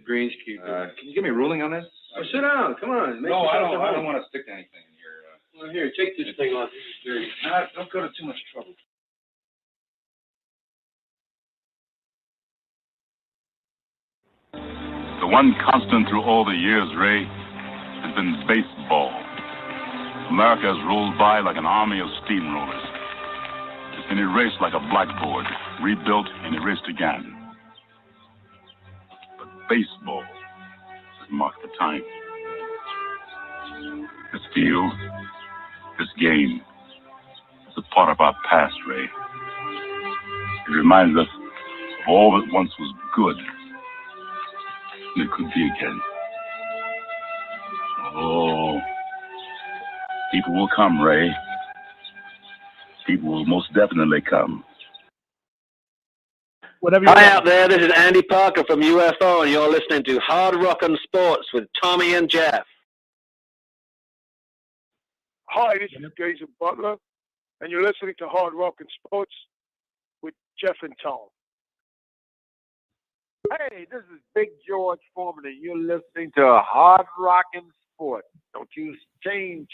greens keeper. Can you give me a ruling on this? Oh, sit down. Come on. No, I don't want to stick to anything in here. Well, here, take this thing off. This is dirty. Don't go to too much trouble. The one constant through all the years, Ray, has been baseball. America has rolled by like an army of steamrollers. It's been erased like a blackboard, rebuilt and erased again. But baseball has marked the time. This field, this game, is a part of our past, Ray. It reminds us of all that once was good, and it could be again. Oh, people will come, Ray. People will most definitely come. Hi out there, this is Andy Parker from UFO, and you're listening to Hard Rockin' Sports with Tommy and Jeff. Hi, this is Gazer Butler, and you're listening to Hard Rockin' Sports with Jeff and Tom. Hey, this is Big George Foreman, and you're listening to Hard Rockin' Sports. Don't you change.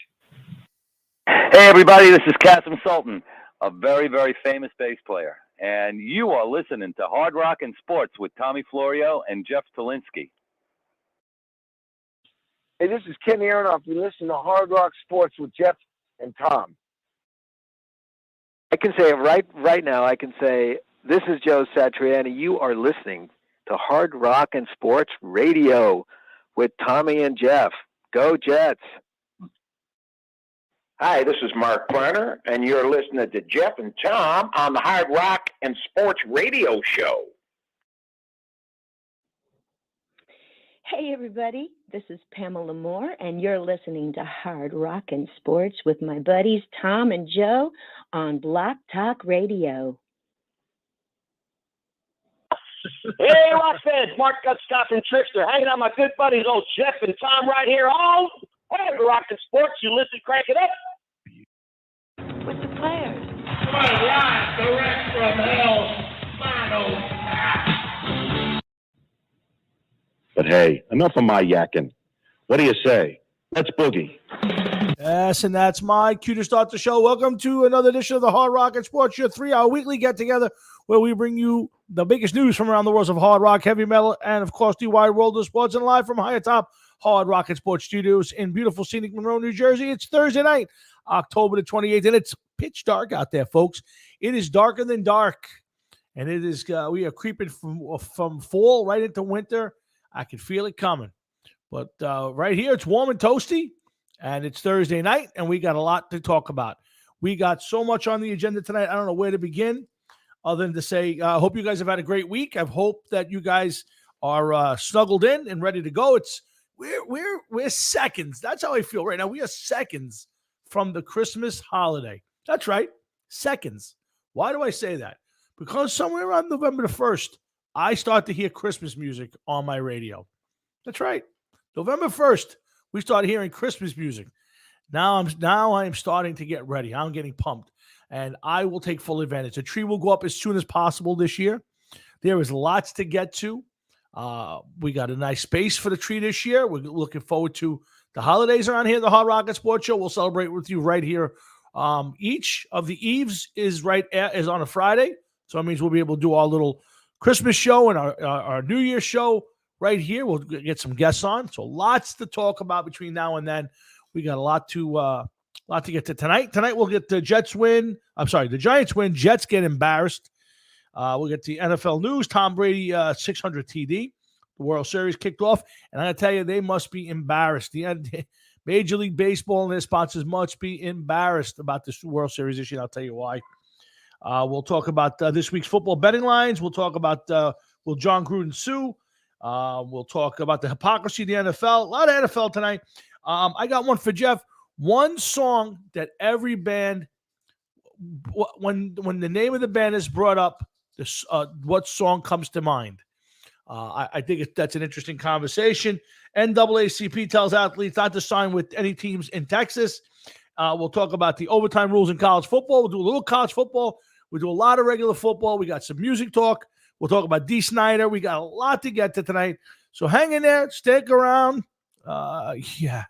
Hey, everybody, this is Kasim Sultan, a very, very famous bass player. And you are listening to Hard Rockin' Sports with Tommy Florio and Jeff Tolinsky. Hey, this is Kenny Aronoff. You listen to Hard Rock Sports with Jeff and Tom. I can say it right now. I can say, this is Joe Satriani. You are listening to Hard Rockin' Sports Radio with Tommy and Jeff. Go Jets. Hi, this is Mark Farner, and you're listening to Jeff and Tom on the Hard Rock and Sports Radio Show. Hey, everybody. This is Pamela Moore, and you're listening to Hard Rockin' Sports with my buddies Tom and Joe on Block Talk Radio. Hey, Rockfeds, Mark Gutstock and Trickster, hanging out with my good buddies, old Jeff and Tom right here on Hard Rockin' Sports. You listen, crank it up. With the players. Live direct from hell, Mono. But hey, enough of my yakking. What do you say? Let's boogie. Yes, and that's my cue to start the show. Welcome to another edition of the Hard Rock and Sports, your 3-hour weekly get-together where we bring you the biggest news from around the world of hard rock, heavy metal, and, of course, the wide world of sports, and live from high atop Hard Rock and Sports Studios in beautiful scenic Monroe, New Jersey. It's Thursday night, October the 28th, and it's pitch dark out there, folks. It is darker than dark, and it is we are creeping from fall right into winter. I can feel it coming. But right here, it's warm and toasty, and it's Thursday night, and we got a lot to talk about. We got so much on the agenda tonight, I don't know where to begin other than to say I hope you guys have had a great week. I hope that you guys are snuggled in and ready to go. We're seconds. That's how I feel right now. We are seconds from the Christmas holiday. That's right, seconds. Why do I say that? Because somewhere around November the 1st, I start to hear Christmas music on my radio. That's right. November 1st, we start hearing Christmas music. Now I am starting to get ready. I'm getting pumped, and I will take full advantage. The tree will go up as soon as possible this year. There is lots to get to. We got a nice space for the tree this year. We're looking forward to the holidays around here. The Hard Rock and Sports Show. We'll celebrate with you right here. Each of the eves is on a Friday, so that means we'll be able to do our little Christmas show and our New Year's show right here. We'll get some guests on. So lots to talk about between now and then. We got a lot to get to tonight. Tonight we'll get the Giants win. Jets get embarrassed. We'll get the NFL news. Tom Brady 600 TD. The World Series kicked off, and I'm gonna tell you they must be embarrassed. The Major League Baseball and their sponsors must be embarrassed about this World Series this year. I'll tell you why. We'll talk about this week's football betting lines. We'll talk about will John Gruden sue. We'll talk about the hypocrisy of the NFL. A lot of NFL tonight. I got one for Jeff. One song that every band, when the name of the band is brought up, what song comes to mind? I think that's an interesting conversation. NAACP tells athletes not to sign with any teams in Texas. We'll talk about the overtime rules in college football. We'll do a little college football. We'll do a lot of regular football. We got some music talk. We'll talk about Dee Snider. We got a lot to get to tonight. So hang in there, stick around. Yeah.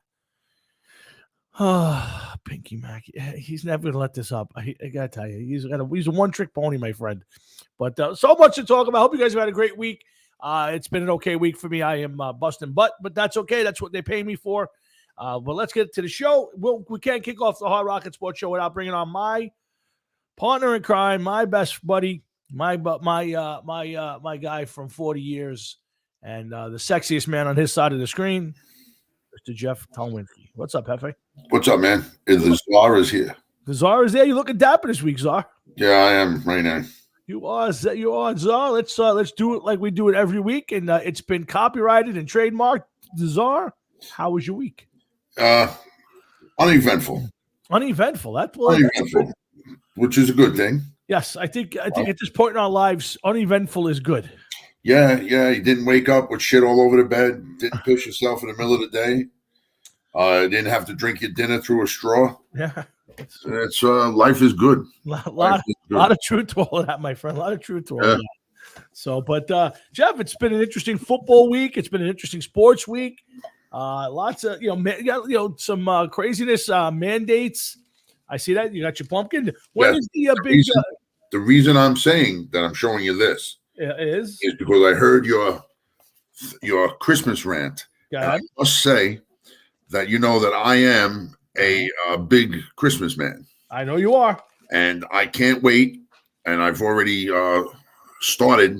Oh, Pinky Mac. He's never gonna let this up. I gotta tell you, he's a one-trick pony, my friend. But so much to talk about. I hope you guys have had a great week. It's been an okay week for me. I am busting butt, but that's okay. That's what they pay me for. But let's get to the show. We can't kick off the Hard Rocket Sports Show without bringing on my partner in crime, my best buddy, my guy from 40 years, and the sexiest man on his side of the screen, Mr. Jeff Talwinski. What's up, Hefe? What's up, man? The Czar is here. The Czar is there. You looking dapper this week, Czar. Yeah, I am right now. You are Czar. Let's do it like we do it every week, and it's been copyrighted and trademarked. The Czar. How was your week? Uneventful. Uneventful. That's uneventful, which is a good thing. Yes, I think at this point in our lives, uneventful is good. Yeah. You didn't wake up with shit all over the bed. Didn't piss yourself in the middle of the day. Didn't have to drink your dinner through a straw. Yeah. It's life is good. Lot of truth to all of that, my friend. A lot of truth to all of that. So, but Jeff, it's been an interesting football week. It's been an interesting sports week. Lots of some craziness mandates. I see that you got your pumpkin. When is the big? The reason I'm saying that I'm showing you this is because I heard your Christmas rant. I must say that you know that I am a big Christmas man. I know you are, and I can't wait. And I've already started,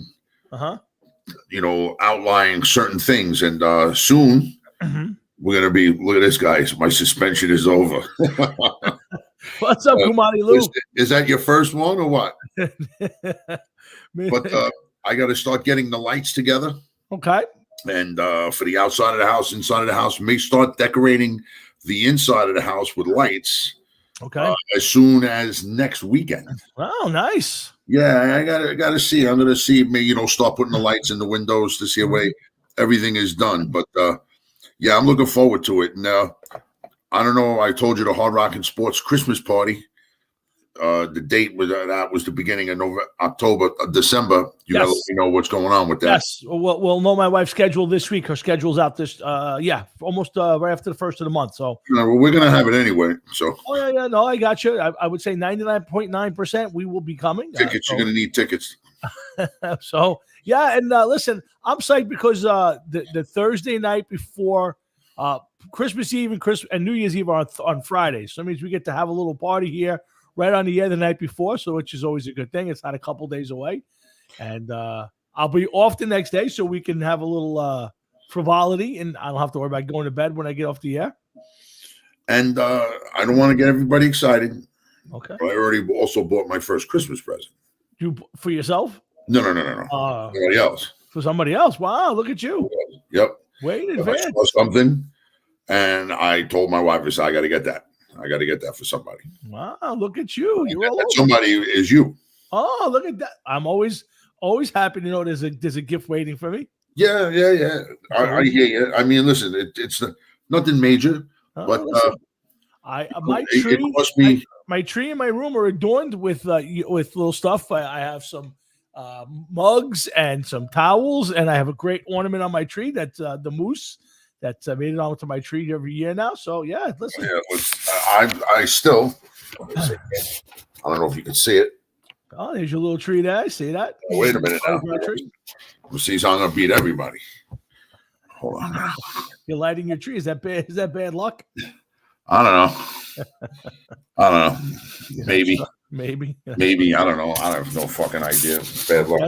outlining certain things. And soon we're gonna be. Look at this, guys. My suspension is over. What's up, Kumari Lou? Is that your first one or what? But I got to start getting the lights together. Okay. And for the outside of the house, inside of the house, may start decorating the inside of the house with lights. Okay. As soon as next weekend. Oh, nice. Yeah, I gotta see. I'm gonna see me, start putting the lights in the windows to see a way everything is done. But yeah, I'm looking forward to it. And I don't know. I told you the Hard Rock and Sports Christmas party. The date was the beginning of December. You gotta let me know what's going on with that. Yes, we'll know my wife's schedule this week. Her schedule's out this, almost right after the first of the month. So, well, we're gonna have it anyway. So, no, I got you. I would say 99.9% we will be coming. Tickets, you're gonna need tickets. So, yeah, and listen, I'm psyched because the Thursday night before Christmas Eve and New Year's Eve are on Fridays. So that means we get to have a little party here right on the air the night before, so which is always a good thing. It's not a couple days away. And I'll be off the next day so we can have a little frivolity, and I don't have to worry about going to bed when I get off the air. And I don't want to get everybody excited. Okay. I already also bought my first Christmas present. You for yourself? No. Somebody else. For somebody else. Wow, look at you. Yep. Way in advance. I saw something, and I told my wife, I said, I got to get that. I got to get that for somebody. Wow, look at you. You're all over. Somebody is you. Oh, look at that. I'm always happy to know there's a gift waiting for me. Yeah. I hear you. I mean, listen, it's nothing major, but my tree in my room are adorned with little stuff. I have some mugs and some towels, and I have a great ornament on my tree that's the moose. That's made it onto my tree every year now. So yeah, listen. Yeah, I still. I don't know if you can see it. Oh, there's your little tree there. I see that. Oh, wait a minute now. We'll see. So I'm gonna beat everybody. Hold on. You're lighting your tree. Is that bad? Is that bad luck? I don't know. Maybe. Maybe. Maybe. I don't know. I have no fucking idea. Bad luck.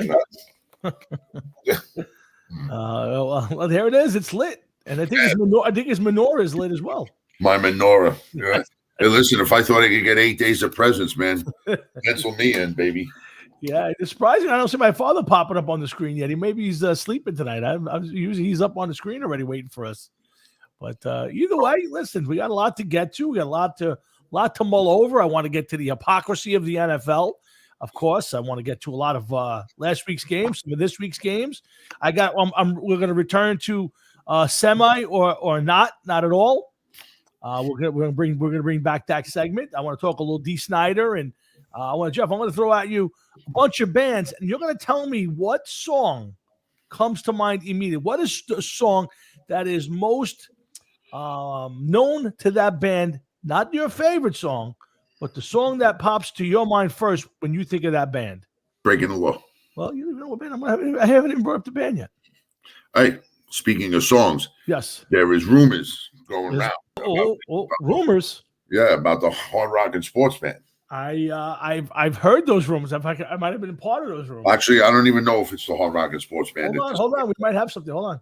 Well, there it is. It's lit. And I think his menorah is lit as well. My menorah. Yeah. Hey, listen, if I thought I could get 8 days of presents, man, pencil me in, baby. Yeah, it's surprising. I don't see my father popping up on the screen yet. Maybe he's sleeping tonight. Usually he's up on the screen already waiting for us. But either way, listen, we got a lot to get to. We got a lot to mull over. I want to get to the hypocrisy of the NFL. Of course, I want to get to a lot of last week's games, some of this week's games. We're going to return to semi or not at all. We're gonna bring back that segment. I want to talk a little D. Snyder, and I'm going to throw at you a bunch of bands, and you're going to tell me what song comes to mind immediately? What is the song that is most known to that band? Not your favorite song, but the song that pops to your mind first when you think of that band. Breaking the Law. Well, you don't know what band I haven't even brought up the band yet. Hey, speaking of songs, yes, there is rumors going around. Rumors. Yeah, about the Hard Rock and Sports Band. I've heard those rumors. In fact, I might have been part of those rumors. Actually, I don't even know if it's the Hard Rock and Sports Band. Hold on. We might have something. Hold on.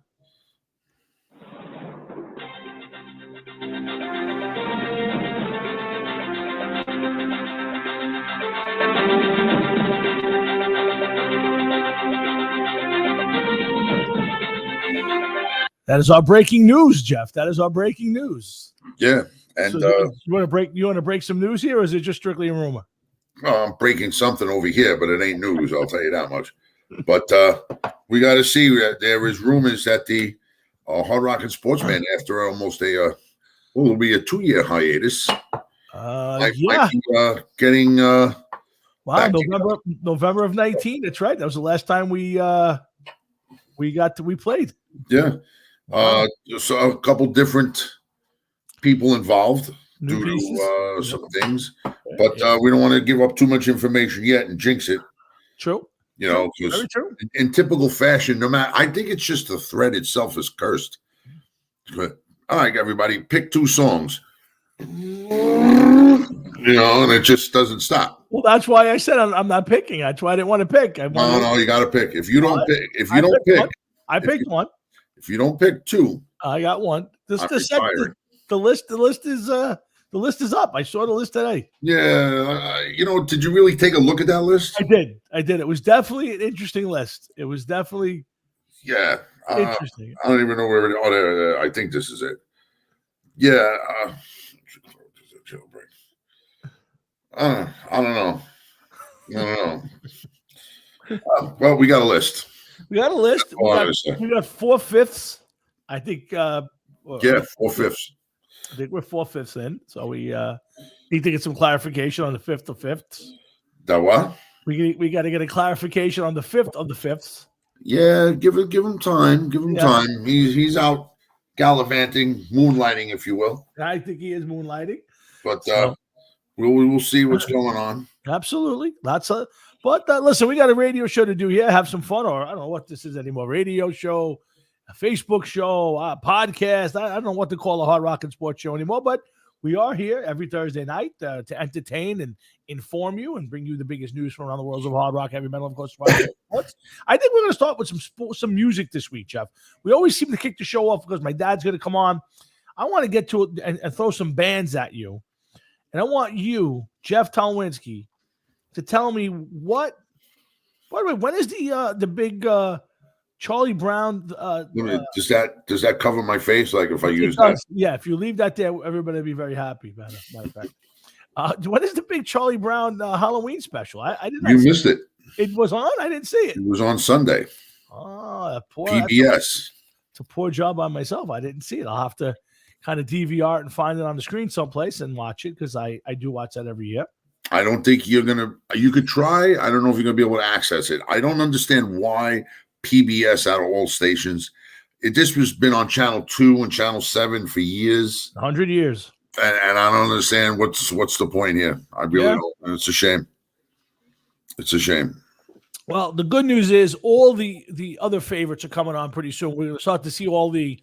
That is our breaking news, Jeff. That is our breaking news. Yeah, and so you want to break some news here, or is it just strictly a rumor? I'm breaking something over here, but it ain't news. I'll tell you that much. But we got to see. There is rumors that the Hard Rock and Sports Band, after almost it'll be a 2-year hiatus. Might be, getting November of 19. That's right. That was the last time we played. Yeah. So a couple different people involved due to some things, but we don't want to give up too much information yet and jinx it. True. You know, because in typical fashion, no matter, I think it's just the thread itself is cursed. But, all right, everybody, pick 2 songs. You know, and it just doesn't stop. Well, that's why I said I'm not picking. That's why I didn't want to pick. No, you got to pick. If you don't pick, I picked one. If you don't pick 2, I got one. The list is up. I saw the list today. Yeah, did you really take a look at that list? I did. It was definitely an interesting list. It was definitely interesting. I don't even know where it is. Oh, there, I think this is it. Yeah. I don't know. Well, we got a list. We got 4/5. I think. 4/5. I think we're 4/5 in. So we need to get some clarification on the 5th of 5ths. That what? We got to get a clarification on the 5th of the 5ths. Yeah, give him time. Give him time. He's out gallivanting, moonlighting, if you will. I think he is moonlighting. But we will see what's going on. Absolutely. But listen, we got a radio show to do here. Have some fun, or I don't know what this is anymore. Radio show, a Facebook show, a podcast. I don't know what to call a Hard Rock and Sports show anymore, but we are here every Thursday night to entertain and inform you and bring you the biggest news from around the world of hard rock, heavy metal, of course. Sports. I think we're going to start with some music this week, Jeff. We always seem to kick the show off because my dad's going to come on. I want to get to it and throw some bands at you. And I want you, Jeff Talwinski, to tell me by the way, when is the big Charlie Brown? Does that cover my face? Like if I use that? Yeah, if you leave that there, everybody will be very happy. Matter of fact. When is the big Charlie Brown Halloween special? I didn't. You missed it. It was on. I didn't see it. It was on Sunday. Oh, PBS. It's a poor job on myself. I didn't see it. I'll have to kind of DVR it and find it on the screen someplace and watch it because I do watch that every year. I don't think you could try. I don't know if you're going to be able to access it. I don't understand why PBS out of all stations. This has been on Channel 2 and Channel 7 for years. 100 years. And I don't understand what's the point here. I really don't. And it's a shame. It's a shame. Well, the good news is all the other favorites are coming on pretty soon. We're going to start to see all the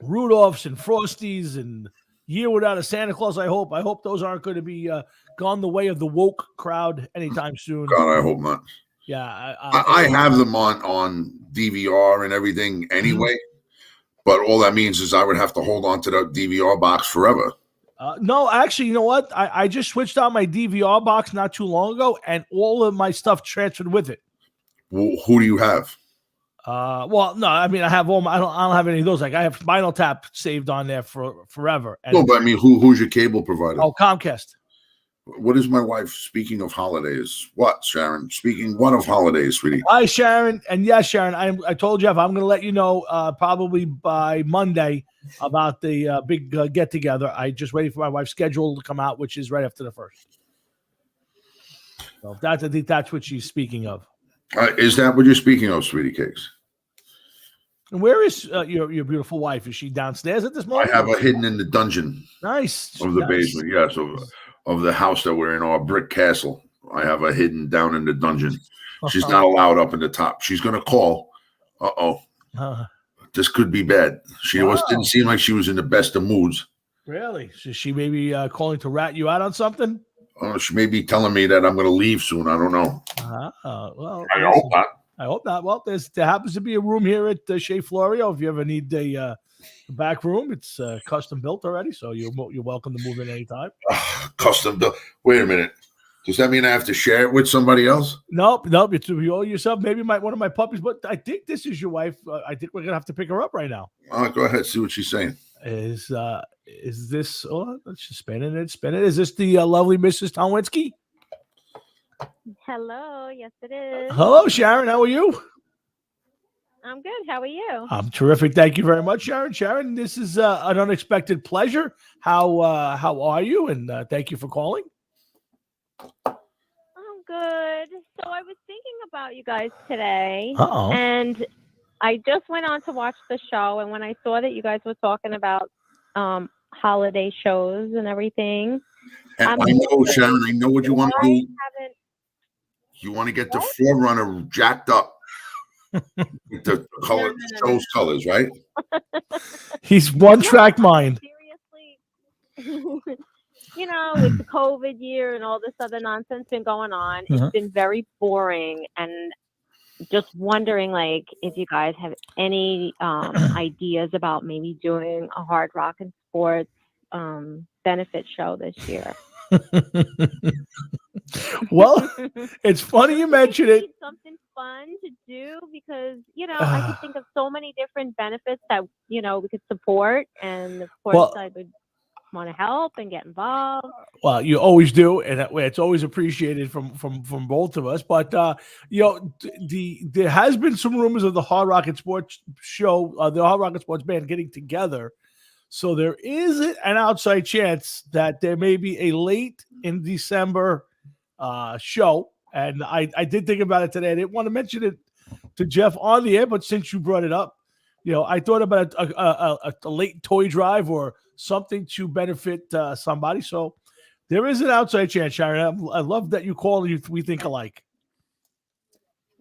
Rudolphs and Frosties and Year Without a Santa Claus. I hope those aren't going to be gone the way of the woke crowd anytime soon. God, I hope not. Yeah, I have them on DVR and everything anyway, but all that means is I would have to hold on to the DVR box forever. No, actually, you know what? I just switched out my DVR box not too long ago, and all of my stuff transferred with it. Well, who do you have? Well, no, I mean I have all I don't have any of those. Like I have Spinal Tap saved on there for forever. No, but I mean, who's your cable provider? Oh, Comcast. What is my wife? Speaking of holidays, what, Sharon? Speaking what of holidays, sweetie? Hi, Sharon. And yes, Sharon, I told Jeff I'm going to let you know probably by Monday about the big get together. I just waiting for my wife's schedule to come out, which is right after the 1st. So I think that's what she's speaking of. Is that what you're speaking of, sweetie cakes? And where is your beautiful wife? Is she downstairs at this moment? I have her hidden in the dungeon Nice. of the Nice. basement. Yes, of the house that we're in, our brick castle. I have her hidden down in the dungeon. She's not allowed up in the top. She's gonna call. This could be bad. She didn't seem like she was in the best of moods. Really? Is she maybe calling to rat you out on something? She may be telling me that I'm going to leave soon. I don't know. Well, I hope not. I hope not. Well, there happens to be a room here at Shea Florio. If you ever need a back room, it's custom built already, so you're welcome to move in anytime. Custom built. Wait a minute. Does that mean I have to share it with somebody else? Nope. You all yourself. Maybe one of my puppies, but I think this is your wife. I think we're gonna have to pick her up right now. Go ahead. See what she's saying. Is this? Oh, let's just spin it. Is this the lovely Mrs. Tomwinski? Hello. Yes, it is. Hello, Sharon. How are you? I'm good. How are you? I'm terrific. Thank you very much, Sharon. Sharon, this is an unexpected pleasure. How are you? And thank you for calling. I'm good. So I was thinking about you guys today, Uh-oh. and I just went on to watch the show, and when I saw that you guys were talking about holiday shows and everything, And I know, Sharon, I know what you want to do. You want to get the Forerunner jacked up with the color, those colors, right? He's one-track mind. Seriously. With the COVID year and all this other nonsense been going on, Uh-huh. It's been very boring, and just wondering, like, if you guys have any ideas about maybe doing a Hard Rock and Sports benefit show this year. Well, it's funny you mention it. Something fun to do because I could think of so many different benefits that we could support, and of course I would want to help and get involved. Well, you always do, and that way it's always appreciated from both of us. But there has been some rumors of the Hard Rock and Sports show, the Hard Rock and Sports band getting together. So there is an outside chance that there may be a late in December show. And I did think about it today. I didn't want to mention it to Jeff on the air, but since you brought it up, I thought about a late toy drive or something to benefit somebody. So there is an outside chance, Sharon. I love that you call and we think alike.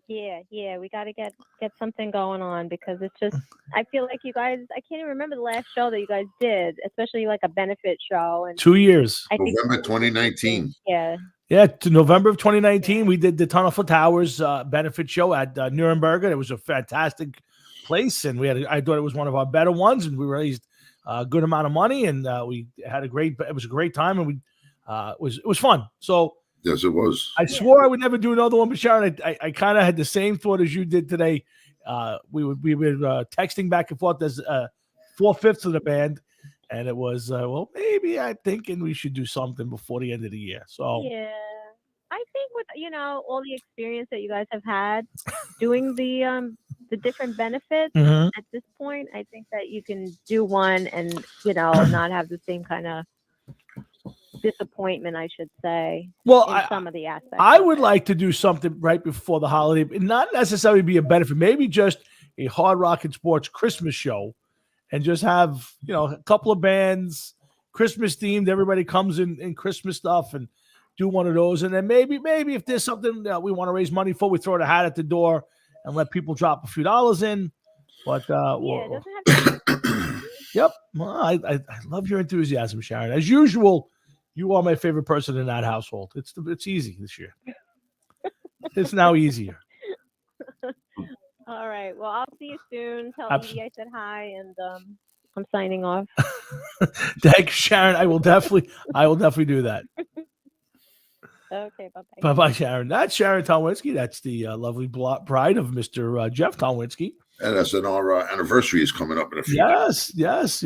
Yeah, we got to get something going on because it's just, I feel like you guys, I can't even remember the last show that you guys did, especially like a benefit show. And 2 years. November 2019. Yeah. Yeah, to November of 2019, we did the Tunnel for Towers benefit show at Nuremberg. It was a fantastic place, and I thought it was one of our better ones, and we raised a good amount of money, and we had it was a great time, and it was fun. So yes, it was. I swore I would never do another one, but Sharon, I kind of had the same thought as you did today. We were texting back and forth as 4/5 of the band, and it was maybe I'm thinking we should do something before the end of the year. So yeah, I think with all the experience that you guys have had doing the different benefits at this point, I think that you can do one and not have the same kind of disappointment, I should say. Well, in some of the aspects. I would like to do something right before the holiday, not necessarily be a benefit, maybe just a Hard Rock and Sports Christmas show, and just have a couple of bands, Christmas themed. Everybody comes in Christmas stuff, and do one of those. And then maybe if there's something that we want to raise money for, we throw the hat at the door and let people drop a few dollars in. But it doesn't have to yep. Well, I love your enthusiasm, Sharon. As usual, you are my favorite person in that household. It's easy this year. It's now easier. All right. Well, I'll see you soon. Tell Evie I said hi, and I'm signing off. Thank you, Sharon. I will definitely do that. Okay. Bye. Bye, Sharon. That's Sharon Tomwinski. That's the lovely bride of Mr. Jeff Tomwinski. And that's our anniversary is coming up in a few days. Yes.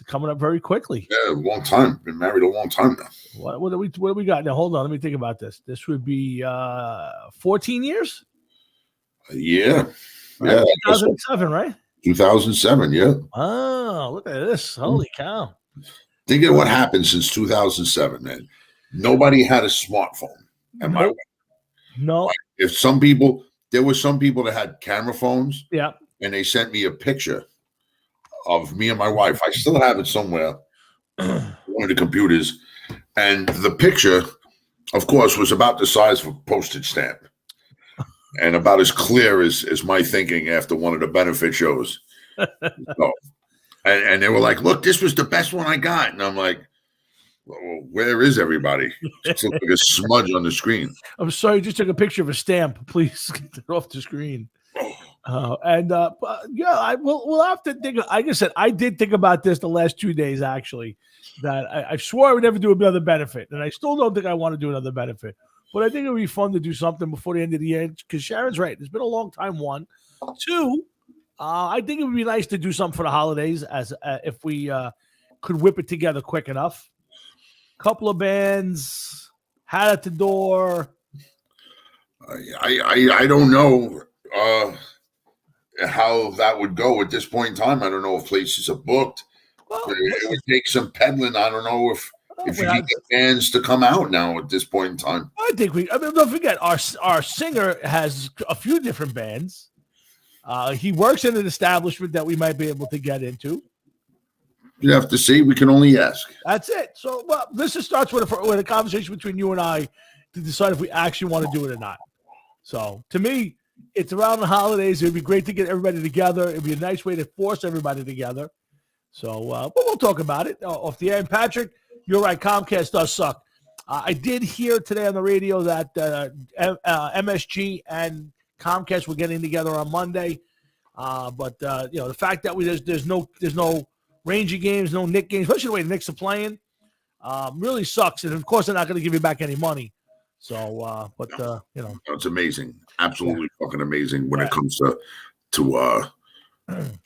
Coming up very quickly. Yeah, a long time. Been married a long time now. What do we got now? Hold on. Let me think about this. This would be 14 years? Yeah. Right? 2007, right? 2007, yeah. Oh, look at this. Holy cow. Think of what happened since 2007, man. Nobody had a smartphone. Am I right? No. There were some people that had camera phones. Yeah. and they sent me a picture of me and my wife. I still have it somewhere, one of the computers, and the picture, of course, was about the size of a postage stamp, and about as clear as my thinking after one of the benefit shows. So, and they were like, "Look, this was the best one I got," and I'm like, well, where is everybody? It looks like a smudge on the screen. I'm sorry, just took a picture of a stamp. Please get it off the screen. We'll have to think. Like I said, I did think about this the last 2 days, actually, that I swore I would never do another benefit, and I still don't think I want to do another benefit. But I think it would be fun to do something before the end of the year, because Sharon's right. It's been a long time, one. Two, I think it would be nice to do something for the holidays, as if we could whip it together quick enough. Couple of bands, hat at the door. I don't know how that would go at this point in time. I don't know if places are booked. It would take some peddling. I don't know if you can get bands to come out now at this point in time. I mean, don't forget, our singer has a few different bands. He works in an establishment that we might be able to get into. You have to see. We can only ask. That's it. So, well, this just starts with a conversation between you and I to decide if we actually want to do it or not. So, to me, it's around the holidays. It would be great to get everybody together. It would be a nice way to force everybody together. So, but we'll talk about it off the air. And Patrick, you're right. Comcast does suck. I did hear today on the radio that MSG and Comcast were getting together on Monday. But the fact that there's no Ranger games, no Knick games, especially the way the Knicks are playing, really sucks. And of course, they're not going to give you back any money. So, it's amazing, absolutely fucking amazing when it comes to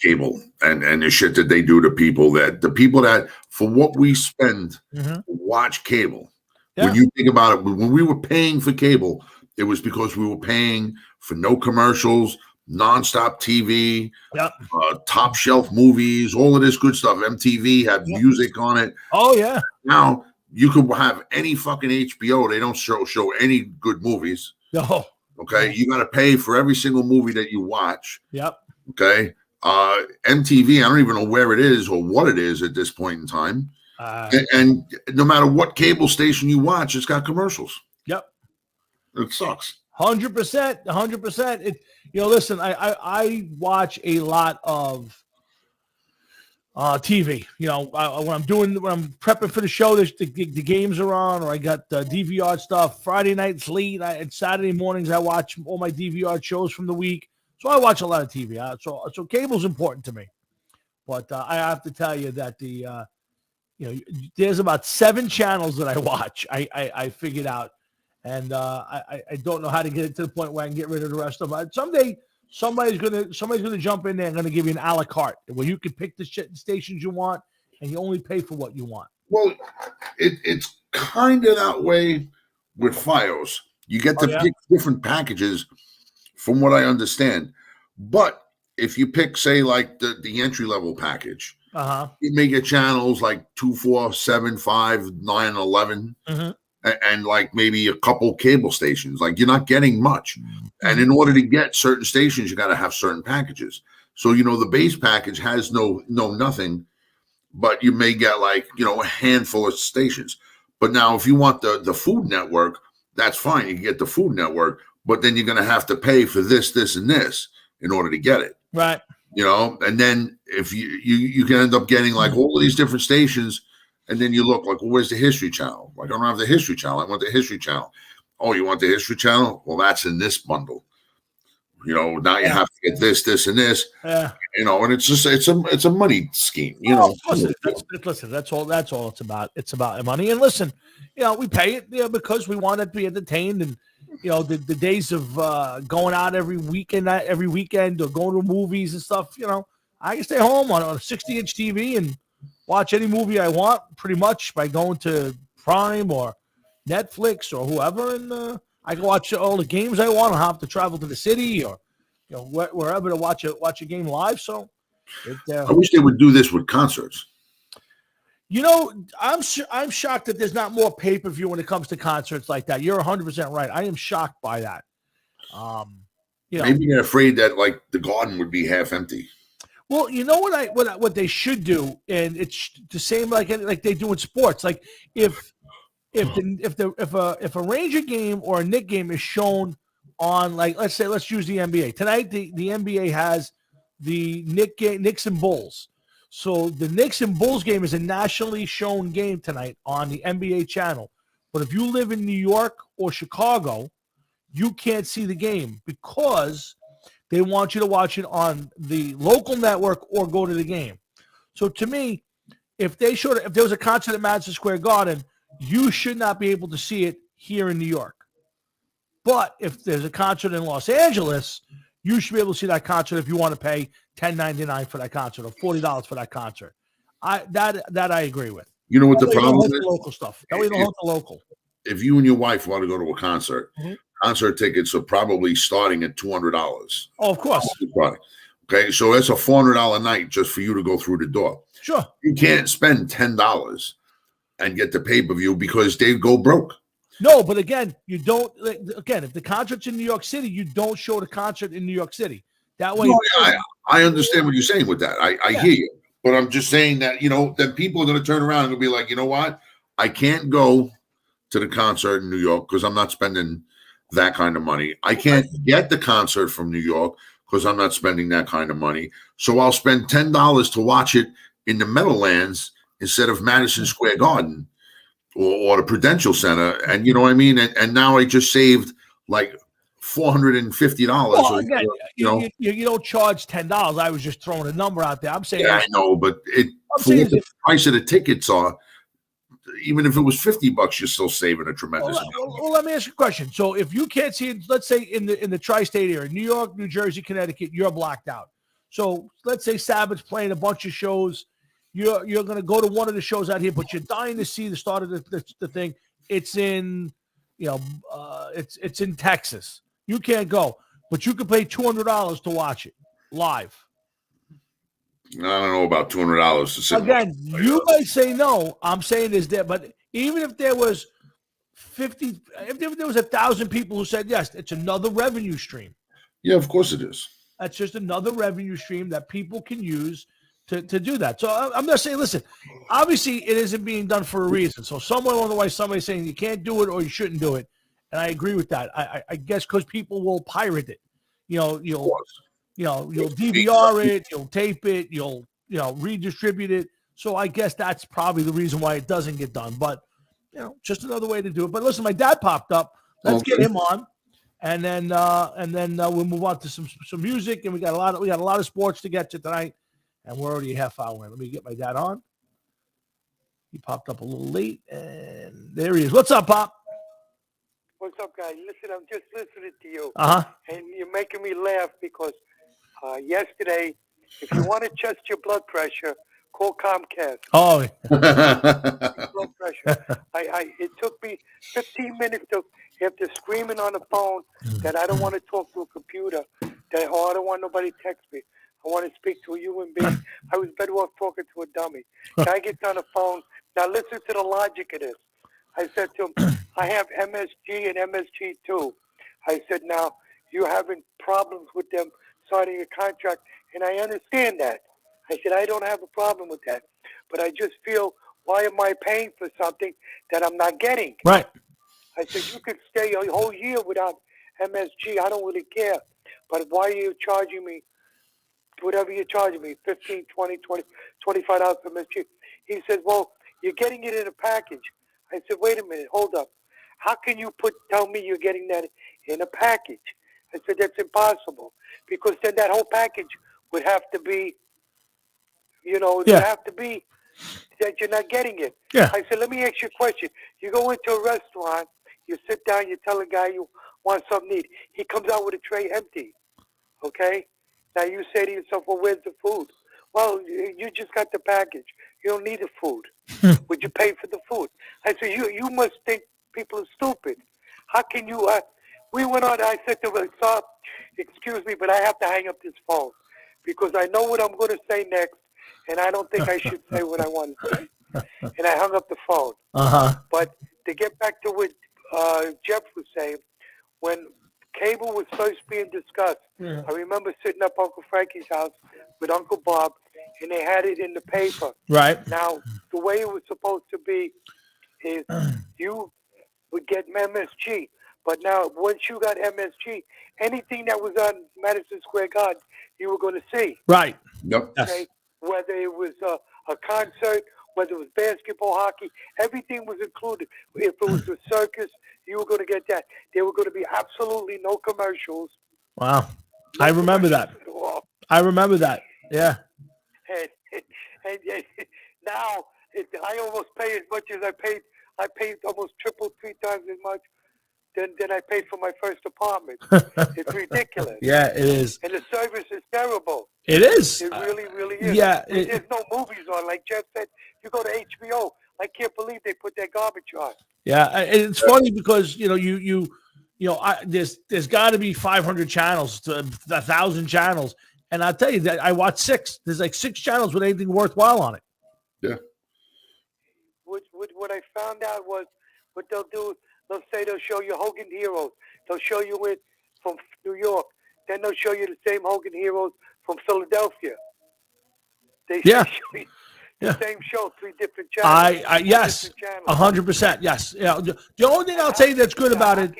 cable and the shit that they do to people. The people that for what we spend to watch cable. Yeah. When you think about it, when we were paying for cable, it was because we were paying for no commercials, nonstop TV, top shelf movies, all of this good stuff. MTV had music on it. Oh yeah. Now you could have any fucking HBO. They don't show any good movies. No. Okay. You got to pay for every single movie that you watch. Yep. Okay. MTV, I don't even know where it is or what it is at this point in time. And no matter what cable station you watch, it's got commercials. Yep. It sucks. 100%. Listen, I watch a lot of TV. When I'm prepping for the show, the games are on, or I got DVR stuff. Friday nights late, and Saturday mornings I watch all my DVR shows from the week. So I watch a lot of TV. So cable's important to me. But I have to tell you that there's about 7 channels that I watch. I figured out. And I don't know how to get it to the point where I can get rid of the rest of them. Someday somebody's gonna jump in there and gonna give you an a la carte where you can pick the stations you want and you only pay for what you want. Well, it's kind of that way with FiOS. You get to pick different packages, from what I understand. But if you pick, say, like the entry level package, you may get channels like 2, 4, 7, 5, 9, 11. And like maybe a couple cable stations. Like you're not getting much. And in order to get certain stations, you got to have certain packages. So, the base package has no nothing, but you may get like, a handful of stations. But now if you want the Food Network, that's fine. You can get the Food Network, but then you're going to have to pay for this, and this in order to get it. Right. And then if you can end up getting like all of these different stations. And then you look like, well, where's the History Channel? Like, I don't have the History Channel. I want the History Channel. Oh, you want the History Channel? Well, that's in this bundle. Now you have to get this, and this. Yeah. And it's just it's a money scheme. Listen, that's all it's about. It's about money. And listen, we pay it because we want to be entertained. And the days of going out every weekend or going to movies and stuff. I can stay home on a 60-inch TV and watch any movie I want, pretty much by going to Prime or Netflix or whoever, and I can watch all the games I want. I don't have to travel to the city or wherever to watch a game live. So, I wish they would do this with concerts. I'm shocked that there's not more pay-per-view when it comes to concerts like that. You're 100% right. I am shocked by that. You know, maybe they're afraid that like the garden would be half empty. well, you know what they should do, and it's the same like they do in sports. Like if a Ranger game or a Knick game is shown on, like, let's use the NBA tonight. The NBA has the Knicks and Bulls. So the Knicks and Bulls game is a nationally shown game tonight on the NBA channel. But if you live in New York or Chicago, you can't see the game because they want you to watch it on the local network or go to the game. So to me, if there was a concert at Madison Square Garden, you should not be able to see it here in New York. But if there's a concert in Los Angeles, you should be able to see that concert if you want to pay $10.99 for that concert or $40 for that concert. That I agree with. You know what the That way you don't problem hurt is? the local stuff. That way you don't hurt the local. If you and your wife want to go to a concert, Mhm. concert tickets are probably starting at $200. Oh, of course. Okay, so that's a $400 night just for you to go through the door. Sure. You can't spend $10 and get the pay-per-view because they go broke. No, but again, you don't. Again, if the concert's in New York City, you don't show the concert in New York City. That way, No, I understand what you're saying with that. I hear you, but I'm just saying that then people are going to turn around and be like, you know what? I can't go to the concert in New York because I'm not spending that kind of money. I can't get the concert from New York because I'm not spending that kind of money. So I'll spend $10 to watch it in the Meadowlands instead of Madison Square Garden or the Prudential Center. And you know what I mean? And now I just saved like $450. well, again, you don't charge $10. I was just throwing a number out there. I'm saying, Yeah, I know, but for what the price of the tickets are, even if it was $50, you're still saving a tremendous amount. Well, let me ask you a question. So if you can't see it, let's say in the tri-state area, New York, New Jersey, Connecticut, you're blocked out. So let's say Sabbath's playing a bunch of shows. You're going to go to one of the shows out here, but you're dying to see the start of the thing. It's in, it's in Texas. You can't go, but you can pay $200 to watch it live. I don't know about $200 to sit. Again, you might say no. I'm saying is there, but even if there was 50, if there was 1,000 people who said yes, it's another revenue stream. Yeah, of course it is. That's just another revenue stream that people can use to do that. So I'm not saying, listen, obviously it isn't being done for a reason. So somewhere along the way, somebody's saying you can't do it or you shouldn't do it. And I agree with that. I guess because people will pirate it. You'll DVR it, you'll tape it, you'll redistribute it. So I guess that's probably the reason why it doesn't get done. But just another way to do it. But listen, my dad popped up. Let's get him on, and then we'll move on to some music. And we got a lot of sports to get to tonight, and we're already a half hour in. Let me get my dad on. He popped up a little late, and there he is. What's up, Pop? What's up, guys? Listen, I'm just listening to you. Uh-huh. And you're making me laugh because yesterday, if you want to test your blood pressure, call Comcast. Oh. Blood pressure. It took me 15 minutes after screaming on the phone that I don't want to talk to a computer, I don't want nobody to text me. I want to speak to a human being. I was better off talking to a dummy. Guy gets on the phone. Now listen to the logic of this. I said to him, I have MSG and MSG2. I said, now, you're having problems with them signing a contract, and I understand that. I said, I don't have a problem with that. But I just feel, why am I paying for something that I'm not getting? Right. I said, you could stay a whole year without MSG. I don't really care. But why are you charging me whatever you're charging me, $15, $20, $25 for MSG? He said, well, you're getting it in a package. I said, wait a minute, hold up. How can you tell me you're getting that in a package? I said, that's impossible. Because then that whole package would have to be, it would have to be that you're not getting it. Yeah. I said, let me ask you a question. You go into a restaurant, you sit down, you tell a guy you want something to eat. He comes out with a tray empty. Okay? Now you say to yourself, well, where's the food? Well, you just got the package. You don't need the food. Would you pay for the food? I said, you must think people are stupid. How can you? We went on. I said to him, stop, excuse me, but I have to hang up this phone because I know what I'm going to say next, and I don't think I should say what I want to say. And I hung up the phone. Uh-huh. But to get back to what Jeff was saying, when cable was first being discussed, I remember sitting up Uncle Frankie's house with Uncle Bob, and they had it in the paper. Right. Now, the way it was supposed to be is you would get MSG. But now, once you got MSG, anything that was on Madison Square Garden, you were going to see. Right. Yep. Okay? Whether it was a concert, whether it was basketball, hockey, everything was included. If it was a circus, you were going to get that. There were going to be absolutely no commercials. Wow. I remember that. I remember that. Yeah. And now I almost pay as much as I paid. I paid almost triple, 3 times as much than I paid for my first apartment. It's ridiculous. Yeah, it is. And the service is terrible. It is. It really, really is. Yeah. There's no movies on. Like Jeff said, you go to HBO. I can't believe they put that garbage on. Yeah, it's funny because there's got to be 500 channels to 1,000 channels, and I'll tell you that I watched 6. There's like 6 channels with anything worthwhile on it. Yeah. What I found out was what they'll do. They'll say they'll show you Hogan Heroes. They'll show you it from New York. Then they'll show you the same Hogan Heroes from Philadelphia. They show you the same show, 3 different channels. Yes, 100%. Yes. Yeah. The only thing I'll tell you that's good about it.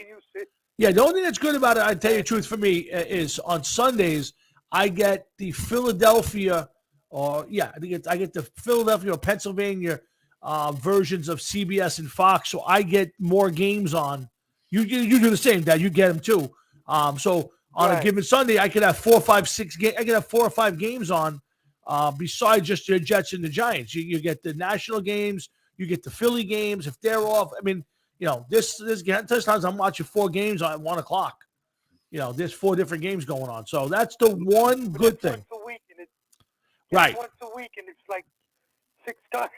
Yeah, the only thing that's good about it, I tell you the truth, for me, is on Sundays I get the Philadelphia, I get the Philadelphia or Pennsylvania versions of CBS and Fox, so I get more games on. You do the same, Dad. You get them too. So on a given Sunday, I could have 4, 5, 6 games. I could have 4 or 5 games on. Besides just the Jets and the Giants, you get the national games, you get the Philly games if they're off. I mean, this times I'm watching 4 games at 1 o'clock. There's 4 different games going on, so that's the one good thing. Once a week, and right. Once a week, and it's like 6 times.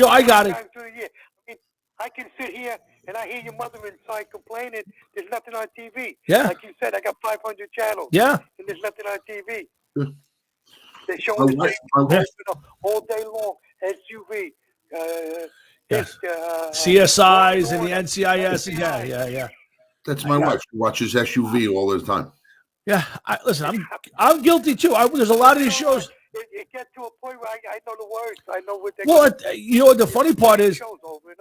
I got it. Through the year. I mean, I can sit here and I hear your mother inside complaining. There's nothing on TV. Yeah. Like you said, I got 500 channels. Yeah. And there's nothing on TV. Yeah. They show the same all day long. SUV. CSIs and the NCIS. Yeah. That's my wife. She watches SUV all the time. Yeah. Listen, I'm guilty too. There's a lot of these shows. It gets to a point where I know the words. I know what they're Well, the funny part is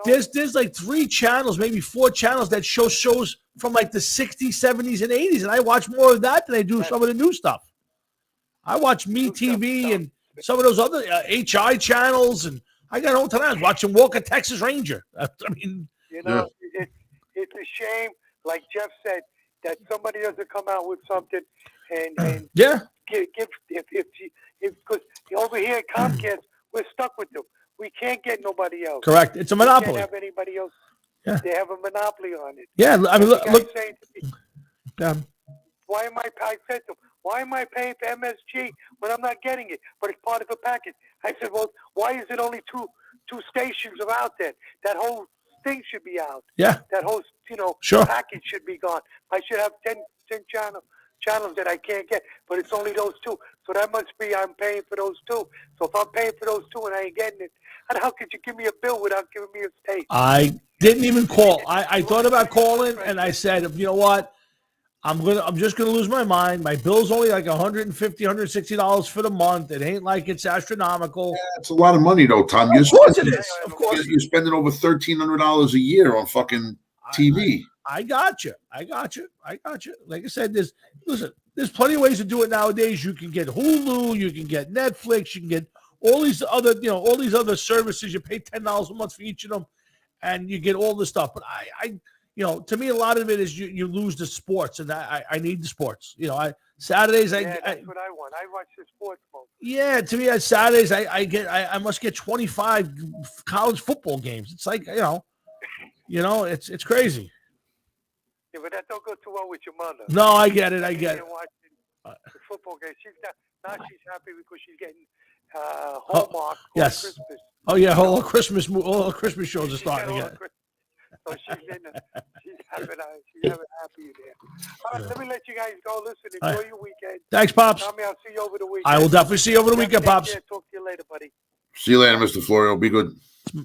there's like 3 channels, maybe 4 channels that show shows from like the 60s, 70s, and 80s, and I watch more of that than I do some of the new stuff. I watch TV and some of those other HI channels, and I got all times watching Walker, Texas Ranger. I mean, it's a shame, like Jeff said, that somebody doesn't come out with something and because over here at Comcast, we're stuck with them. We can't get nobody else. Correct. It's a monopoly. We can't have anybody else. Yeah. They have a monopoly on it. Yeah, I mean, look. Saying to me, why am I said to him, why am I paying for MSG when I'm not getting it? But it's part of a package. I said, well, why is it only two stations are out there? That whole thing should be out. Yeah. That whole, Sure. package should be gone. I should have 10 channels that I can't get, but it's only those 2. So that must be I'm paying for those 2. So if I'm paying for those 2 and I ain't getting it, how could you give me a bill without giving me a state? I didn't even call. I thought about calling, and I said, you know what? I'm just gonna lose my mind. My bill's only like $150, $160 for the month. It ain't like it's astronomical. Yeah, it's a lot of money though, Tom. Of course it is. Of course. You're spending over $1,300 a year on fucking TV. I got you. Like I said, there's plenty of ways to do it nowadays. You can get Hulu, you can get Netflix, you can get all these other services. You pay $10 a month for each of them, and you get all the stuff. But to me, a lot of it is you lose the sports, and I need the sports. Saturdays, that's what I want. I watch the sports mode. Yeah, to me, on Saturdays, I must get 25 college football games. It's like it's crazy. Yeah, but that don't go too well with your mother. No, I get it. Watching the football game. She's happy because she's getting Hallmark. Yes. Christmas. Oh yeah, all Christmas shows are starting again. So she's having happy there. All right, let me let you guys go. Listen, enjoy your weekend. Thanks, Pops. Tommy, I'll see you over the weekend. I will definitely see you over the weekend, Pops. Talk to you later, buddy. See you later, Mr. Florio. Be good.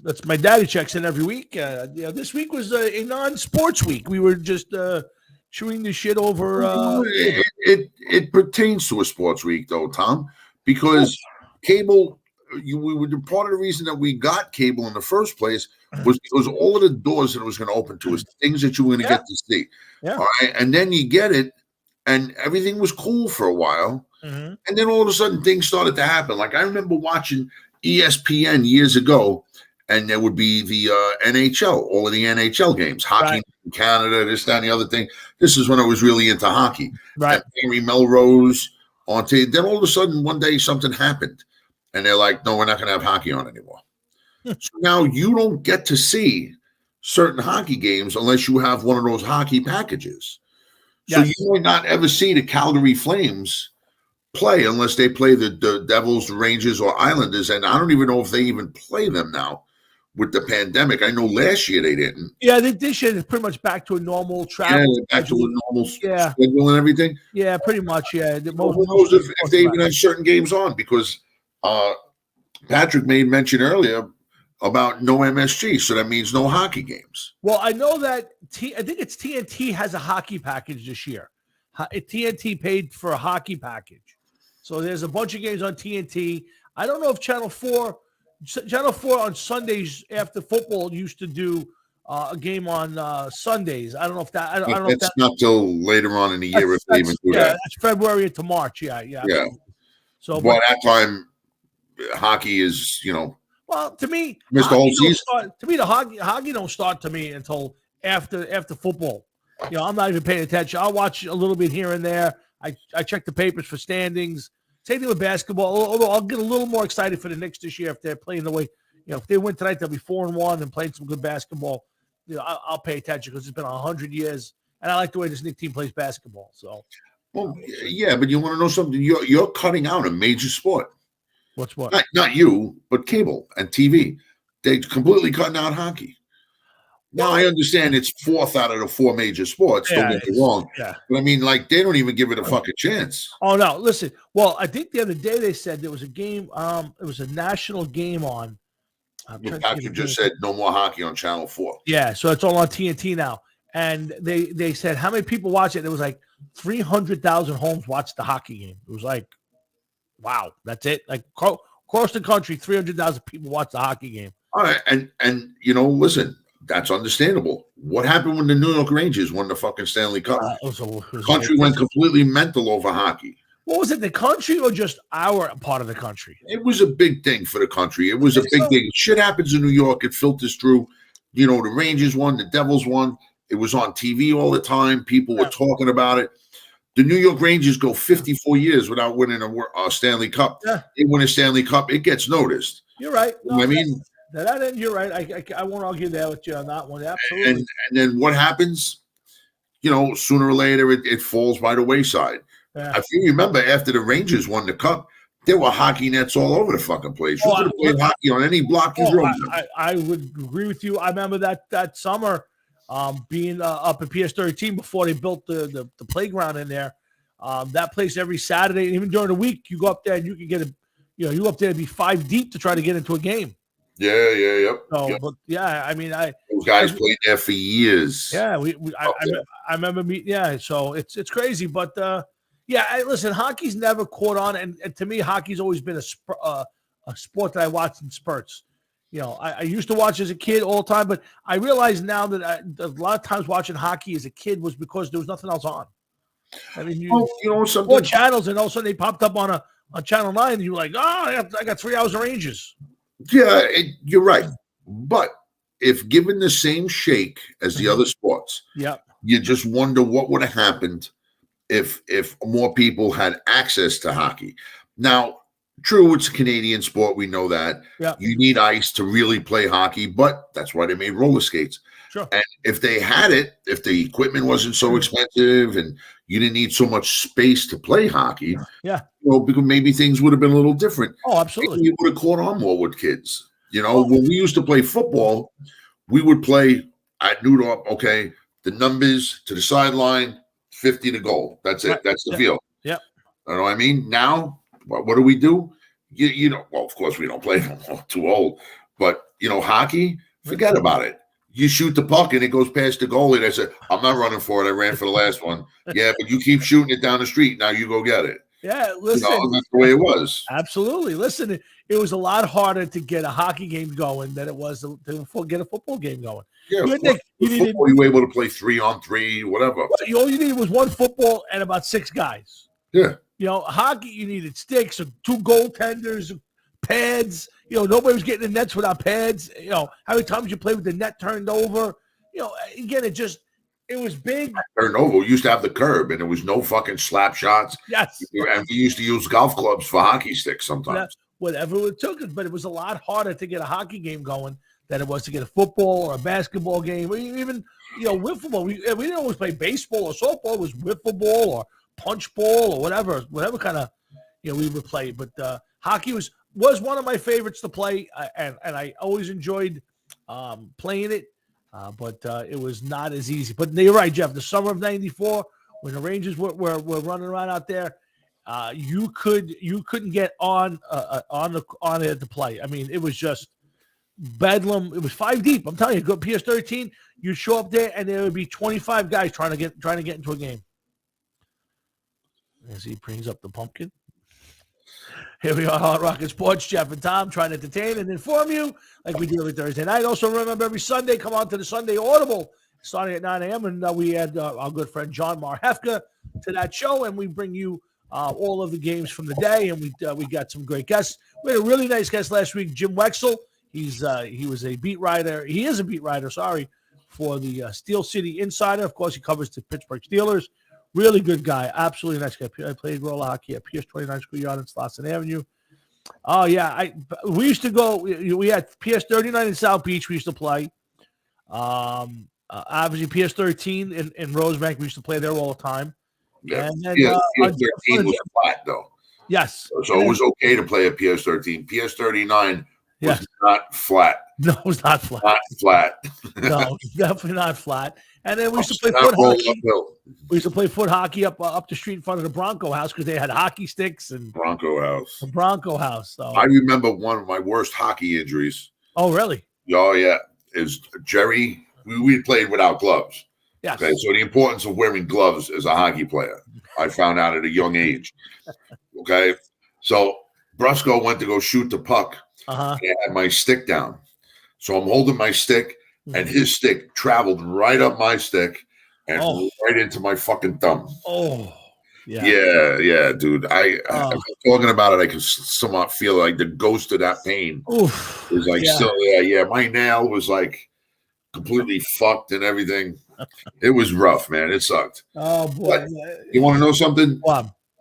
That's my daddy checks in every week. This week was a non-sports week. We were just chewing the shit over. It pertains to a sports week, though, Tom, because cable. We were part of the reason that we got cable in the first place was because all of the doors that it was going to open to us, things that you were going to get to see. Yeah. All right, and then you get it, and everything was cool for a while, and then all of a sudden things started to happen. Like I remember watching ESPN years ago, and there would be the NHL, all of the NHL games, hockey in Canada, this, that, and the other thing. This is when I was really into hockey. Right. And Barry Melrose on TV. Then all of a sudden, one day something happened, and they're like, "No, we're not going to have hockey on anymore." So now you don't get to see certain hockey games unless you have one of those hockey packages. So you might not ever see the Calgary Flames play unless they play the Devils, the Rangers, or Islanders. And I don't even know if they even play them now with the pandemic. I know last year they didn't. Yeah, this year is pretty much back to a normal travel. Yeah, back to a normal schedule and everything. Yeah, pretty much. Yeah. Who knows if they even have certain games on, because Patrick made mention earlier about no MSG, so that means no hockey games. Well, I know that I think it's TNT has a hockey package this year. TNT paid for a hockey package, so there's a bunch of games on TNT. I don't know if Channel 4 on Sundays after football used to do a game on Sundays. I don't know if that. I don't know if That's that, not till later on in the year if they even do that. That's February into March. Yeah. So, by that time, hockey is, well, to me, missed the whole season. To me, the hockey don't start to me until after football. I'm not even paying attention. I'll watch a little bit here and there. I check the papers for standings. Same thing with basketball. Although I'll get a little more excited for the Knicks this year if they're playing the way. If they win tonight, they'll be 4-1 and playing some good basketball. I'll pay attention because it's been 100 years, and I like the way this Knicks team plays basketball. So, well, yeah, but you want to know something? You're cutting out a major sport. What's what? Not you, but cable and TV. They're completely cutting out hockey. Now, I understand it's fourth out of the four major sports. Don't get me wrong. Yeah. But I mean, like, they don't even give it a fucking chance. Oh, no. Listen. Well, I think the other day they said there was a game. It was a national game on. Patrick just said no more hockey on Channel 4. Yeah. So it's all on TNT now. And they said how many people watch it? It was like 300,000 homes watched the hockey game. It was like, wow, that's it. Like across the country, 300,000 people watch the hockey game. All right, and listen, that's understandable. What happened when the New York Rangers won the fucking Stanley Cup? The country went completely mental over hockey. What was it, the country or just our part of the country? It was a big thing for the country. It was a big thing. Shit happens in New York. It filters through. The Rangers won, the Devils won. It was on TV all the time. People were talking about it. The New York Rangers go 54 years without winning a Stanley Cup. Yeah. They win a Stanley Cup, it gets noticed. You're right. No, I mean, you're right. I won't argue that with you on that one. Absolutely. And then what happens? Sooner or later, it falls by the wayside. Yeah. If you remember, after the Rangers won the Cup, there were hockey nets all over the fucking place. You could have played hockey on any block you drove. I would agree with you. I remember that summer being up at PS13 before they built the playground in there. That place every Saturday, even during the week, you go up there and you can get you go up there and be 5 deep to try to get into a game. Yeah. So, but yeah, I mean, those guys played there for years. Yeah, I remember meeting. Yeah, so it's crazy, but listen, hockey's never caught on, and to me, hockey's always been a sport that I watch in spurts. I used to watch as a kid all the time, but I realize now that a lot of times watching hockey as a kid was because there was nothing else on. I mean, something. 4 channels, and all of a sudden they popped up on Channel 9, and you were like, I got 3 hours of Rangers. Yeah, you're right. But if given the same shake as the other sports, you just wonder what would have happened if more people had access to hockey. Now, true, it's a Canadian sport. We know that. Yeah. You need ice to really play hockey, but that's why they made roller skates. Sure. And if they had it, if the equipment wasn't so expensive and you didn't need so much space to play hockey, because maybe things would have been a little different. Oh, absolutely. Maybe you would have caught on more with kids. When we used to play football, we would play at Newdorp, the numbers to the sideline, 50 to goal. That's it. Right. That's the field. Yeah. You know what I mean? Now, what do we do? Well, of course we don't play no more, too old. But, hockey, forget about it. you shoot the puck and it goes past the goalie. They said, I'm not running for it. I ran for the last one. Yeah, but you keep shooting it down the street. Now you go get it. Yeah, listen. That's the way it was. Absolutely. Listen, it was a lot harder to get a hockey game going than it was to get a football game going. Yeah, you were able to play 3-on-3, whatever. All you needed was one football and about 6 guys. Yeah. Hockey, you needed sticks, 2 goaltenders, pads. Nobody was getting in nets without pads. How many times you played with the net turned over? Again, it was big. Turned over. We used to have the curb, and there was no fucking slap shots. Yes. And we used to use golf clubs for hockey sticks sometimes. Whatever it took, but it was a lot harder to get a hockey game going than it was to get a football or a basketball game, or even wiffle ball. We didn't always play baseball or softball. It was wiffle ball or punch ball or whatever kind of we would play. But hockey was one of my favorites to play, and I always enjoyed playing it. But it was not as easy. But you're right, Jeff. The summer of '94, when the Rangers were running around out there, you couldn't get on it to play. I mean, it was just bedlam. It was 5 deep. I'm telling you, go PS13. You'd show up there, and there would be 25 guys trying to get into a game. As he brings up the pumpkin. Here we are, Hard Rockin' Sports. Jeff and Tom trying to entertain and inform you like we do every Thursday night. Also, remember, every Sunday, come on to the Sunday Audible starting at 9 a.m. And we had our good friend John Marhefka to that show, and we bring you all of the games from the day, and we got some great guests. We had a really nice guest last week, Jim Wexel. He was a beat writer. He is a beat writer, for the Steel City Insider. Of course, he covers the Pittsburgh Steelers. Really good guy. Absolutely nice guy. I played roller hockey at PS29 Schoolyard in Slauson Avenue. Oh, yeah. We used to go. We had PS39 in South Beach. We used to play. Obviously, PS13 in Rosebank. We used to play there all the time. Yeah, and then, PS13 was flat, though. Yes. So it was okay to play a PS13. PS39 was not flat. No, it was not flat. Not flat. No, definitely not flat. And then we used to play foot hockey. We used to play foot hockey up the street in front of the Bronco House because they had hockey sticks and Bronco House. The Bronco House. So. I remember one of my worst hockey injuries. Oh, really? Oh, yeah. Is Jerry. We played without gloves. Yes. Okay, so the importance of wearing gloves as a hockey player, I found out at a young age. Okay, so Brusco went to go shoot the puck. And I had my stick down. So I'm holding my stick, and his stick traveled right up my stick and right into my fucking thumb. Oh, yeah, dude. I'm talking about it. I can somewhat feel like the ghost of that pain. Oof. It was like, still, my nail was like completely fucked and everything. It was rough, man. It sucked. Oh, boy. But you want to know something?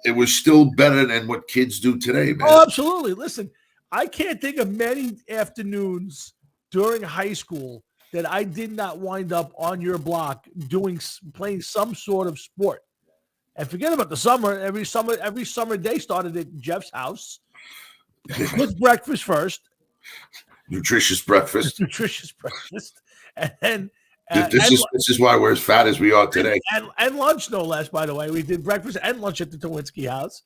It was still better than what kids do today, man. Oh, absolutely. Listen, I can't think of many afternoons during high school that I did not wind up on your block playing some sort of sport. And forget about the summer. Every summer day started at Jeff's house. With breakfast first. Nutritious breakfast. And then this is why we're as fat as we are today. And lunch, no less, by the way. We did breakfast and lunch at the Towinski house.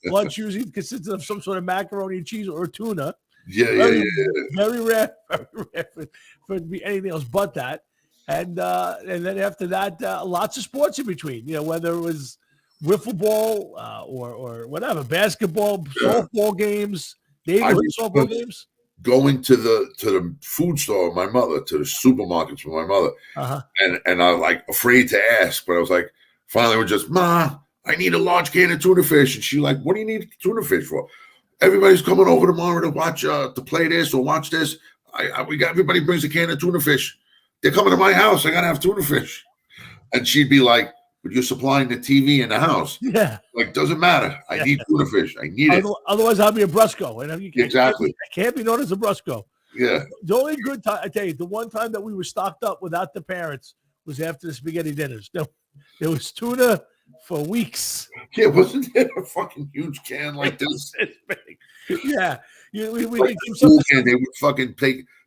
Lunch usually consisted of some sort of macaroni and cheese or tuna. Very rare for it to be anything else but that. And then after that, lots of sports in between. Whether it was wiffle ball or whatever, basketball, softball games, neighborhood softball games. Going to the food store with my mother, to the supermarkets with my mother, and I was like afraid to ask, but I was like, finally, we're just, Ma, I need a large can of tuna fish, and she's like, what do you need tuna fish for? Everybody's coming over tomorrow to watch to play this or watch this. Everybody brings a can of tuna fish. They're coming to my house. I gotta have tuna fish, and she'd be like, but you're supplying the TV in the house. Yeah. Like, doesn't matter. I need tuna fish. I need it. Otherwise, I'll be a Brusco. And Exactly. I can't be known as a Brusco. Yeah. The only good time, I tell you, the one time that we were stocked up without the parents was after the spaghetti dinners. There was tuna for weeks. Yeah, wasn't there a fucking huge can like this? Yeah. We like the can, they would fucking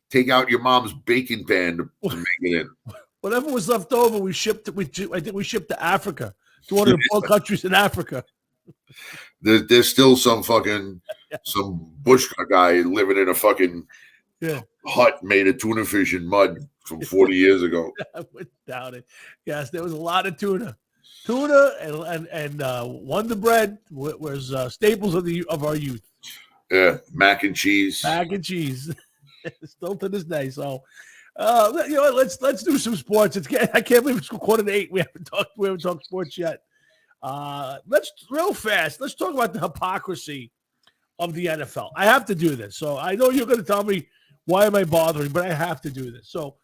take out your mom's baking pan to make it in. Whatever was left over, we shipped. I think we shipped to Africa, to one of the poor countries in Africa. There's still some bush guy living in a fucking hut made of tuna fish and mud. from 40 years ago. I wouldn't doubt it. Yes, there was a lot of tuna. Tuna and Wonder Bread was staples of our youth. Yeah, mac and cheese. Mac and cheese, still to this day. So, let's do some sports. I can't believe it's 7:45. We haven't talked sports yet. Let's talk about the hypocrisy of the NFL. I have to do this. So I know you're going to tell me why am I bothering, but I have to do this. So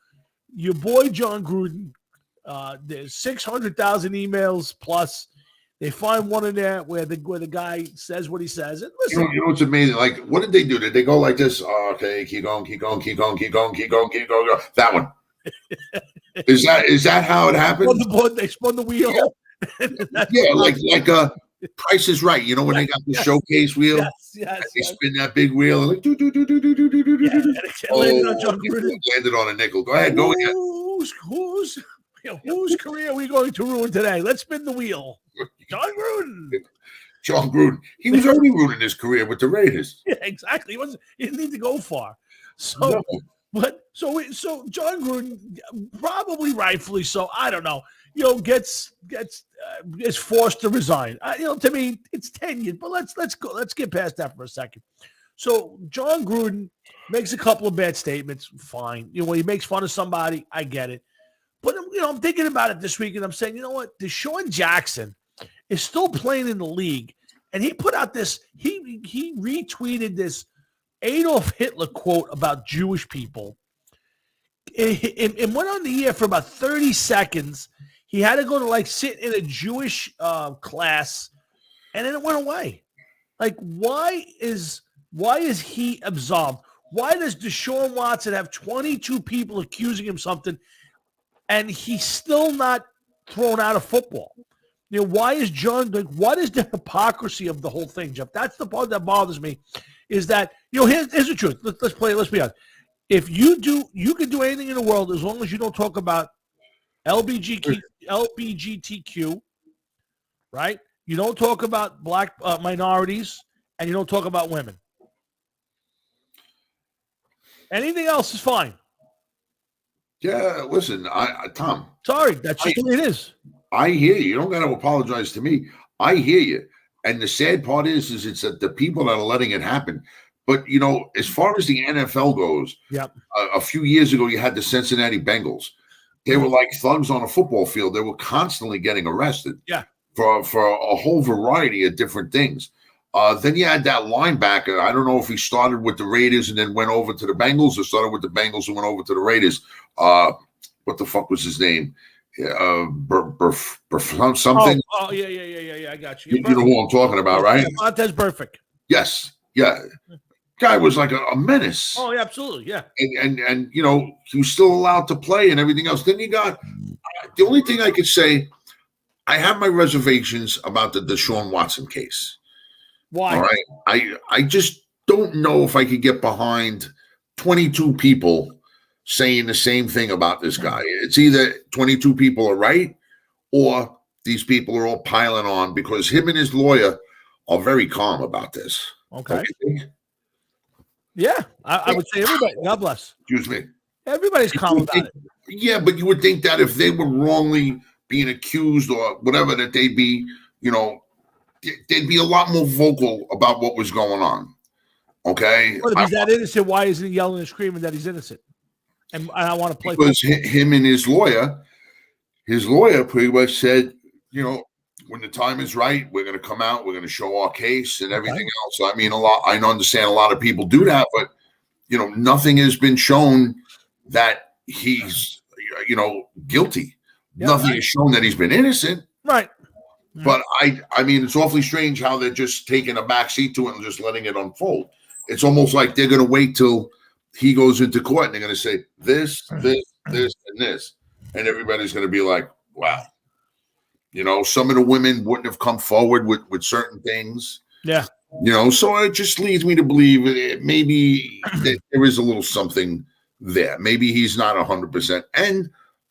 your boy John Gruden, there's 600,000 emails plus. They find one in there where the guy says what he says. And listen, you know what's amazing? Like, what did they do? Did they go like this? Oh, okay, keep going. That one. Is that how it happened? They spun the wheel. Yeah, like Price is Right. You know when they got the showcase wheel? Yes. They spin that big wheel and like do. Landed on a nickel. Go ahead, go ahead. Whose career are we going to ruin today? Let's spin the wheel. John Gruden. He was already ruining his career with the Raiders. Yeah, exactly. He didn't need to go far. So, so John Gruden, probably rightfully so. I don't know. Is forced to resign. To me, it's tenured. But let's go. Let's get past that for a second. So John Gruden makes a couple of bad statements. Fine. When he makes fun of somebody, I get it. But I'm thinking about it this week, and I'm saying, you know what? Deshaun Jackson is still playing in the league, and he put out this. He retweeted this Adolf Hitler quote about Jewish people. It went on the air for about 30 seconds. He had to go to sit in a Jewish class, and then it went away. Why is he absolved? Why does Deshaun Watson have 22 people accusing him something, and he's still not thrown out of football? Why is John? What is the hypocrisy of the whole thing, Jeff? That's the part that bothers me. Is that here's the truth. Let's be honest. If you can do anything in the world as long as you don't talk about LBGTQ, right? You don't talk about black minorities, and you don't talk about women. Anything else is fine. Yeah, listen, Tom. Sorry, that's just the way it is. I hear you. You don't got to apologize to me. I hear you. And the sad part is it's that the people that are letting it happen. But, as far as the NFL goes, a few years ago, you had the Cincinnati Bengals. They were like thugs on a football field. They were constantly getting arrested for a whole variety of different things. Then you had that linebacker. I don't know if he started with the Raiders and then went over to the Bengals, or started with the Bengals and went over to the Raiders. What the fuck was his name? Something. Oh, yeah. I got you. You know who I'm talking about, right? Montez Perfect. Yes. Yeah. Guy was like a menace. Oh, yeah, absolutely. Yeah. And he was still allowed to play and everything else. Then you got the only thing I could say, I have my reservations about the Deshaun Watson case. Why? All right. I just don't know if I could get behind 22 people saying the same thing about this guy. It's either 22 people are right or these people are all piling on, because him and his lawyer are very calm about this. Okay. Yeah, I would say everybody. God bless. Excuse me. Everybody's calm about it. Yeah, but you would think that if they were wrongly being accused or whatever, that they'd be, they'd be a lot more vocal about what was going on. Okay. Well, if he's that innocent, why isn't he yelling and screaming that he's innocent? And I want to play. Because him and his lawyer pretty much said, when the time is right, we're going to come out, we're going to show our case and everything else. I mean, I understand a lot of people do that, but, nothing has been shown that he's, guilty. Yeah, nothing has shown that he's been innocent. Right. But I mean, it's awfully strange how they're just taking a backseat to it and just letting it unfold. It's almost like they're going to wait till he goes into court and they're going to say this, and this. And everybody's going to be like, wow. Some of the women wouldn't have come forward with certain things. Yeah. So it just leads me to believe maybe that there is a little something there. Maybe he's not 100%. And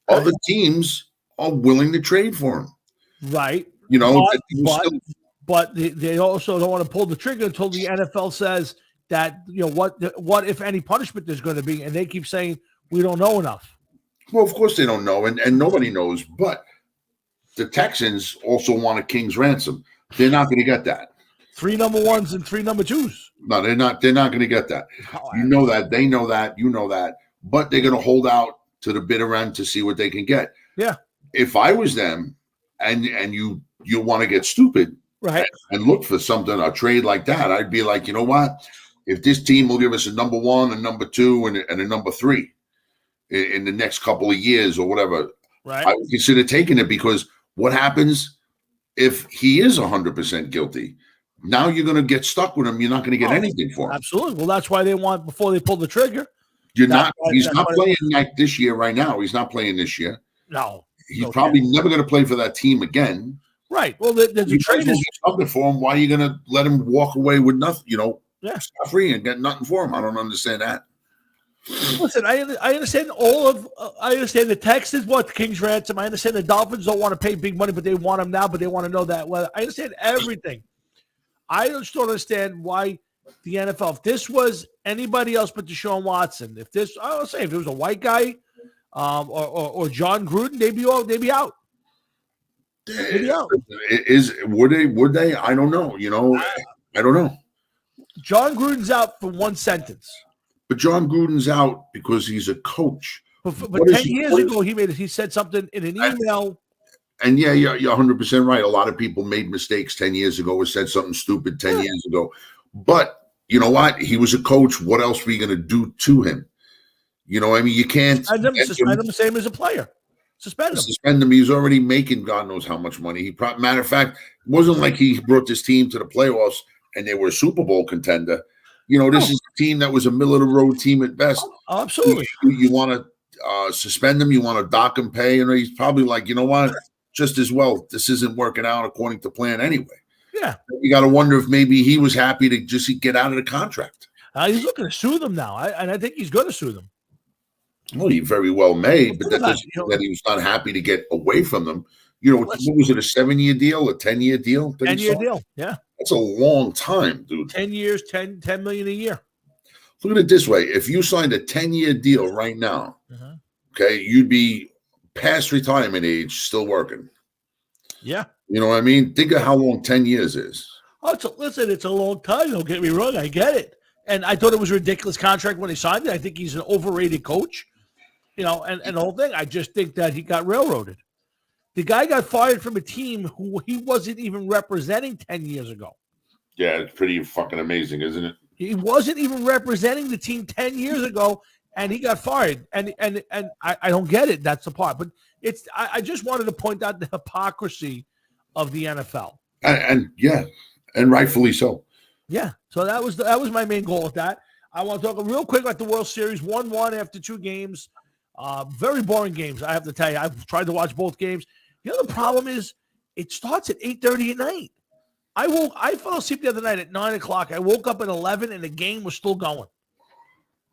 other teams are willing to trade for him. Right. But they also don't want to pull the trigger until the NFL says that, what if any punishment there's going to be. And they keep saying, we don't know enough. Well, of course they don't know, and nobody knows. But the Texans also want a king's ransom. They're not going to get that. 3 number ones and 3 number twos. No, they're not. They're not going to get that. You know that. They know that. You know that. But they're going to hold out to the bitter end to see what they can get. Yeah. If I was them, and you want to get stupid, right, and look for something, a trade like that, I'd be like, you know what? If this team will give us a number 1, a number 2, and a number 3 in the next couple of years or whatever, right, I would consider taking it, because what happens if he is 100% guilty? Now you're going to get stuck with him. You're not going to get anything for him. Absolutely. Well, that's why they want, before they pull the trigger. He's not playing like this year right now. He's not playing this year. No. He's probably never going to play for that team again. Right. Well, there's a trade. Something for him. Why are you going to let him walk away with nothing? Yeah, free and get nothing for him. I don't understand that. Listen, I understand I understand the Texans want the King's ransom. I understand the Dolphins don't want to pay big money, but they want him now. But they want to know that. Well, I understand everything. I just don't understand why the NFL. If this was anybody else but Deshaun Watson, if it was a white guy, or John Gruden, they'd be out. Would they? I don't know. I don't know. John Gruden's out for one sentence. But John Gruden's out because he's a coach. But 10 years ago, he said something in an email. And yeah, you're 100% right. A lot of people made mistakes 10 years ago or said something stupid 10 years ago. But you know what? He was a coach. What else were you going to do to him? You know, I mean, you can't suspend him the same as a player. Suspend him. He's already making God knows how much money. Matter of fact, it wasn't like he brought this team to the playoffs and they were a Super Bowl contender. This is a team that was a middle-of-the-road team at best. Oh, absolutely. You want to suspend him. You want to dock him pay. He's probably like, you know what? Just as well, this isn't working out according to plan anyway. Yeah. You got to wonder if maybe he was happy to just get out of the contract. He's looking to sue them now, and I think he's going to sue them. Well, he very well may, but that doesn't mean that he was not happy to get away from them. What was it, a 7-year deal, a 10-year deal? 10-year deal, yeah. That's a long time, dude. 10 years, $10 million a year. Look at it this way. If you signed a 10-year deal right now, okay, you'd be past retirement age, still working. Yeah. You know what I mean? Think of how long 10 years is. Oh, it's a long time. Don't get me wrong. I get it. And I thought it was a ridiculous contract when he signed it. I think he's an overrated coach, and the whole thing. I just think that he got railroaded. The guy got fired from a team who he wasn't even representing 10 years ago. Yeah, it's pretty fucking amazing, isn't it? He wasn't even representing the team 10 years ago, and he got fired. And I don't get it. That's the part. But I just wanted to point out the hypocrisy of the NFL. And rightfully so. Yeah. So that was my main goal with that. I want to talk real quick about the World Series. 1-1 after 2 games. Very boring games, I have to tell you. I've tried to watch both games. The other problem is it starts at 8:30 at night. I fell asleep the other night at 9 o'clock. I woke up at 11 and the game was still going.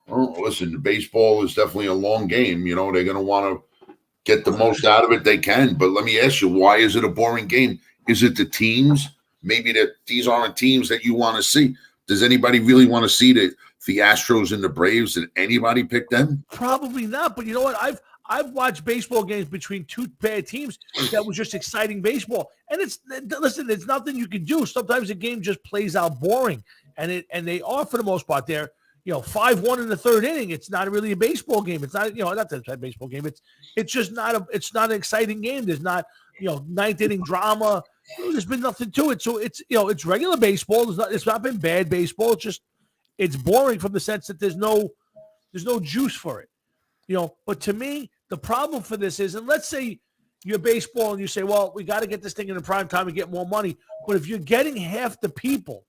Oh, listen, baseball is definitely a long game. They're going to want to get the most out of it they can. But let me ask you, why is it a boring game? Is it the teams? Maybe that these aren't teams that you want to see. Does anybody really want to see the Astros and the Braves? Did anybody pick them? Probably not. But you know what? I've watched baseball games between 2 bad teams that was just exciting baseball. And there's nothing you can do. Sometimes the game just plays out boring. And they are, for the most part, they're 5-1 in the 3rd inning. It's not really a baseball game. It's not not a baseball game. It's just not an exciting game. There's not 9th inning drama. There's been nothing to it. So it's regular baseball. It's not been bad baseball. It's boring from the sense that there's no juice for it. But to me, the problem for this is, and let's say you're baseball and you say, well, we got to get this thing in the prime time and get more money. But if you're getting half the people,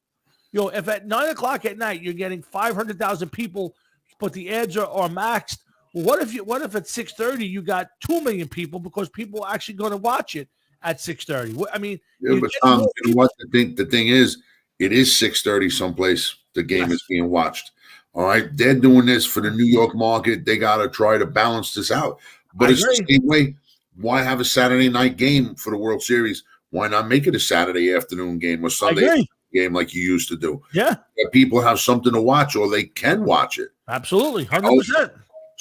if at 9 o'clock at night you're getting 500,000 people, but the ads are maxed, well, what if at 6:30 you got 2 million people because people are actually going to watch it at 6:30? I mean, yeah, but Tom, you know what the thing is? It is 6:30 someplace. The game is being watched. All right, they're doing this for the New York market. They got to try to balance this out. But it's the same way. Why have a Saturday night game for the World Series? Why not make it a Saturday afternoon game or Sunday game like you used to do? Yeah, that people have something to watch or they can watch it. Absolutely, 100%.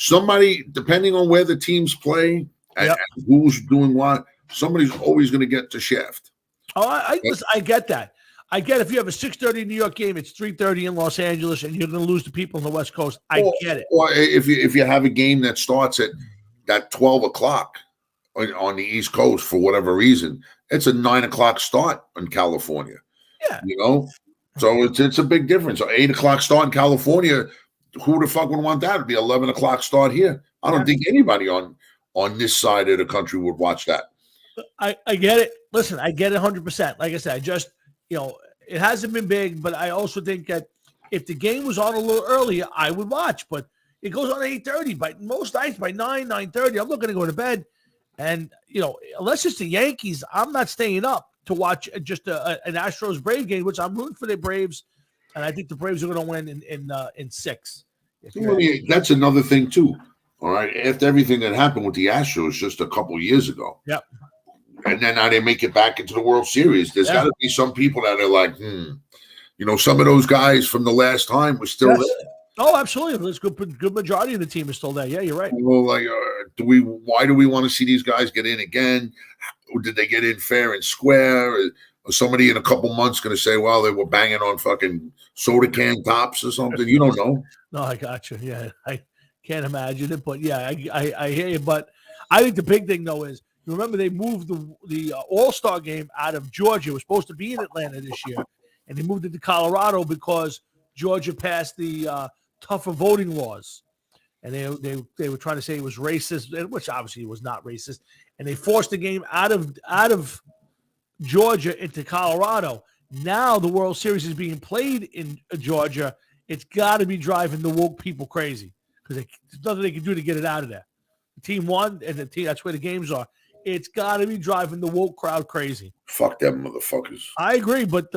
somebody, depending on where the teams play and who's doing what, somebody's always going to get to shaft. Oh, listen, I get that. I get if you have a 6:30 New York game, it's 3:30 in Los Angeles, and you're going to lose to people on the West Coast. I get it. Or if you have a game that starts at 12 o'clock on the East Coast for whatever reason, it's a 9 o'clock start in California. Yeah, so it's a big difference. So 8 o'clock start in California. Who the fuck would want that? It'd be 11 o'clock start here. I don't think anybody on this side of the country would watch that. I get it. Listen, I get it 100%. Like I said, I just, it hasn't been big, but I also think that if the game was on a little earlier, I would watch. But it goes on at 8:30. By most nights, by 9:30, I'm not going to go to bed. And, unless it's the Yankees, I'm not staying up to watch just an Astros Brave game, which I'm rooting for the Braves. And I think the Braves are going to win in 6. That's another thing, too. All right. After everything that happened with the Astros just a couple of years ago. Yep. And then now they make it back into the World Series. There's got to be some people that are like, some of those guys from the last time were still there. Oh, absolutely. There's good majority of the team is still there. Yeah, you're right. Well, like, why do we want to see these guys get in again? Did they get in fair and square? Or somebody in a couple months going to say, well, they were banging on fucking soda can tops or something? You don't know. No, I got you. Yeah, I can't imagine it. But, yeah, I hear you. But I think the big thing, though, is, you remember they moved the All-Star game out of Georgia. It was supposed to be in Atlanta this year, and they moved it to Colorado because Georgia passed the tougher voting laws, and they were trying to say it was racist, which obviously was not racist, and they forced the game out of Georgia into Colorado. Now the World Series is being played in Georgia. It's got to be driving the woke people crazy because there's nothing they can do to get it out of there. The team won, and that's where the games are. It's got to be driving the woke crowd crazy. Fuck them motherfuckers. I agree, but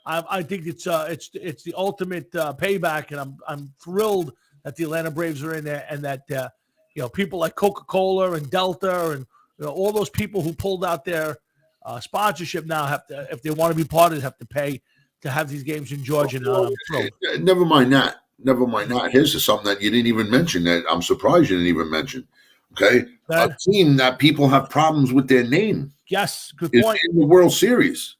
I think it's the ultimate payback, and I'm thrilled that the Atlanta Braves are in there, and that people like Coca-Cola and Delta and all those people who pulled out their sponsorship now have to, if they want to be part of it, have to pay to have these games in Georgia. Now I'm thrilled. Never mind that. Here's something that you didn't even mention that I'm surprised you didn't even mention. Okay, a team that people have problems with their name. Yes, good point. In the World Series.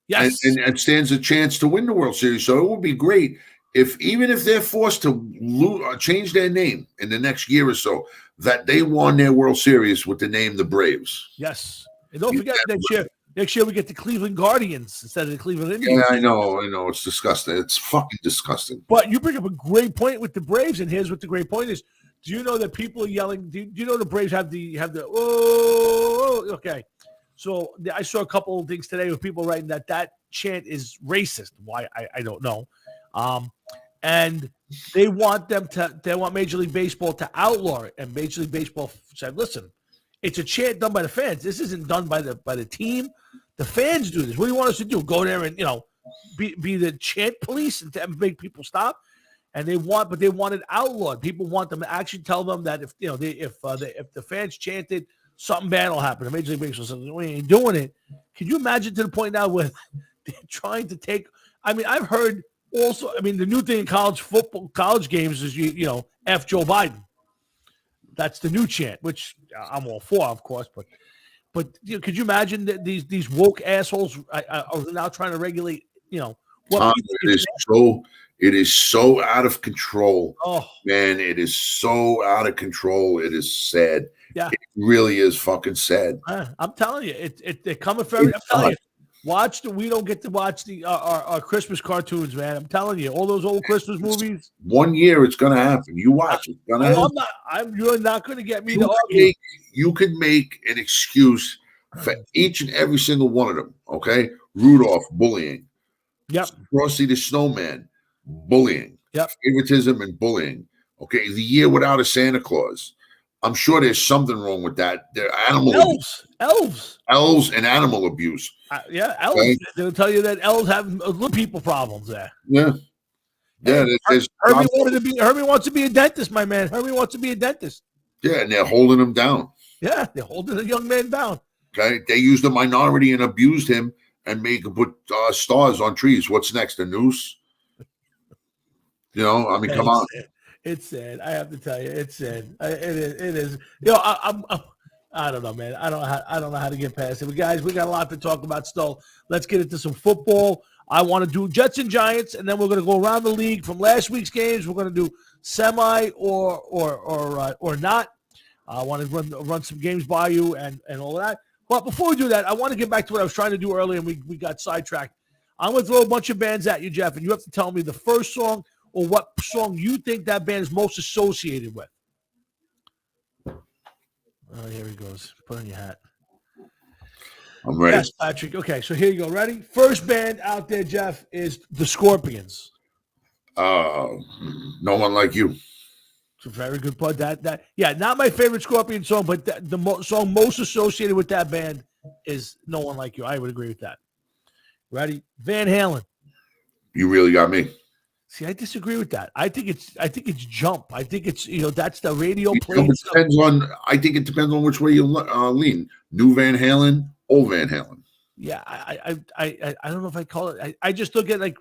Yes, and stands a chance to win the World Series. So it would be great even if they're forced to change their name in the next year or so, that they won their World Series with the name the Braves. Yes, and don't forget next year we get the Cleveland Guardians instead of the Cleveland Indians. Yeah, I know. It's disgusting. It's fucking disgusting. But you bring up a great point with the Braves, and here's what the great point is. Do you know that people are yelling? Do you know the Braves have the okay? So I saw a couple of things today with people writing that chant is racist. Why I don't know. And they want Major League Baseball to outlaw it. And Major League Baseball said, "Listen, it's a chant done by the fans. This isn't done by the team. The fans do this. What do you want us to do? Go there and be the chant police and make people stop?" And they want it outlawed. People want them to actually tell them that if the fans chanted, something bad will happen. And Major League Baseball says, "We ain't doing it." Can you imagine to the point now where they're trying to take? I mean, I've heard also. I mean, the new thing in college games is F Joe Biden. That's the new chant, which I'm all for, of course. But could you imagine that these woke assholes are now trying to regulate? What It is so out of control. Oh man, it is so out of control. It is sad. Yeah, it really is fucking sad. I'm telling you, they're coming for everything. I'm telling you, we don't get to watch our Christmas cartoons, man. I'm telling you, all those old Christmas movies. 1 year, it's gonna happen. You watch it. It's gonna happen. You're not going to get me to argue. You can make an excuse for each and every single one of them. Okay, Rudolph bullying. Yep. Frosty the Snowman. Bullying, favoritism, and bullying. Okay, the year without a Santa Claus. I'm sure there's something wrong with that. They're elves, and animal abuse. Elves. Okay? They'll tell you that elves have little people problems there. Yeah. Herbie wants to be a dentist, my man. Herbie wants to be a dentist. Yeah, and they're holding him down. Yeah, they're holding the young man down. Okay, they used a minority and abused him and made him put stars on trees. What's next? A noose? I mean, come on. It's sad. I have to tell you, it's sad. It is. I don't know, man. I don't know how to get past it. But guys, we got a lot to talk about still. Let's get into some football. I want to do Jets and Giants, and then we're going to go around the league from last week's games. We're going to do semi or not. I want to run some games by you and all that. But before we do that, I want to get back to what I was trying to do earlier, and we got sidetracked. I'm going to throw a bunch of bands at you, Jeff, and you have to tell me the first song or what song you think that band is most associated with. Oh, here he goes. Put on your hat. I'm ready. Yes, Patrick. Okay, so here you go. Ready? First band out there, Jeff, is the Scorpions. No One Like You. It's a very good part. Yeah, not my favorite Scorpion song, but the song most associated with that band is No One Like You. I would agree with that. Ready? Van Halen. You really got me. See, I disagree with that. I think it's Jump. I think it's that's the radio play. I think it depends on which way you lean. New Van Halen, old Van Halen. Yeah, I don't know if I call it. I just look at like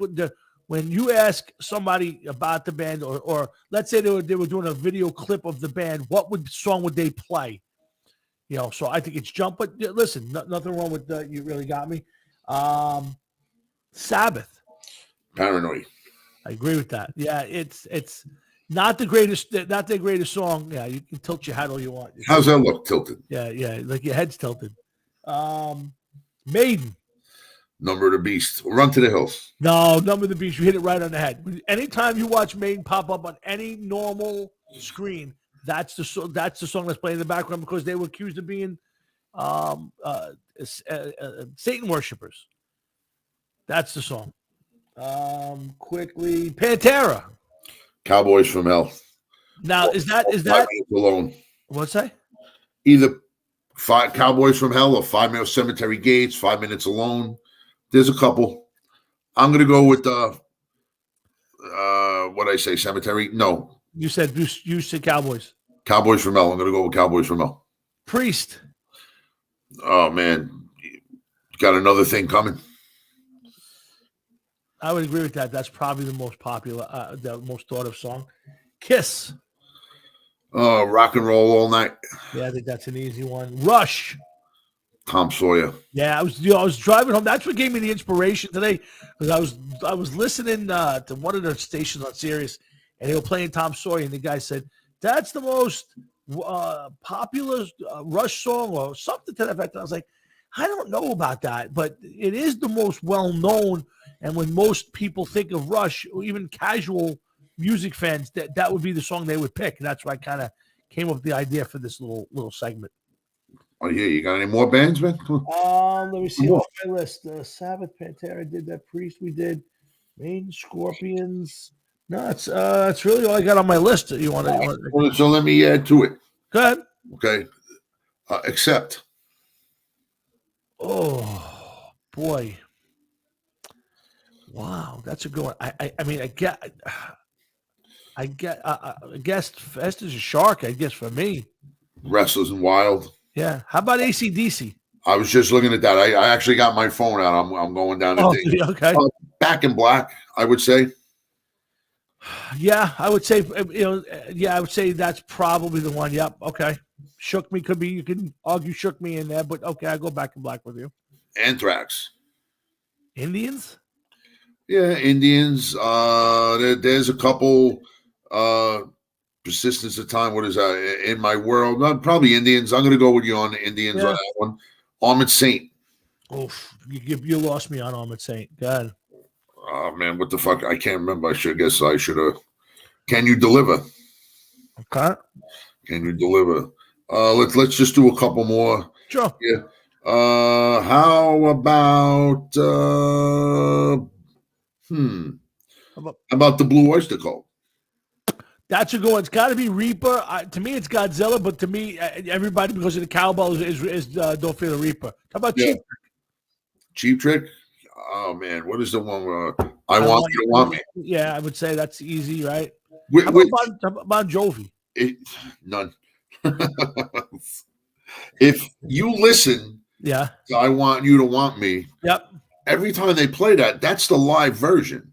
when you ask somebody about the band, or let's say they were doing a video clip of the band, what song would they play? So I think it's Jump. But listen, nothing wrong with You Really Got Me. Sabbath. Paranoid. I agree with that. Yeah, it's not the greatest song. Yeah, you can tilt your head all you want. How's that look tilted? Yeah, like your head's tilted. Maiden. Number of the Beast. Run to the Hills. No, Number of the Beast. You hit it right on the head. Anytime you watch Maiden pop up on any normal screen, that's the song that's playing in the background because they were accused of being Satan worshipers. That's the song. Quickly, Pantera. Cowboys from Hell. Now, is that 5 minutes alone? What's that? Either Cowboys from Hell or 5 Minutes Cemetery Gates, 5 Minutes Alone. There's a couple. I'm gonna go with what I say, Cemetery? No. You said Cowboys. Cowboys from Hell. I'm gonna go with Cowboys from Hell. Priest. Oh man, got another thing coming. I would agree with that. That's probably the most popular, the most thought of song. Kiss. Rock and Roll All Night. Yeah, I think that's an easy one. Rush. Tom Sawyer. Yeah, I was driving home. That's what gave me the inspiration today, because I was listening to one of the stations on Sirius, and they were playing Tom Sawyer, and the guy said that's the most popular Rush song or something to that effect. And I was like, I don't know about that, but it is the most well known. And when most people think of Rush, or even casual music fans, that would be the song they would pick. And that's why I kind of came up with the idea for this little segment. Oh yeah, you got any more bands, man? Let me see what's my list. Sabbath, Pantera did that. Priest, we did. Main Scorpions. No, it's really all I got on my list. You want to? So let me add to it. Go ahead. Okay. Accept. Oh boy. Wow, that's a good one. I guess Fest is a shark, I guess, for me. Restless and Wild. Yeah. How about AC/DC? I was just looking at that. I actually got my phone out. I'm going down the thing. Okay. Back in Black, I would say. Yeah, I would say I would say that's probably the one. Yep. Okay. Shook Me could be. You can argue Shook Me in there, but okay, I go Back in Black with you. Anthrax. Indians. Yeah, Indians. There's a couple. Persistence of Time. What is that? In My World. Probably Indians. I'm going to go with you on the Indians on that one. Armored Saint. Oof, you lost me on Armored Saint. God. Oh man, what the fuck? I can't remember. I should have. Can You Deliver? Okay. Can You Deliver? Let's just do a couple more. Sure. Yeah. How about about the Blue Oyster Cult? That's a good one. It's got to be Reaper. To me, it's Godzilla, but to me, everybody, because of the cowbell, is Don't Fear the Reaper. How about Cheap Trick? Cheap Trick? Oh, man. What is the one where I Want You to Want Me? Yeah, I would say that's easy, right? How about Bon Jovi? None. If you listen to I Want You to Want Me, yep. Every time they play that, that's the live version.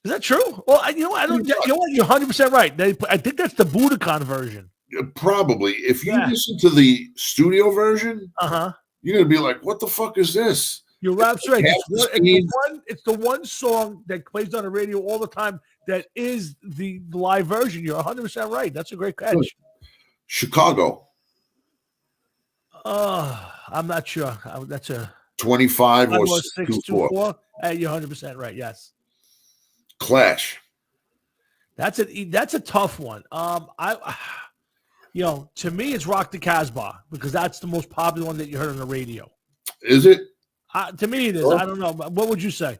Is that true? Well, I don't. You know what? You're 100% right. I think that's the Budokan version. Probably. If you listen to the studio version, Uh-huh. you're gonna be like, "What the fuck is this?" You're absolutely right. Half the speed. It's the one song that plays on the radio all the time that is the live version. You're 100% right. That's a great catch. Chicago. I'm not sure. That's a 25 or 624. You're 100% right. Yes. Clash. That's a tough one. To me, it's Rock the Casbah because that's the most popular one that you heard on the radio. Is it? To me, it is. Sure. I don't know. What would you say?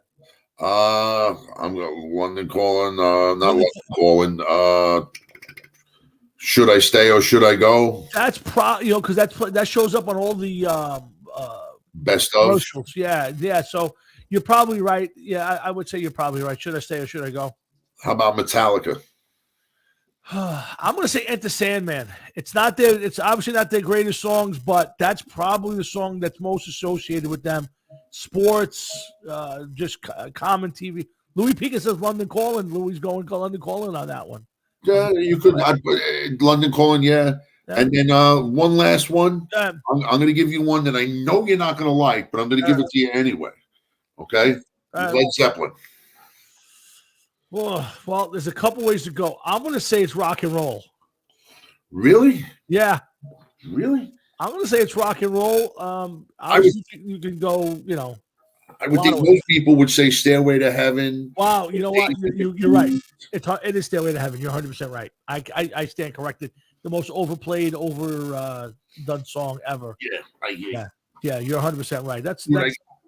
I'm going London Calling. Not London Calling. Should I stay or should I go? That's because that shows up on all the best of commercials. Yeah. So you're probably right. Yeah, I would say you're probably right. Should I stay or should I go? How about Metallica? I'm going to say Enter Sandman. It's obviously not their greatest songs, but that's probably the song that's most associated with them. Sports, just common TV. Louis Pika says London Calling. Louis going London Calling on that one. Yeah, you could. London Calling, yeah. And then one last one. I'm going to give you one that I know you're not going to like, but I'm going to give it to you anyway. Okay? Led Zeppelin. Well, there's a couple ways to go. I'm going to say it's rock and roll. Really? Yeah. Really? I'm going to say it's rock and roll. You can go, I would think most people would say Stairway to Heaven. Wow, you know what? You're right. It is Stairway to Heaven. You're 100% right. I stand corrected. The most overplayed, overdone song ever. Yeah, I hear you. Yeah, you're 100% right.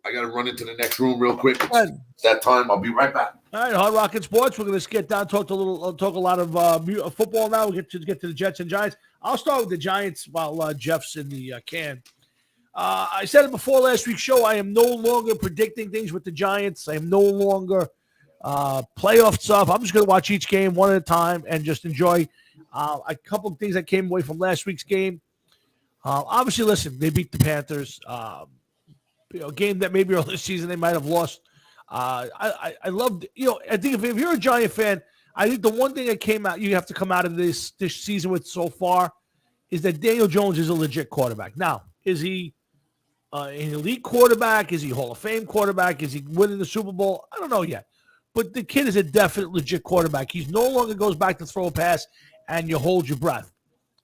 I got to run into the next room real quick. It's that time. I'll be right back. All right, Hard Rock and Sports. We're going to get down, talk a lot of football now. We'll get to the Jets and Giants. I'll start with the Giants while Jeff's in the can. I said it before last week's show. I am no longer predicting things with the Giants. I am no longer playoff stuff. I'm just going to watch each game one at a time and just enjoy a couple of things that came away from last week's game. Obviously, listen, they beat the Panthers. A game that maybe early this season they might have lost. I loved, I think if you're a Giant fan, I think the one thing that came out, you have to come out of this season with so far is that Daniel Jones is a legit quarterback. Now, is he an elite quarterback? Is he Hall of Fame quarterback? Is he winning the Super Bowl? I don't know yet. But the kid is a definite legit quarterback. He's no longer goes back to throw a pass and you hold your breath.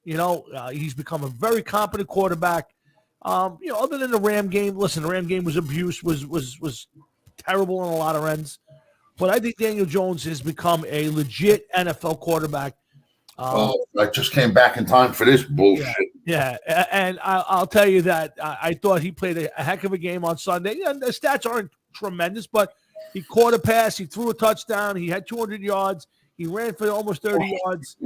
He's become a very competent quarterback. Other than the Ram game, listen, the Ram game was abuse, was terrible on a lot of ends. But I think Daniel Jones has become a legit NFL quarterback. I just came back in time for this bullshit. Yeah, and I'll tell you that I thought he played a heck of a game on Sunday. And the stats aren't tremendous, but he caught a pass, he threw a touchdown, he had 200 yards, he ran for almost 30 yards.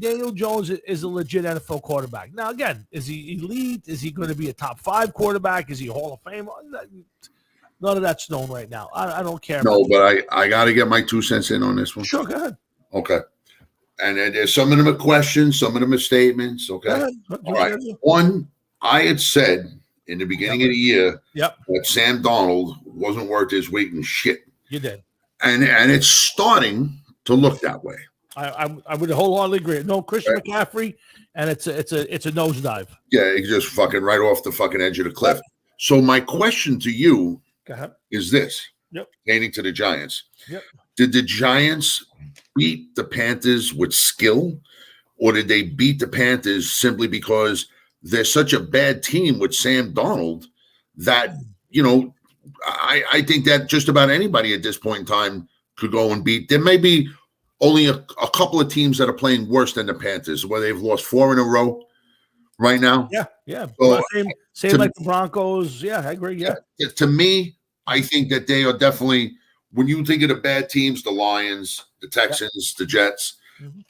Daniel Jones is a legit NFL quarterback. Now, again, is he elite? Is he going to be a top 5 quarterback? Is he a Hall of Fame? None of that's known right now. I don't care. No, but I got to get my 2 cents in on this one. Sure, go ahead. Okay. And there's some of them are questions, some of them are statements. Okay. All right. One, I had said in the beginning of the year that Sam Darnold wasn't worth his weight in shit. You did. And it's starting to look that way. I would wholeheartedly agree. No Christian McCaffrey, and it's a nosedive. Yeah, he's just fucking right off the fucking edge of the cliff. So my question to you is this: pertaining to the Giants. Did the Giants beat the Panthers with skill, or did they beat the Panthers simply because they're such a bad team with Sam Darnold that, I think that just about anybody at this point in time could go and beat. There may be only a couple of teams that are playing worse than the Panthers, where they've lost 4 in a row right now. Yeah. So, same like the Broncos. Yeah, I agree. Yeah. To me, I think that they are definitely, when you think of the bad teams, the Lions, the Texans, the Jets,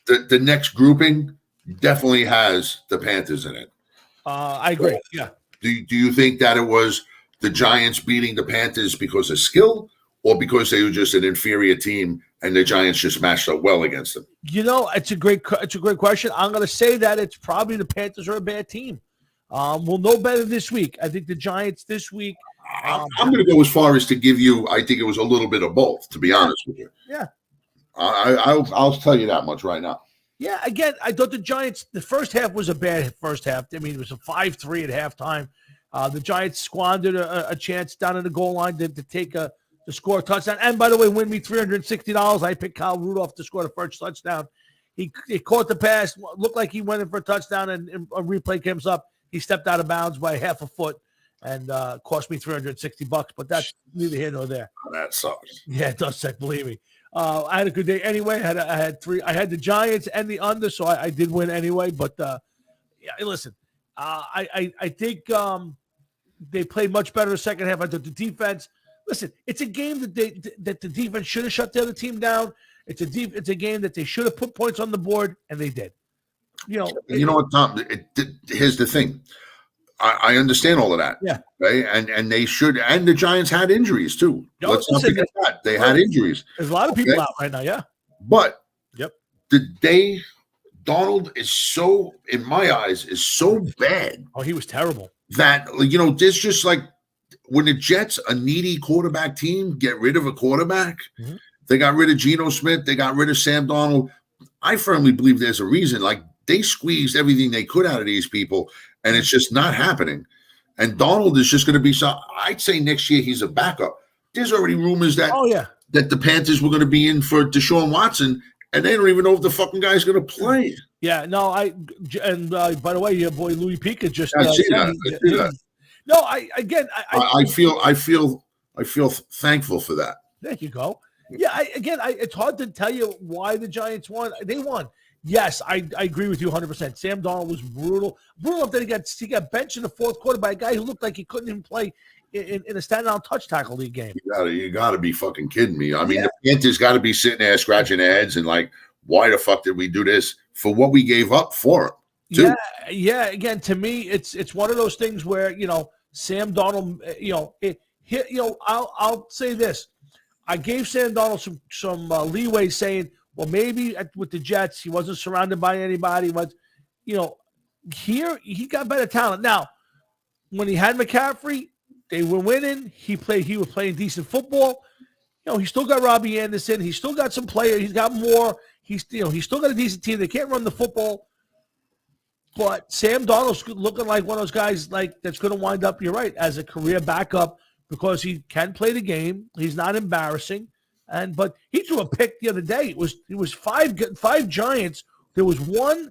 the next grouping definitely has the Panthers in it. I agree. Yeah. Do you think that it was the Giants beating the Panthers because of skill, or because they were just an inferior team and the Giants just matched up well against them? It's a great question. I'm going to say that it's probably the Panthers are a bad team. We'll know better this week. I think the Giants this week. I'm going to go as far as to give you, I think it was a little bit of both, to be honest with you. Yeah. I'll tell you that much right now. Yeah, again, I thought the Giants, the first half was a bad first half. I mean, it was a 5-3 at halftime. The Giants squandered a chance down in the goal line to take to score a touchdown. And by the way, win me $360. I picked Kyle Rudolph to score the first touchdown. He caught the pass, looked like he went in for a touchdown, and a replay comes up. He stepped out of bounds by half a foot and cost me $360. But that's neither here nor there. That sucks. Yeah, it does suck, believe me. I had a good day anyway. I had three. I had the Giants and the under, so I did win anyway. But yeah, listen, I think they played much better the second half. I thought the defense. Listen, it's a game that the defense should have shut the other team down. It's a game that they should have put points on the board, and they did. You know what, Tom? Here's the thing. I understand all of that. Yeah. Right. And they should. And the Giants had injuries too. Let's not forget that they had injuries. There's a lot of people out right now. Yeah. But yep. Donald is so, in my eyes, is so bad. Oh, he was terrible. That this just like when the Jets, a needy quarterback team, get rid of a quarterback. Mm-hmm. They got rid of Geno Smith. They got rid of Sam Darnold. I firmly believe there's a reason. Like they squeezed everything they could out of these people. And it's just not happening. And Donald is just going to be I'd say next year he's a backup. There's already rumors that that the Panthers were going to be in for Deshaun Watson, and they don't even know if the fucking guy's going to play. Yeah, no, by the way, your boy Louis Pica just I see that. No, I feel thankful for that. There you go. Yeah, it's hard to tell you why the Giants won. They won. Yes, I agree with you 100%. Sam Darnold was brutal. Brutal that he got benched in the fourth quarter by a guy who looked like he couldn't even play in a stand-down touch tackle league game. You gotta be fucking kidding me. I mean, the Panthers got to be sitting there scratching their heads and like, why the fuck did we do this for what we gave up for him? Too. Yeah. Again, to me, it's one of those things where Sam Darnold. I'll say this: I gave Sam Darnold some leeway, saying, well, maybe with the Jets, he wasn't surrounded by anybody. But, here he got better talent. Now, when he had McCaffrey, they were winning. He was playing decent football. He still got Robbie Anderson. He's still got some players. He's got more. He's still got a decent team. They can't run the football. But Sam Darnold's looking like one of those guys that's going to wind up, you're right, as a career backup because he can play the game. He's not embarrassing. But he threw a pick the other day. It was five Giants. There was one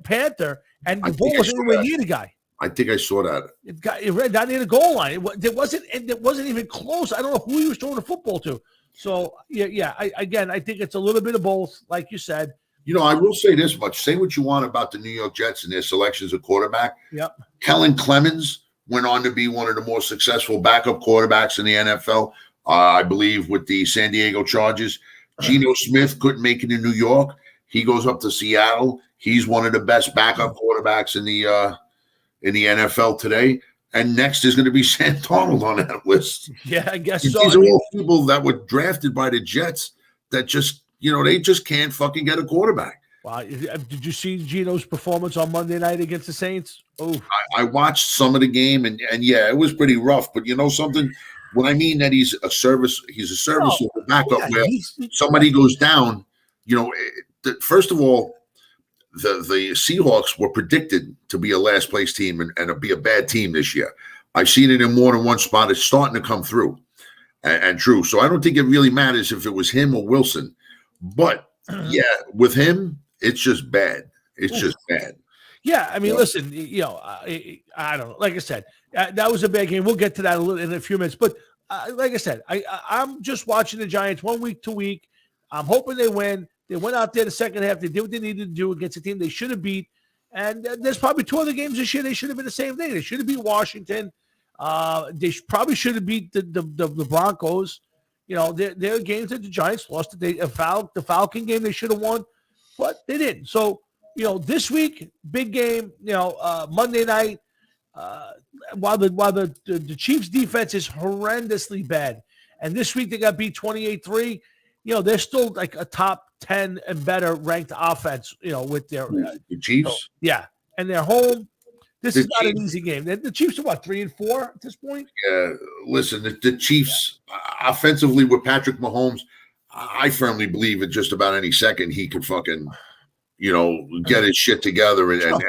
Panther, and the ball wasn't anywhere near the guy. I think I saw that. It ran down near the goal line. It wasn't even close. I don't know who he was throwing the football to. So I think it's a little bit of both, like you said. I will say this much. Say what you want about the New York Jets and their selections of quarterback. Yep. Kellen Clemens went on to be one of the more successful backup quarterbacks in the NFL. I believe with the San Diego Chargers. Geno Smith couldn't make it in New York. He goes up to Seattle. He's one of the best backup quarterbacks in the NFL today. And next is going to be Sam Darnold on that list. Yeah, I guess so. These are all people that were drafted by the Jets that just, they just can't fucking get a quarterback. Wow. Did you see Geno's performance on Monday night against the Saints? Oh, I watched some of the game, and yeah, it was pretty rough. But you know something? When I mean that he's a serviceable backup where somebody goes down, first of all, the Seahawks were predicted to be a last place team and be a bad team this year. I've seen it in more than one spot. It's starting to come through and true. So I don't think it really matters if it was him or Wilson. But yeah, with him, it's just bad. It's just bad. Yeah, I mean, listen, I don't know. Like I said, that was a bad game. We'll get to that in a few minutes. But like I said, I'm just watching the Giants 1 week to week. I'm hoping they win. They went out there the second half. They did what they needed to do against a team they should have beat. And there's probably two other games this year they should have been the same thing. They should have beat Washington. They probably should have beat the Broncos. There are games that the Giants lost. The Falcon game they should have won, but they didn't. So, this week, big game, Monday night, while the Chiefs defense is horrendously bad. And this week they got beat 28-3. They're still like a top 10 and better ranked offense, with their the Chiefs. Yeah. And they're home. This is not an easy game. The Chiefs are 3-4 at this point? Yeah. Listen, the Chiefs offensively with Patrick Mahomes, I firmly believe at just about any second he could fucking, get his shit together and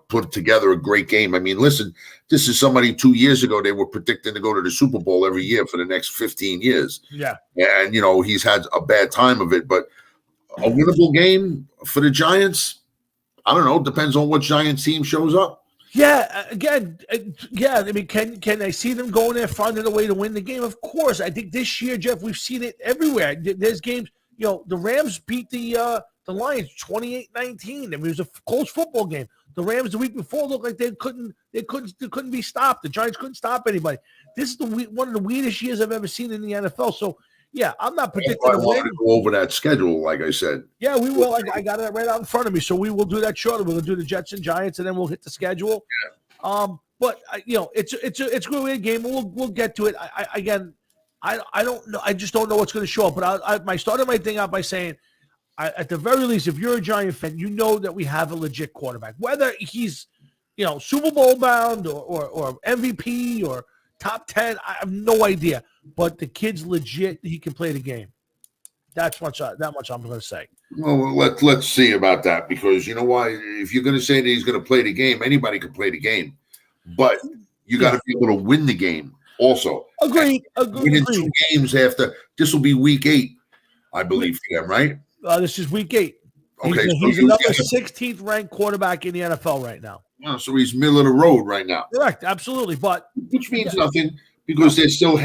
put together a great game. I mean, listen, this is somebody 2 years ago they were predicting to go to the Super Bowl every year for the next 15 years. Yeah. And, he's had a bad time of it. But a winnable game for the Giants, I don't know. Depends on what Giants team shows up. Yeah, again, yeah. I mean, can I see them going there, finding a way to win the game? Of course. I think this year, Jeff, we've seen it everywhere. There's games. The Rams beat the Lions 28-19. I mean, it was a close football game. The Rams the week before looked like they couldn't be stopped. The Giants couldn't stop anybody. This is one of the weirdest years I've ever seen in the NFL. So yeah, I'm not predicting. I wanted to go over that schedule, like I said. Yeah, we will. I got it right out in front of me, so we will do that shortly. We're gonna do the Jets and Giants, and then we'll hit the schedule. Yeah. But it's going to be a game. We'll get to it. I don't know. I just don't know what's going to show up. But I started my thing out by saying, at the very least, if you're a Giant fan, you know that we have a legit quarterback. Whether he's Super Bowl bound or MVP or top 10, I have no idea. But the kid's legit. He can play the game. That much I'm going to say. Well, let's see about that, because you know why? If you're going to say that he's going to play the game, anybody can play the game, but you got to be able to win the game also. Agreed. Winning 2 games after this will be week 8, I believe, for them, right? This is week 8. Okay, he's another 16th ranked quarterback in the NFL right now. Well, so he's middle of the road right now. Correct, absolutely, but which means nothing, because there's still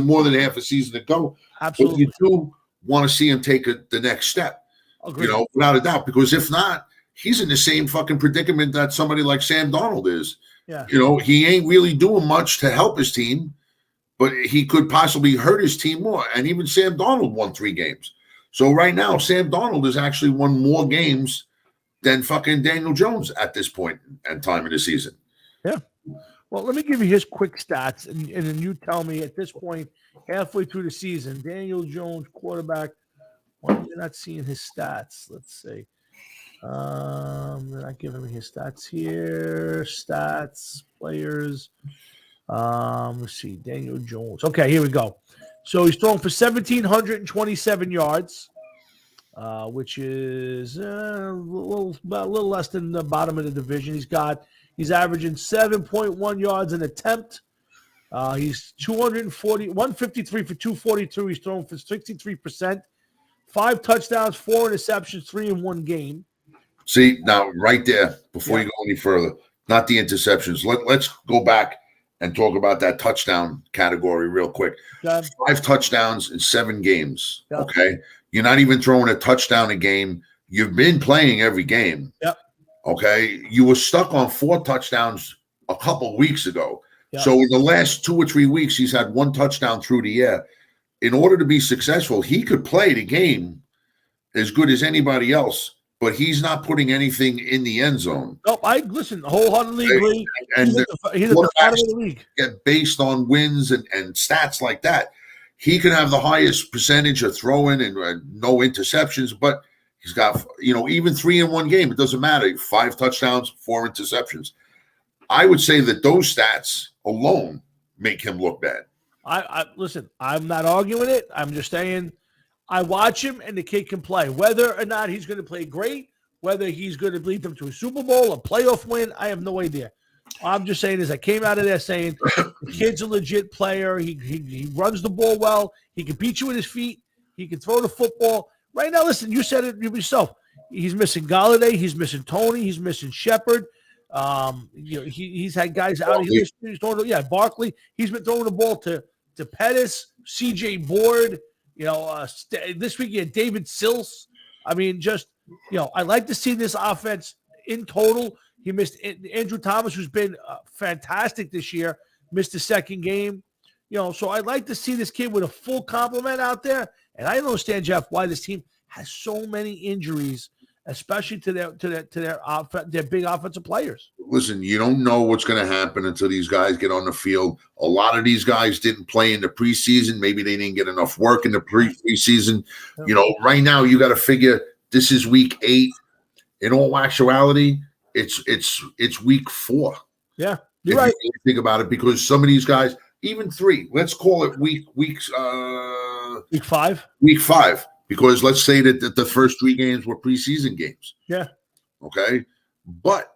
more than half a season to go. Absolutely, but you do want to see him take the next step. Agreed. Without a doubt, because if not, he's in the same fucking predicament that somebody like Sam Darnold is. Yeah. He ain't really doing much to help his team, but he could possibly hurt his team more. And even Sam Darnold won 3 games. So right now, Sam Darnold has actually won more games than fucking Daniel Jones at this point and time of the season. Yeah. Well, let me give you his quick stats, and then you tell me at this point, halfway through the season, Daniel Jones, quarterback. Why are you not seeing his stats? Let's see. They're not giving me his stats here. Stats, players. Let's see. Daniel Jones. Okay, here we go. So he's throwing for 1,727 yards, which is a little less than the bottom of the division. He's averaging 7.1 yards an attempt. He's 153 for 242. He's thrown for 63%. 5 touchdowns, 4 interceptions, 3 in 1 game. See, now right there, before you go any further, not the interceptions. Let's go back and talk about that touchdown category real quick. 5 touchdowns in 7 games. Yeah. Okay. You're not even throwing a touchdown a game. You've been playing every game. Yep. Okay. You were stuck on 4 touchdowns a couple weeks ago. Yep. So in the last 2 or 3 weeks, he's had 1 touchdown through the air. In order to be successful, he could play the game as good as anybody else, but he's not putting anything in the end zone. No, I wholeheartedly agree. And he's at the bottom of the league. Based on wins and stats like that, he could have the highest percentage of throwing and no interceptions, but he's got, even 3 in 1 game. It doesn't matter. 5 touchdowns, 4 interceptions. I would say that those stats alone make him look bad. I listen, I'm not arguing it. I'm just saying I watch him and the kid can play. Whether or not he's going to play great, whether he's going to lead them to a Super Bowl, a playoff win, I have no idea. All I'm just saying is I came out of there saying the kid's a legit player. He runs the ball well. He can beat you with his feet. He can throw the football. Right now, listen, you said it yourself. He's missing Galladay. He's missing Tony. He's missing Shepard. He's had guys out. He's throwing, Barkley. He's been throwing the ball to Pettis, C.J. Board. This week he had David Sills. I mean, I like to see this offense in total. He missed Andrew Thomas, who's been fantastic this year, missed the second game. So I'd like to see this kid with a full complement out there. And I don't understand, Jeff, why this team has so many injuries, especially to their big offensive players. Listen, you don't know what's going to happen until these guys get on the field. A lot of these guys didn't play in the preseason. Maybe they didn't get enough work in the preseason. Right now you got to figure this is week 8. In all actuality, it's week 4. Yeah, you're right. You think about it, because some of these guys, even 3, let's call it weeks. Week 5. Week 5, because let's say that the first 3 games were preseason games. Yeah. Okay, but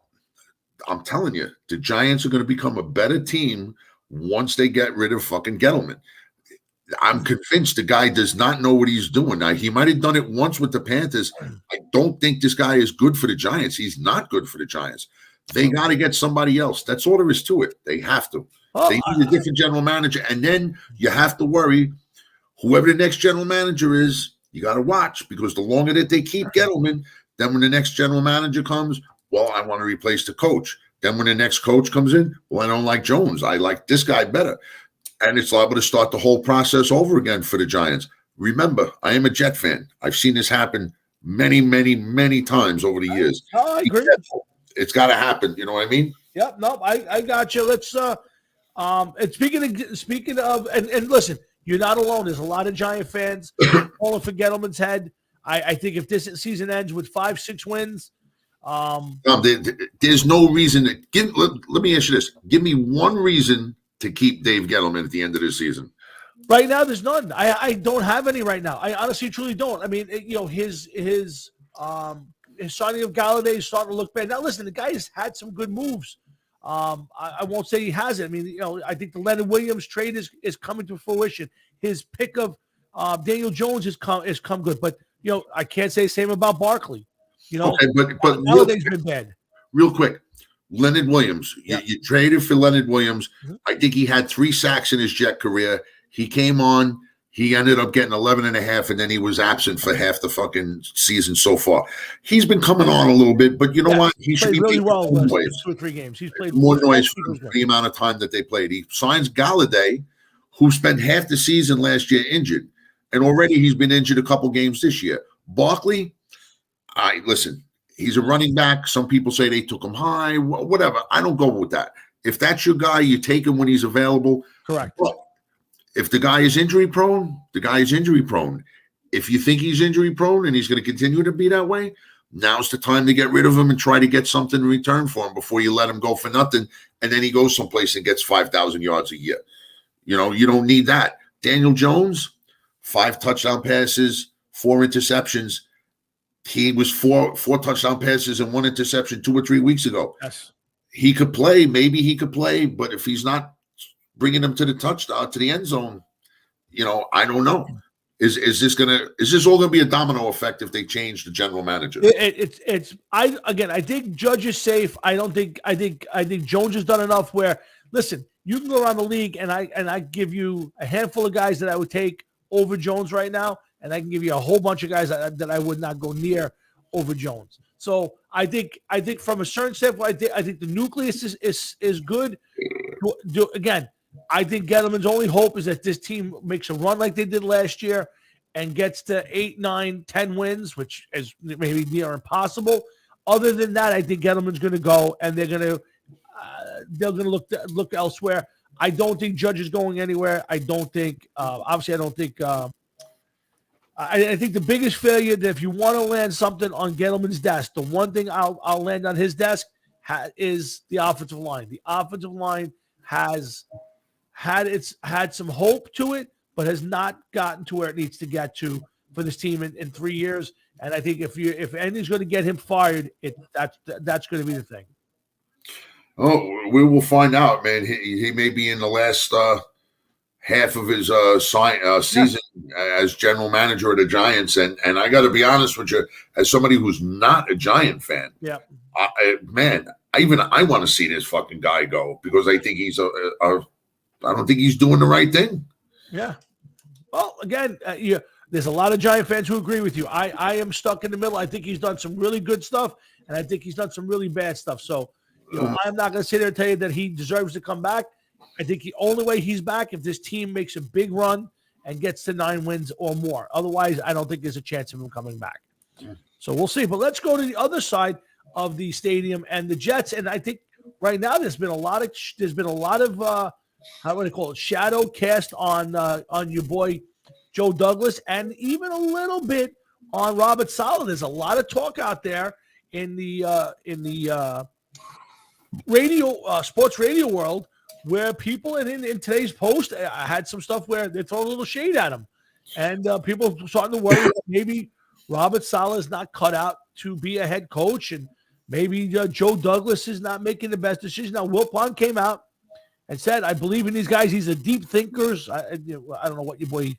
I'm telling you, the Giants are going to become a better team once they get rid of fucking Gettleman. I'm convinced the guy does not know what he's doing. Now, he might have done it once with the Panthers. I don't think this guy is good for the Giants. He's not good for the Giants. They got to get somebody else. That's all there is to it. They have to. They need a different general manager. And then you have to worry, whoever the next general manager is, you got to watch, because the longer that they keep Gettleman, then when the next general manager comes, well, I want to replace the coach. Then when the next coach comes in, well, I don't like Jones. I like this guy better. And it's liable to start the whole process over again for the Giants. Remember, I am a Jet fan. I've seen this happen many, many, many times over the years. Oh, I agree. It's got to happen. You know what I mean? Yep. Nope. I got you. Let's and speaking of and listen, you're not alone. There's a lot of Giant fans calling for Gettleman's head. I think if this season ends with 5-6 wins, there's no reason to let me ask you this. Give me one reason to keep Dave Gettleman at the end of the season. Right now, there's none. I don't have any right now. I honestly, truly don't. I mean, his signing of Galladay is starting to look bad. Now, listen, the guy has had some good moves. I won't say he hasn't. I mean, I think the Leonard Williams trade is coming to fruition. His pick of Daniel Jones has come good, but I can't say the same about Barkley. Okay, but Galladay's been bad. Real quick, Leonard Williams. Yep. You traded for Leonard Williams. Mm-hmm. I think he had 3 sacks in his Jet career. He came on. He ended up getting 11.5, and then he was absent for half the fucking season so far. He's been coming on a little bit, but you know what? He should be really making well more in noise. 2 or 3 games. He's played More noise for the amount of time that they played. He signs Galladay, who spent half the season last year injured, and already he's been injured a couple games this year. Barkley, listen, he's a running back. Some people say they took him high, whatever. I don't go with that. If that's your guy, you take him when he's available. Correct. But if the guy is injury prone, the guy is injury prone. If you think he's injury prone and he's going to continue to be that way, now's the time to get rid of him and try to get something in return for him before you let him go for nothing. And then he goes someplace and gets 5,000 yards a year. You don't need that. Daniel Jones, 5 touchdown passes, 4 interceptions. He was 4 touchdown passes and 1 interception 2 or 3 weeks ago. Yes. He could play. Maybe he could play. But if he's not bringing them to the touchdown, to the end zone, I don't know. Is this all gonna be a domino effect if they change the general manager? I think Judge is safe. I think Jones has done enough where, listen, you can go around the league and I give you a handful of guys that I would take over Jones right now, and I can give you a whole bunch of guys that I would not go near over Jones. So I think from a certain standpoint, I think the nucleus is good. Again, I think Gettleman's only hope is that this team makes a run like they did last year and gets to 8, 9, 10 wins, which is maybe near impossible. Other than that, I think Gettleman's going to go, and they're going to look elsewhere. I don't think Judge is going anywhere. I don't think. Obviously, I don't think. I think the biggest failure that if you want to land something on Gettleman's desk, the one thing I'll land on his desk is the offensive line. The offensive line has had some hope to it, but has not gotten to where it needs to get to for this team in 3 years. And I think if anything's going to get him fired, that's going to be the thing. Oh, we will find out, man. He may be in the last half of his season as general manager of the Giants, and I got to be honest with you, as somebody who's not a Giant fan, I want to see this fucking guy go, because I think he's I don't think he's doing the right thing. Yeah. Well, again, there's a lot of Giant fans who agree with you. I am stuck in the middle. I think he's done some really good stuff, and I think he's done some really bad stuff. So, I'm not going to sit there and tell you that he deserves to come back. I think the only way he's back if this team makes a big run and gets to 9 wins or more. Otherwise, I don't think there's a chance of him coming back. So we'll see. But let's go to the other side of the stadium and the Jets. And I think right now there's been a lot of how would I call it, shadow cast on your boy Joe Douglas, and even a little bit on Robert Saleh. There's a lot of talk out there in the radio sports radio world where people in today's post had some stuff where they're throwing a little shade at him. And people are starting to worry that maybe Robert Saleh is not cut out to be a head coach, and maybe Joe Douglas is not making the best decision. Now, Wilpon came out and said, I believe in these guys. He's a deep thinker. I don't know what your boy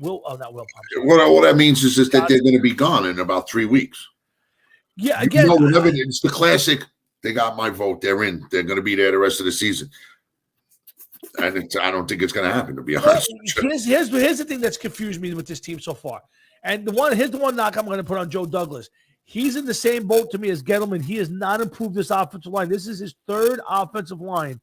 not Wilpon. What all that means is that they're going to be gone in about 3 weeks. Yeah, again, whenever it's the classic, they got my vote. They're in. They're going to be there the rest of the season. And I don't think it's going to happen, to be honest. Here's the thing that's confused me with this team so far. And here's the one knock I'm going to put on Joe Douglas. He's in the same boat to me as Gettleman. He has not improved this offensive line. This is his third offensive line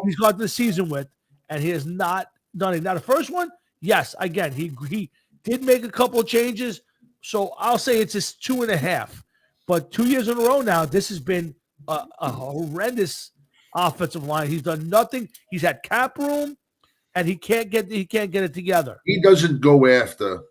he's got the season with, and he has not done it. Now, the first one, yes, again, he did make a couple of changes, so I'll say it's his 2.5. But 2 years in a row now, this has been a horrendous offensive line. He's done nothing. He's had cap room, and he can't get it together. He doesn't go after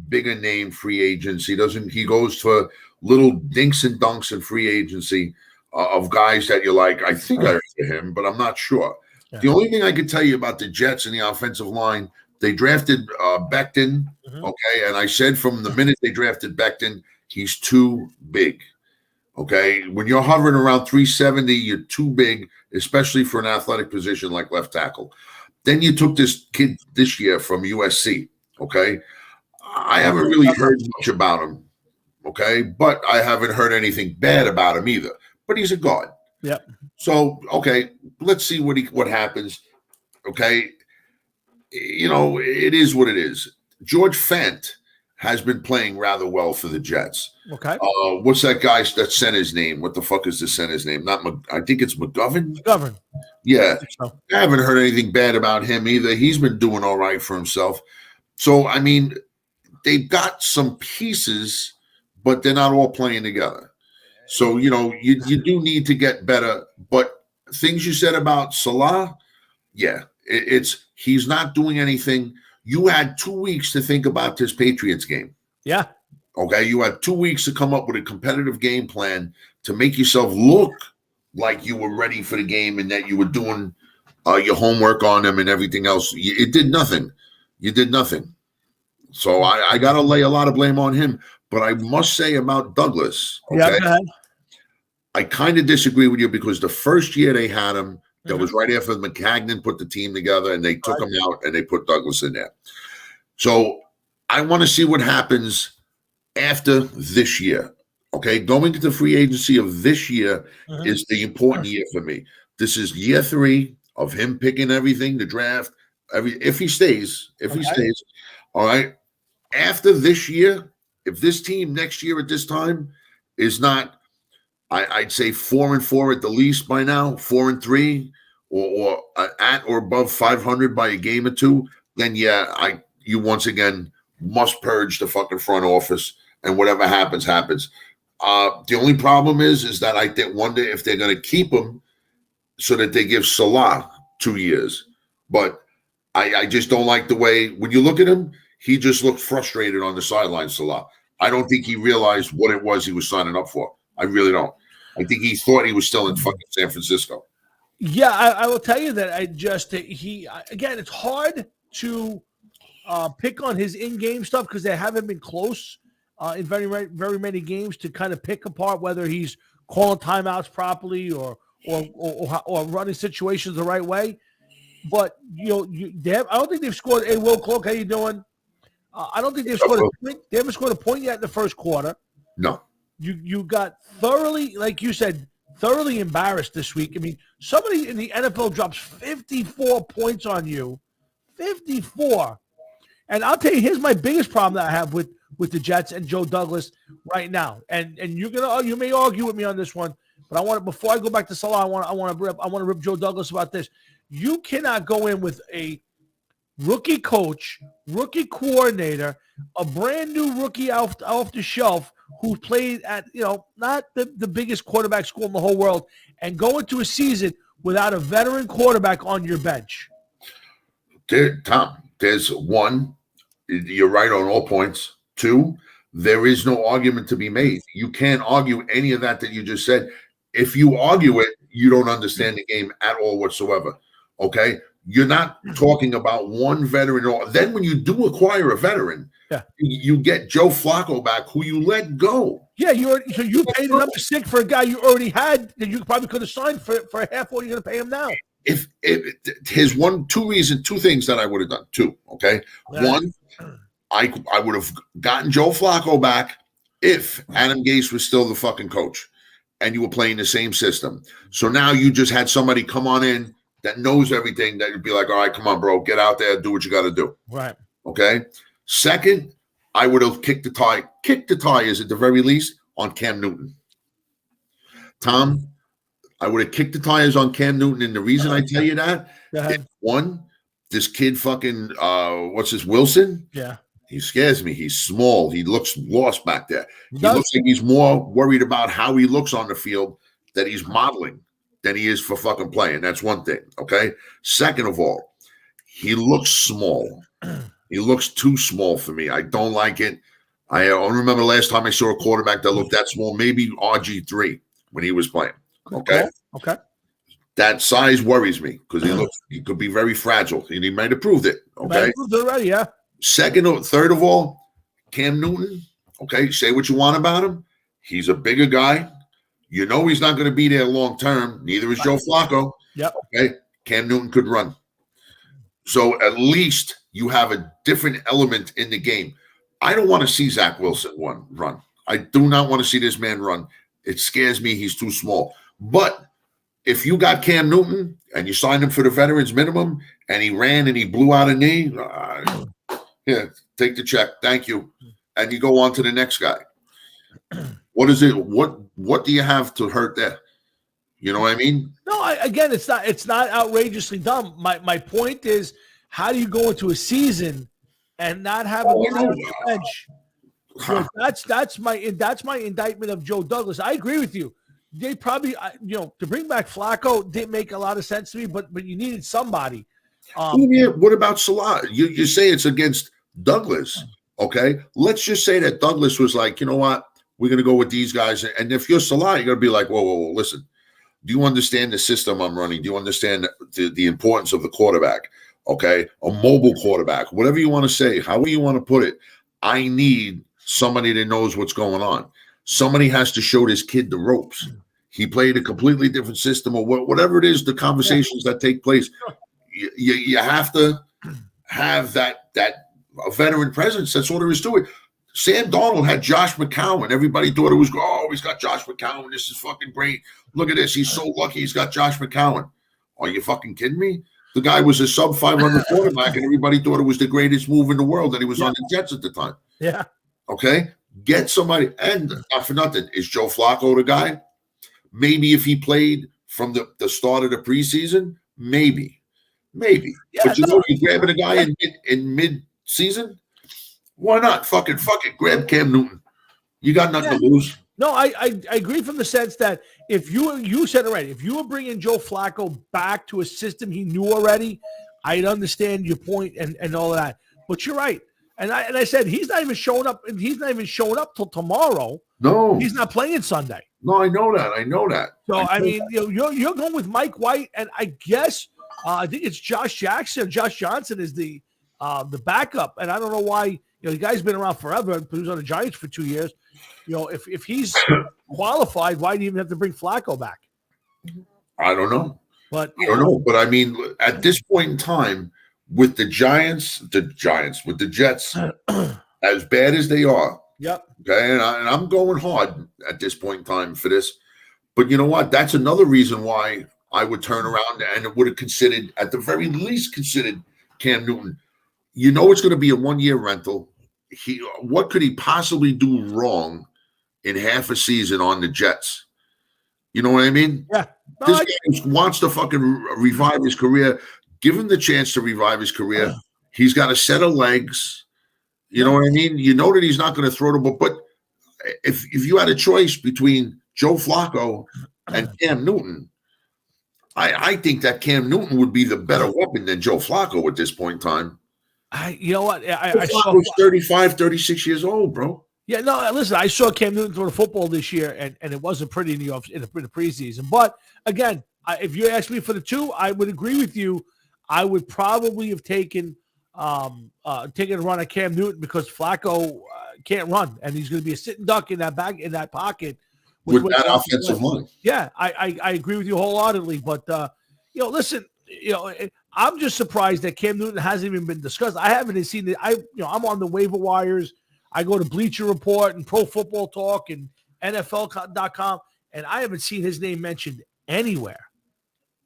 bigger name free agents. He goes for little dinks and dunks in free agency of guys that you're like, I think I heard him, but I'm not sure. Yeah. The only thing I can tell you about the Jets and the offensive line, they drafted Becton, okay? And I said from the minute they drafted Becton, he's too big, okay? When you're hovering around 370, you're too big, especially for an athletic position like left tackle. Then you took this kid this year from USC, okay? I haven't really heard much about him, okay? But I haven't heard anything bad about him either. But he's a guard. Yep. So, okay, let's see what happens, okay? It is what it is. George Fant has been playing rather well for the Jets. Okay. What's that guy that center's name? What the fuck is the center's name? I think it's McGovern. McGovern. Yeah. I haven't heard anything bad about him either. He's been doing all right for himself. So, I mean, they've got some pieces, but they're not all playing together. So, you do need to get better. But things you said about Salah, yeah, he's not doing anything. You had 2 weeks to think about this Patriots game. Yeah. Okay. You had 2 weeks to come up with a competitive game plan to make yourself look like you were ready for the game and that you were doing your homework on them and everything else. It did nothing. You did nothing. So I got to lay a lot of blame on him. But I must say about Douglas, okay, yeah, go ahead. I kind of disagree with you because the first year they had him, that was right after McCagnon put the team together and they took him out and they put Douglas in there. So I want to see what happens after this year. Okay, going to the free agency of this year is the important year for me. This is year 3 of him picking everything, the draft, if he stays, all right. After this year, if this team next year at this time is not, I'd say 4-4 at the least by now, 4-3, or at or above 500 by a game or two, then yeah, you once again must purge the fucking front office, and whatever happens, happens. The only problem is that I wonder if they're going to keep him so that they give Salah 2 years. But I just don't like the way, when you look at him, he just looked frustrated on the sideline, Salah. I don't think he realized what it was he was signing up for. I really don't. I think he thought he was still in fucking San Francisco. Yeah, I will tell you that again, it's hard to pick on his in-game stuff because they haven't been close in very, very many games to kind of pick apart whether he's calling timeouts properly or running situations the right way. But I don't think they've scored. Hey, Will Clark, how you doing? I don't think they've scored. They haven't scored a point yet in the first quarter. No. You got thoroughly, like you said, thoroughly embarrassed this week. I mean, somebody in the NFL drops 54 points on you, 54. And I'll tell you, here's my biggest problem that I have with the Jets and Joe Douglas right now. And you may argue with me on this one, but before I go back to Salah, I want to rip Joe Douglas about this. You cannot go in with a rookie coach, rookie coordinator, a brand new rookie off the shelf who played at, not the biggest quarterback school in the whole world, and go into a season without a veteran quarterback on your bench. Tom, there's one, you're right on all points. 2, there is no argument to be made. You can't argue any of that you just said. If you argue it, you don't understand the game at all whatsoever. Okay? You're not talking about one veteran. Or then when you do acquire a veteran, you get Joe Flacco back, who you let go. Yeah, so you paid number 6 for a guy you already had that you probably could have signed for half what you're going to pay him now. If his two things that I would have done. Two, okay. Yeah. One, I would have gotten Joe Flacco back if Adam Gase was still the fucking coach and you were playing the same system. So now you just had somebody come on in that knows everything, that would be like, all right, come on, bro, get out there, do what you got to do. Right. Okay. Second, I would have kicked the tie. Kicked the tires at the very least on Cam Newton. Tom, I would have kicked the tires on Cam Newton, and the reason I tell you that is, one, this kid fucking what's his Wilson? Yeah. He scares me. He's small. He looks lost back there. He looks like he's more worried about how he looks on the field that he's modeling than he is for fucking playing. That's one thing, okay? Second of all, he looks small. He looks too small for me. I don't like it. I don't remember last time I saw a quarterback that looked that small, maybe RG3 when he was playing, okay? Okay. That size worries me because he could be very fragile, and he might have proved it, okay? Proved it already, yeah. Third of all, Cam Newton, okay, say what you want about him. He's a bigger guy. You know he's not going to be there long term. Neither is Joe Flacco. Yep. Okay, Cam Newton could run. So at least you have a different element in the game. I don't want to see Zach Wilson run. I do not want to see this man run. It scares me. He's too small. But if you got Cam Newton and you signed him for the veterans minimum and he ran and he blew out a knee, yeah, take the check. Thank you. And you go on to the next guy. What is it? What do you have to hurt there? You know what I mean? No, again, it's not outrageously dumb. My point is, how do you go into a season and not have a guy on the bench? So that's my indictment of Joe Douglas. I agree with you. They probably, to bring back Flacco didn't make a lot of sense to me, but you needed somebody. What about Salah? You say it's against Douglas, okay? Let's just say that Douglas was like, you know what? We're going to go with these guys. And if you're Salah, you're going to be like, whoa, listen. Do you understand the system I'm running? Do you understand the importance of the quarterback? Okay, a mobile quarterback, whatever you want to say, however you want to put it. I need somebody that knows what's going on. Somebody has to show this kid the ropes. He played a completely different system, or whatever it is, the conversations that take place. You have to have that a veteran presence. That's all there is to it. Sam Darnold had Josh McCown. Everybody thought it was, he's got Josh McCown. This is fucking great. Look at this. He's so lucky he's got Josh McCown. Are you fucking kidding me? The guy was a sub 500 quarterback, and everybody thought it was the greatest move in the world, and he was on the Jets at the time. Yeah. Okay? Get somebody. And not for nothing, is Joe Flacco the guy? Maybe if he played from the start of the preseason, maybe. Yeah, but you're grabbing a guy in mid-season? Why not? Fuck it. Grab Cam Newton. You got nothing to lose. No, I agree from the sense that if you said it right, if you were bringing Joe Flacco back to a system he knew already, I'd understand your point and all of that. But you're right. And I said he's not even showing up. He's not even showing up till tomorrow. No, he's not playing Sunday. No, I know that. So I mean, you're going with Mike White, and I guess I think it's Josh Jackson. Josh Johnson is the backup, and I don't know why. The guy's been around forever, but he was on the Giants for 2 years. If he's qualified, why do you even have to bring Flacco back? I don't know. But But I mean, at this point in time, with the Giants, with the Jets, as bad as they are. Yep. Okay, and I'm going hard at this point in time for this. But you know what? That's another reason why I would turn around and would have considered, at the very least, Cam Newton. It's going to be a 1-year rental. What could he possibly do wrong in half a season on the Jets? You know what I mean? Yeah. This guy wants to fucking revive his career. Give him the chance to revive his career. He's got a set of legs. You know what I mean? You know that he's not going to throw the ball. But if you had a choice between Joe Flacco and Cam Newton, I think that Cam Newton would be the better weapon than Joe Flacco at this point in time. You know what? I saw 35, 36 years old, bro. Yeah, no, listen, I saw Cam Newton throw the football this year, and it wasn't pretty in the preseason. But, again, if you ask me for the two, I would agree with you. I would probably have taken a run at Cam Newton because Flacco can't run, and he's going to be a sitting duck in that pocket with that offensive line. Yeah, I agree with you wholeheartedly. But listen, I'm just surprised that Cam Newton hasn't even been discussed. I haven't seen it. I'm on the waiver wires. I go to Bleacher Report and Pro Football Talk and NFL.com, and I haven't seen his name mentioned anywhere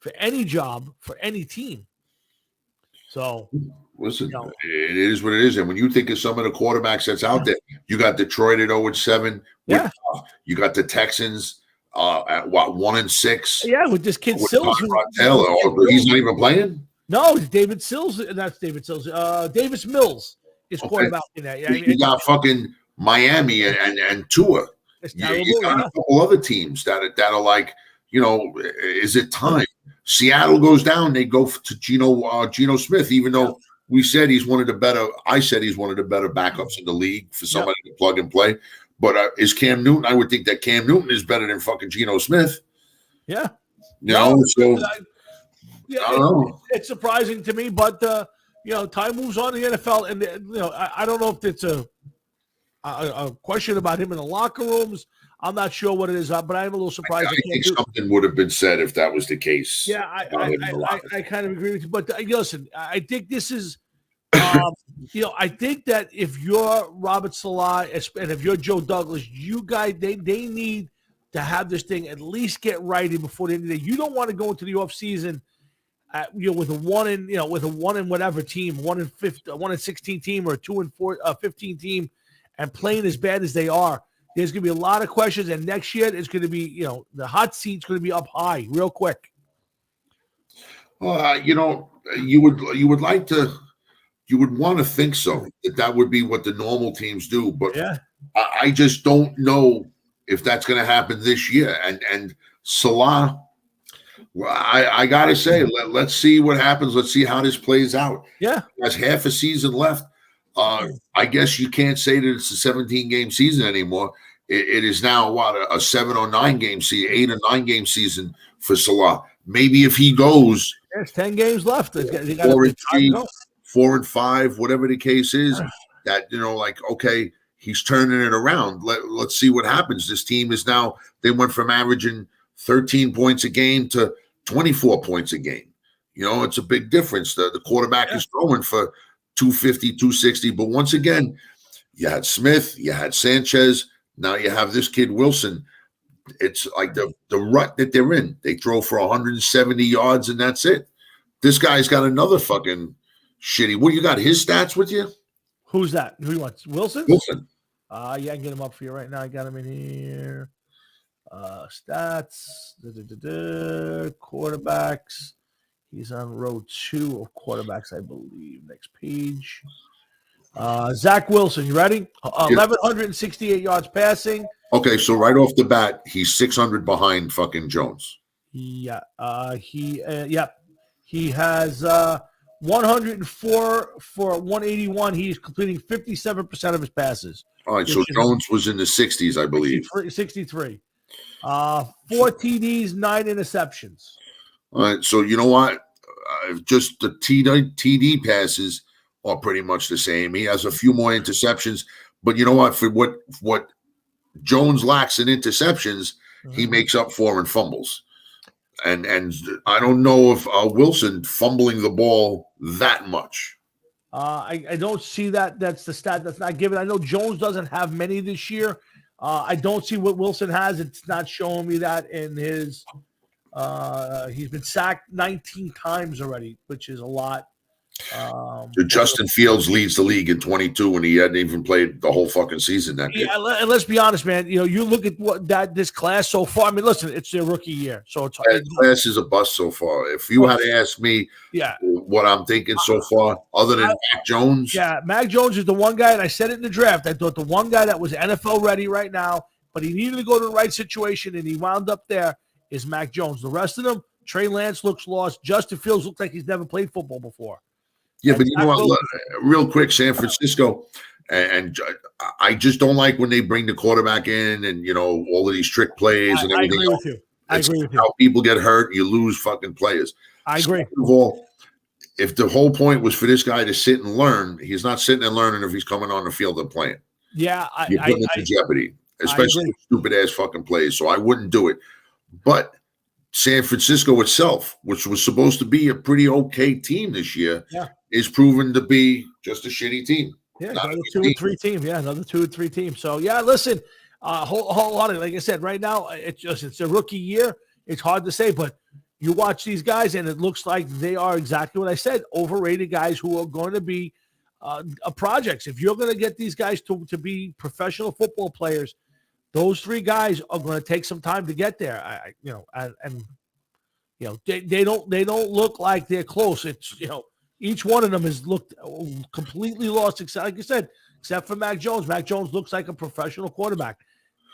for any job for any team. So listen, it is what it is. And when you think of some of the quarterbacks that's out there, you got Detroit at 0-7. Yeah. You got the Texans at 1-6. Yeah, with this kid Sills. Taylor, he's not even playing? No, David Sills. That's David Sills. Davis Mills is quarterback in that. Yeah, you got fucking Miami and Tua. You got a couple other teams that are like, is it time? Seattle goes down, they go to Geno Smith, even though I said he's one of the better backups in the league for somebody to plug and play. But is Cam Newton? I would think that Cam Newton is better than fucking Geno Smith. Yeah. So I don't know. It's surprising to me, but time moves on in the NFL, and I don't know if it's a question about him in the locker rooms. I'm not sure what it is, but I'm a little surprised. I think something would have been said if that was the case. Yeah, I kind of agree with you. But listen, I think this is, I think that if you're Robert Salah and if you're Joe Douglas, you guys, they need to have this thing at least get righted before the end of the day. You don't want to go into the offseason with a 1 and whatever team, 1-16 team, or a 2-15 team, and playing as bad as they are. There's going to be a lot of questions, and next year it's going to be, the hot seat's going to be up high real quick. Well, you would like to, you would want to think so, that would be what the normal teams do, but I just don't know if that's going to happen this year. And Salah, I got to say, let's see what happens. Let's see how this plays out. Yeah. There's half a season left. I guess you can't say that it's a 17-game season anymore. It is now a 7 or 9 game season, 8 or 9 game season for Salah. Maybe if he goes, there's 10 games left. 4 and 5, whatever the case is, that okay, he's turning it around. Let's see what happens. This team is now, they went from averaging 13 points a game to 24 points a game. It's a big difference. The quarterback is throwing for 250, 260. But once again, you had Smith, you had Sanchez. Now you have this kid Wilson. It's like the rut that they're in. They throw for 170 yards and that's it. This guy's got another fucking shitty. What, you got his stats with you? Who's that? Who wants Wilson? Wilson. Yeah, I can get him up for you right now. I got him in here. Stats. Quarterbacks. He's on row 2 of quarterbacks, I believe. Next page. Zach Wilson, you ready? 1,168 yards passing. Okay, so right off the bat, he's 600 behind fucking Jones. Yeah. He has 104 for 181. He's completing 57% of his passes. All right, so Jones was in the 60s, I believe. 63. 4 TDs, 9 interceptions. All right, so you know what? Just the TD passes are pretty much the same. He has a few more interceptions, but you know what? For what Jones lacks in interceptions, he makes up for in fumbles. And I don't know if Wilson fumbling the ball that much. I don't see that. That's the stat that's not given. I know Jones doesn't have many this year. I don't see what Wilson has. It's not showing me that in his. He's been sacked 19 times already, which is a lot. Justin Fields leads the league in 22, and he hadn't even played the whole fucking season. That yeah, and let's be honest, man. You look at what this class so far. I mean, listen, it's their rookie year, so it's that class is a bust so far. If you had to ask me, what I'm thinking so far, other than Mac Jones, Mac Jones is the one guy, and I said it in the draft. I thought the one guy that was NFL ready right now, but he needed to go to the right situation, and he wound up there. Is Mac Jones. The rest of them, Trey Lance looks lost. Justin Fields looks like he's never played football before. Yeah, but you know what? Real quick, San Francisco, and I just don't like when they bring the quarterback in and, all of these trick plays and everything. I agree with you. How people get hurt, you lose fucking players. I agree. Second of all, if the whole point was for this guy to sit and learn, he's not sitting and learning if he's coming on the field and playing. Yeah, You're putting it to jeopardy, especially with stupid ass fucking plays. So I wouldn't do it. But San Francisco itself, which was supposed to be a pretty okay team this year, is proven to be just a shitty team. Yeah, another 2 or 3 team. Yeah, another 2 or 3 teams. So yeah, listen, whole lot of, like I said, right now it's a rookie year. It's hard to say, but you watch these guys, and it looks like they are exactly what I said: overrated guys who are going to be projects. If you're going to get these guys to be professional football players, those 3 guys are going to take some time to get there. They don't look like they're close. It's each one of them has looked completely lost. Except, like you said, except for Mac Jones. Mac Jones looks like a professional quarterback.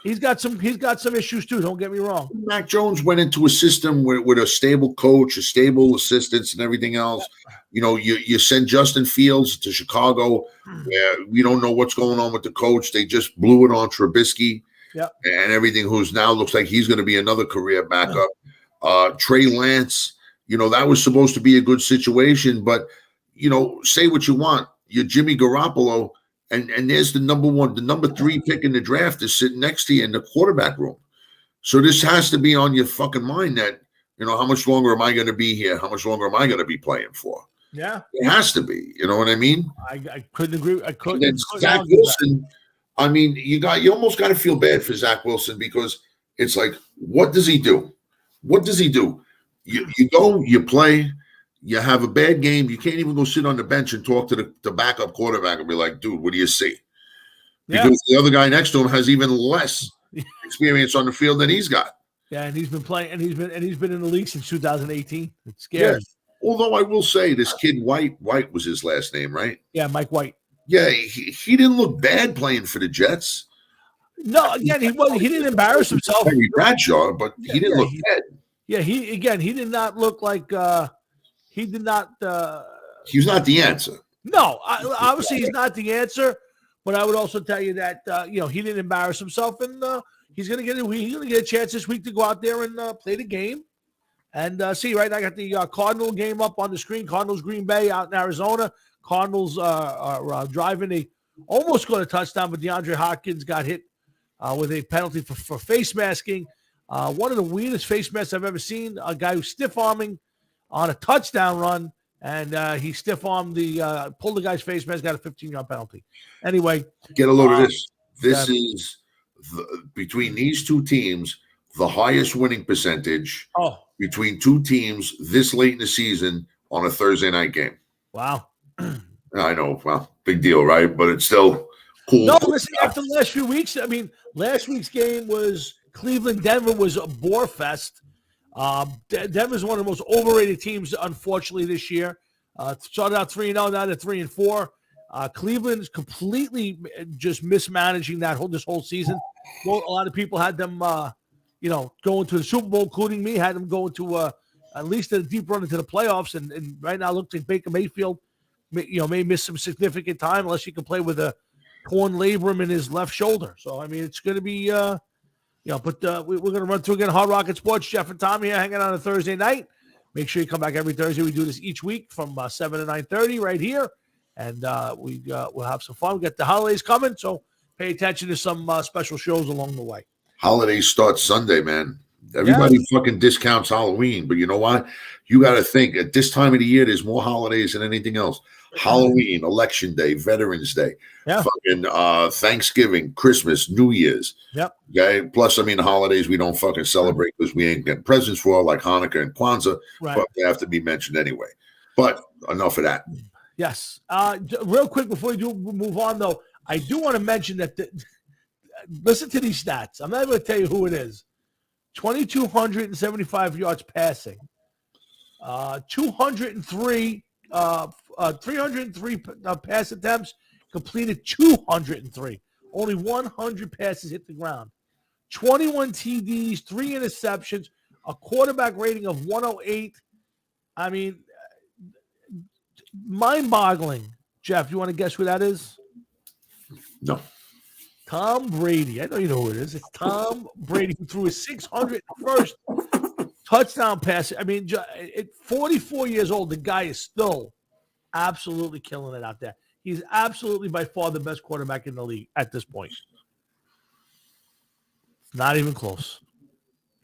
He's got some issues too. Don't get me wrong. Mac Jones went into a system with a stable coach, a stable assistants, and everything else. You send Justin Fields to Chicago, where we don't know what's going on with the coach. They just blew it on Trubisky, and everything. Who's now looks like he's going to be another career backup. Trey Lance, that was supposed to be a good situation, but say what you want. You're Jimmy Garoppolo. And there's the number 3 pick in the draft is sitting next to you in the quarterback room. So this has to be on your fucking mind that, how much longer am I going to be here? How much longer am I going to be playing for? Yeah. It has to be. You know what I mean? I couldn't agree. I couldn't. And then Zach Wilson, I mean, you almost got to feel bad for Zach Wilson because it's like, what does he do? What does he do? You go, you play. You have a bad game. You can't even go sit on the bench and talk to the backup quarterback and be like, dude, what do you see? Because the other guy next to him has even less experience on the field than he's got. Yeah, and he's been playing, and he's been in the league since 2018. It's scary. Yeah. Although I will say this kid White was his last name, right? Yeah, Mike White. Yeah, he didn't look bad playing for the Jets. No, again, he didn't embarrass himself. Henry Bradshaw, but he didn't look bad. Yeah, he did not look like he did not. He was not the answer. No, obviously he's not the answer. But I would also tell you that he didn't embarrass himself, and he's going to get a chance this week to go out there and play the game. And see, right now I got the Cardinal game up on the screen. Cardinals Green Bay out in Arizona. Cardinals are driving almost got a touchdown, but DeAndre Hopkins got hit with a penalty for face masking. One of the weirdest face masks I've ever seen. A guy who's stiff arming on a touchdown run, and he stiff armed pulled the guy's face mask, got a 15-yard penalty. Anyway, get a load of this. This is between these 2 teams the highest winning percentage between 2 teams this late in the season on a Thursday night game. Wow. I know. Well, big deal, right? But it's still cool. No, listen, after the last few weeks, I mean, last week's game was Cleveland-Denver was a bore fest. Denver's one of the most overrated teams, unfortunately, this year. Started out 3-0, now they're 3-4. Cleveland's completely just mismanaging this whole season. Well, a lot of people had them, going to the Super Bowl, including me, had them going to at least a deep run into the playoffs. And right now, it looks like Baker Mayfield, may miss some significant time unless he can play with a torn labrum in his left shoulder. So, I mean, it's going to be, but we're going to run through again. Hard Rocket Sports, Jeff and Tommy here hanging on a Thursday night. Make sure you come back every Thursday. We do this each week from 7 to 9:30 right here. And we'll have some fun. We got the holidays coming, so pay attention to some special shows along the way. Holidays start Sunday, man. Everybody fucking discounts Halloween, but you know what? You got to think at this time of the year, there's more holidays than anything else. Halloween, Election Day, Veterans Day, fucking Thanksgiving, Christmas, New Year's. Yep. Okay. Plus, I mean, the holidays we don't fucking celebrate because we ain't getting presents for, like Hanukkah and Kwanzaa, but they have to be mentioned anyway. But enough of that. Yes. Real quick before we do move on, though, I do want to mention that listen to these stats. I'm not going to tell you who it is. 2,275 yards passing, 303 pass attempts, completed 203. Only 100 passes hit the ground. 21 TDs, 3 interceptions, a quarterback rating of 108. I mean, mind-boggling. Jeff, you want to guess who that is? No. Tom Brady. I know you know who it is. It's Tom Brady, who threw his 601st touchdown pass. I mean, at 44 years old, the guy is still absolutely killing it out there. He's absolutely by far the best quarterback in the league at this point. Not even close.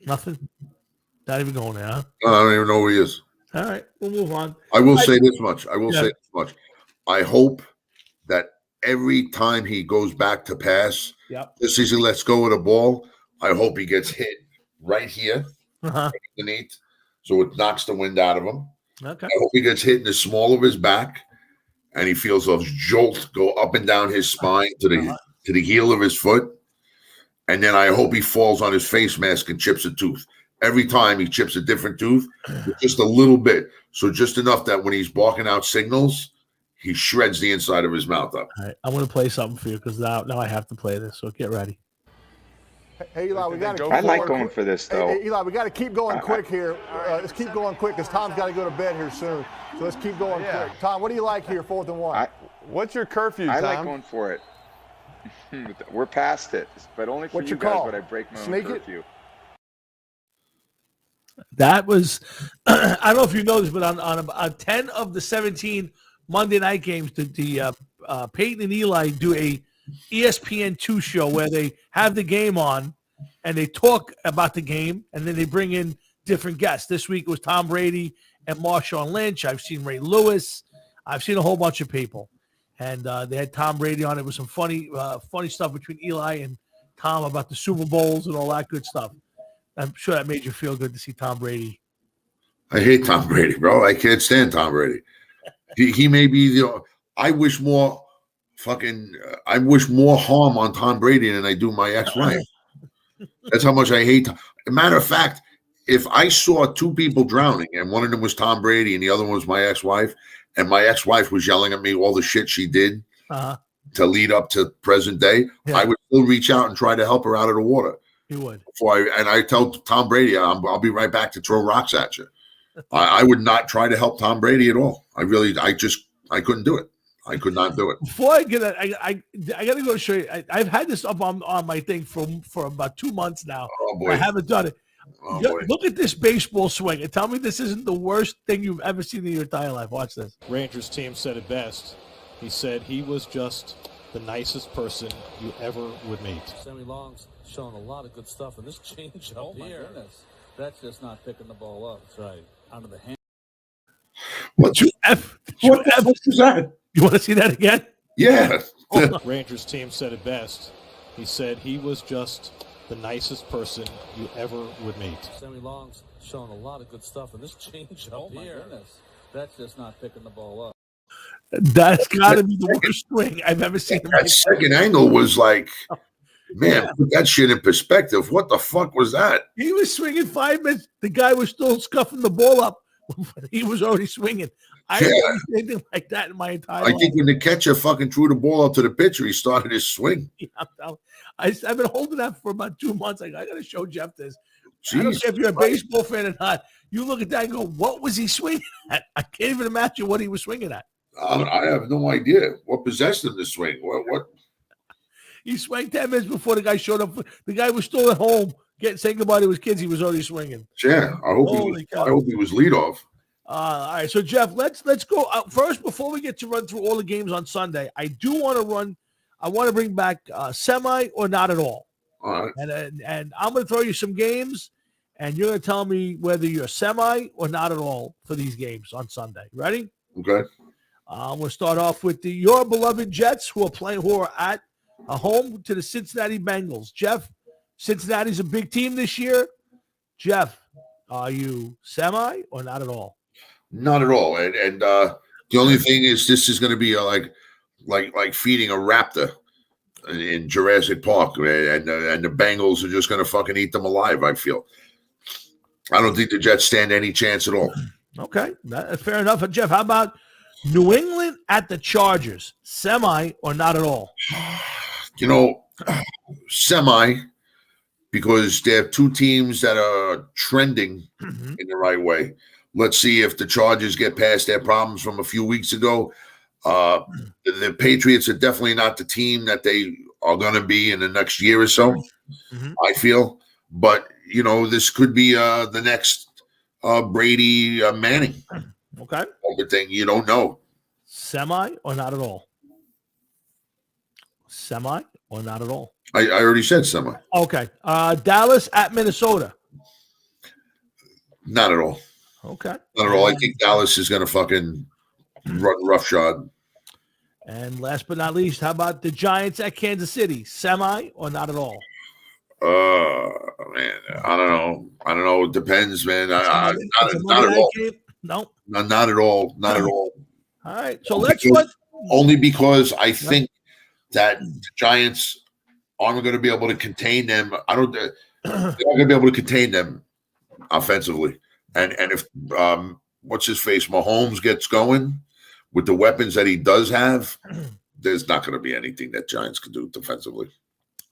Nothing. Not even going there, huh? I don't even know who he is. All right, we'll move on. I will say this much. I hope that every time he goes back to pass, just as he lets go of the ball, I hope he gets hit right here, underneath, so it knocks the wind out of him. Okay. I hope he gets hit in the small of his back, and he feels a jolt go up and down his spine to the heel of his foot. And then I hope he falls on his face mask and chips a tooth. Every time he chips a different tooth, just a little bit. So just enough that when he's barking out signals, he shreds the inside of his mouth up. All right, I'm going to play something for you because now I have to play this. So get ready. Hey, Eli, we got to I like going for this, though. Hey, Eli, we got to keep going quick here. Let's keep going quick because Tom's got to go to bed here soon. So let's keep going quick. Tom, what do you like here, 4th and 1? What's your curfew, Tom? I like going for it. We're past it, but only for What's you your guys call? would I break my Sneak own it? curfew. That was, I don't know if you know this, but on 10 of the 17 Monday night games, the Peyton and Eli do a ESPN2 show where they have the game on and they talk about the game, and then they bring in different guests. This week it was Tom Brady and Marshawn Lynch. I've seen Ray Lewis. I've seen a whole bunch of people. And they had Tom Brady on. It was some funny stuff between Eli and Tom about the Super Bowls and all that good stuff. I'm sure that made you feel good to see Tom Brady. I hate Tom Brady, bro. I can't stand Tom Brady. He may be the. I wish more harm on Tom Brady than I do my ex-wife. That's how much I hate. Matter of fact, if I saw two people drowning and one of them was Tom Brady and the other one was my ex-wife, and my ex-wife was yelling at me all the shit she did to lead up to present day, I would still reach out and try to help her out of the water. You would. I tell Tom Brady, I'll be right back to throw rocks at you. I would not try to help Tom Brady at all. I couldn't do it. I could not do it. Before I get it, I got to go show you. I've had this up on my thing for about 2 months now. Oh, boy. I haven't done it. Oh, boy. Look at this baseball swing and tell me this isn't the worst thing you've ever seen in your entire life. Watch this. Rangers team said it best. He said he was just the nicest person you ever would meet. Sammy Long's shown a lot of good stuff in this change up here. Goodness. That's just not picking the ball up. That's right. Under the hand. What the fuck was that? You want to see that again? Yeah. Rangers team said it best. He said he was just the nicest person you ever would meet. Sammy Long's shown a lot of good stuff in this change up here. Goodness. That's just not picking the ball up. That's got to be the worst swing I've ever seen. That second angle was like, man, put that shit in perspective. What the fuck was that? He was swinging 5 minutes. The guy was still scuffing the ball up. He was already swinging. I haven't seen anything like that in my entire life. I think when the catcher fucking threw the ball out to the pitcher, he started his swing. I've been holding that for about 2 months. I got to show Jeff this. I don't care if you're a baseball fan or not. You look at that and go, what was he swinging at? I can't even imagine what he was swinging at. I have no idea what possessed him to swing. What? He swung 10 minutes before the guy showed up. The guy was still at home saying goodbye to his kids. He was already swinging. Yeah, I hope he was leadoff. All right, so Jeff, let's go first before we get to run through all the games on Sunday. I want to bring back semi or not at all. All right, and I'm going to throw you some games, and you're going to tell me whether you're semi or not at all for these games on Sunday. Ready? Okay. We'll start off with your beloved Jets, who are at home to the Cincinnati Bengals. Jeff, Cincinnati's a big team this year. Jeff, are you semi or not at all? Not at all. And the only thing is, this is going to be like feeding a raptor in Jurassic Park, and the Bengals are just going to fucking eat them alive. I feel. I don't think the Jets stand any chance at all. Okay, fair enough. Jeff, how about New England at the Chargers? Semi or not at all? Semi, because they have two teams that are trending in the right way. Let's see if the Chargers get past their problems from a few weeks ago. The Patriots are definitely not the team that they are going to be in the next year or so, I feel. But, this could be the next Brady Manning. Okay. Type of thing. You don't know. Semi or not at all? Semi or not at all? I already said semi. Okay. Dallas at Minnesota. Not at all. Okay. Not at all. I think Dallas is going to fucking run roughshod. And last but not least, how about the Giants at Kansas City? Semi or not at all? Man, I don't know. It depends, man. Not at all. No. Not at all. Not at all. All right. So only because I think that the Giants aren't going to be able to contain them. They're not going to be able to contain them offensively. And if what's his face, Mahomes gets going with the weapons that he does have, there's not going to be anything that Giants can do defensively.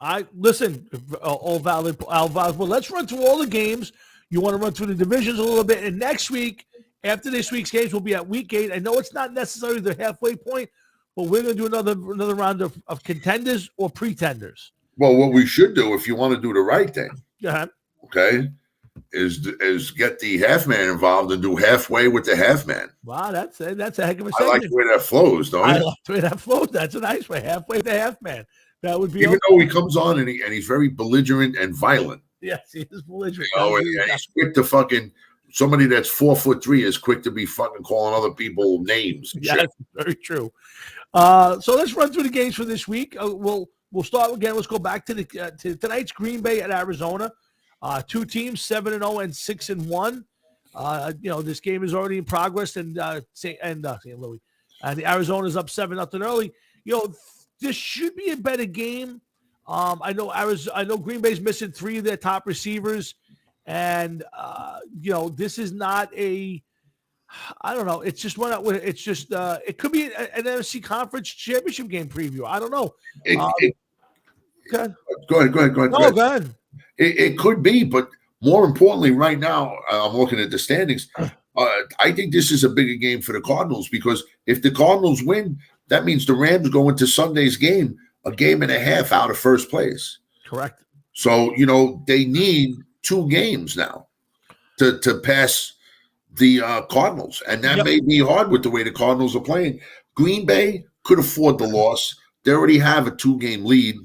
I listen, all valid. Well, let's run through all the games. You want to run through the divisions a little bit, and next week, after this week's games, we'll be at week 8. I know it's not necessarily the halfway point, but we're going to do another round of contenders or pretenders. Well, what we should do, if you want to do the right thing, okay, is get the half man involved and do halfway with the half man. Wow, that's a heck of a segment. I like the way that flows, don't I you? like the way that flows. That's a nice way. Halfway to half man. That would be Even though he comes on and he's very belligerent and violent. Yes, he is belligerent. You know, and he's quick to fucking somebody that's 4'3" is quick to be fucking calling other people names. Yeah, that's very true. So let's run through the games for this week. We'll start again. Let's go back to tonight's Green Bay at Arizona. Two teams, 7-0 and 6-1. This game is already in progress, and St. Louis, the Arizona's up 7-0 early. This should be a better game. I know Green Bay's missing 3 of their top receivers, and this is not a. I don't know. It's just it could be an NFC Conference Championship game preview. I don't know. Go ahead. No, go ahead. It could be, but more importantly, right now, I'm looking at the standings. I think this is a bigger game for the Cardinals because if the Cardinals win, that means the Rams go into Sunday's game a game and a half out of first place. Correct. So, they need 2 games now to pass the Cardinals. And that may be hard with the way the Cardinals are playing. Green Bay could afford the loss. They already have a 2-game lead,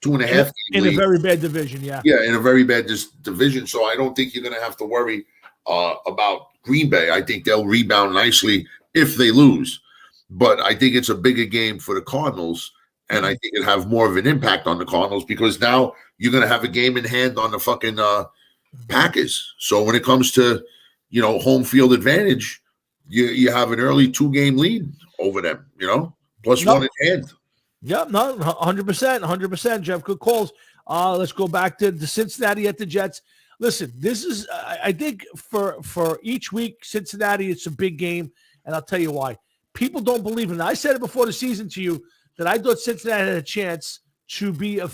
2.5 game lead. In a very bad division, yeah. Yeah, in a very bad division. So I don't think you're going to have to worry about Green Bay. I think they'll rebound nicely if they lose. But I think it's a bigger game for the Cardinals, and I think it'll have more of an impact on the Cardinals because now you're going to have a game in hand on the fucking Packers. So when it comes to, home field advantage, you have an early 2-game lead over them, plus 1 in hand. Yeah, no, 100%, Jeff. Good calls. Let's go back to the Cincinnati at the Jets. Listen, this is, I think for each week, Cincinnati, it's a big game, and I'll tell you why. People don't believe it. I said it before the season to you that I thought Cincinnati had a chance to be a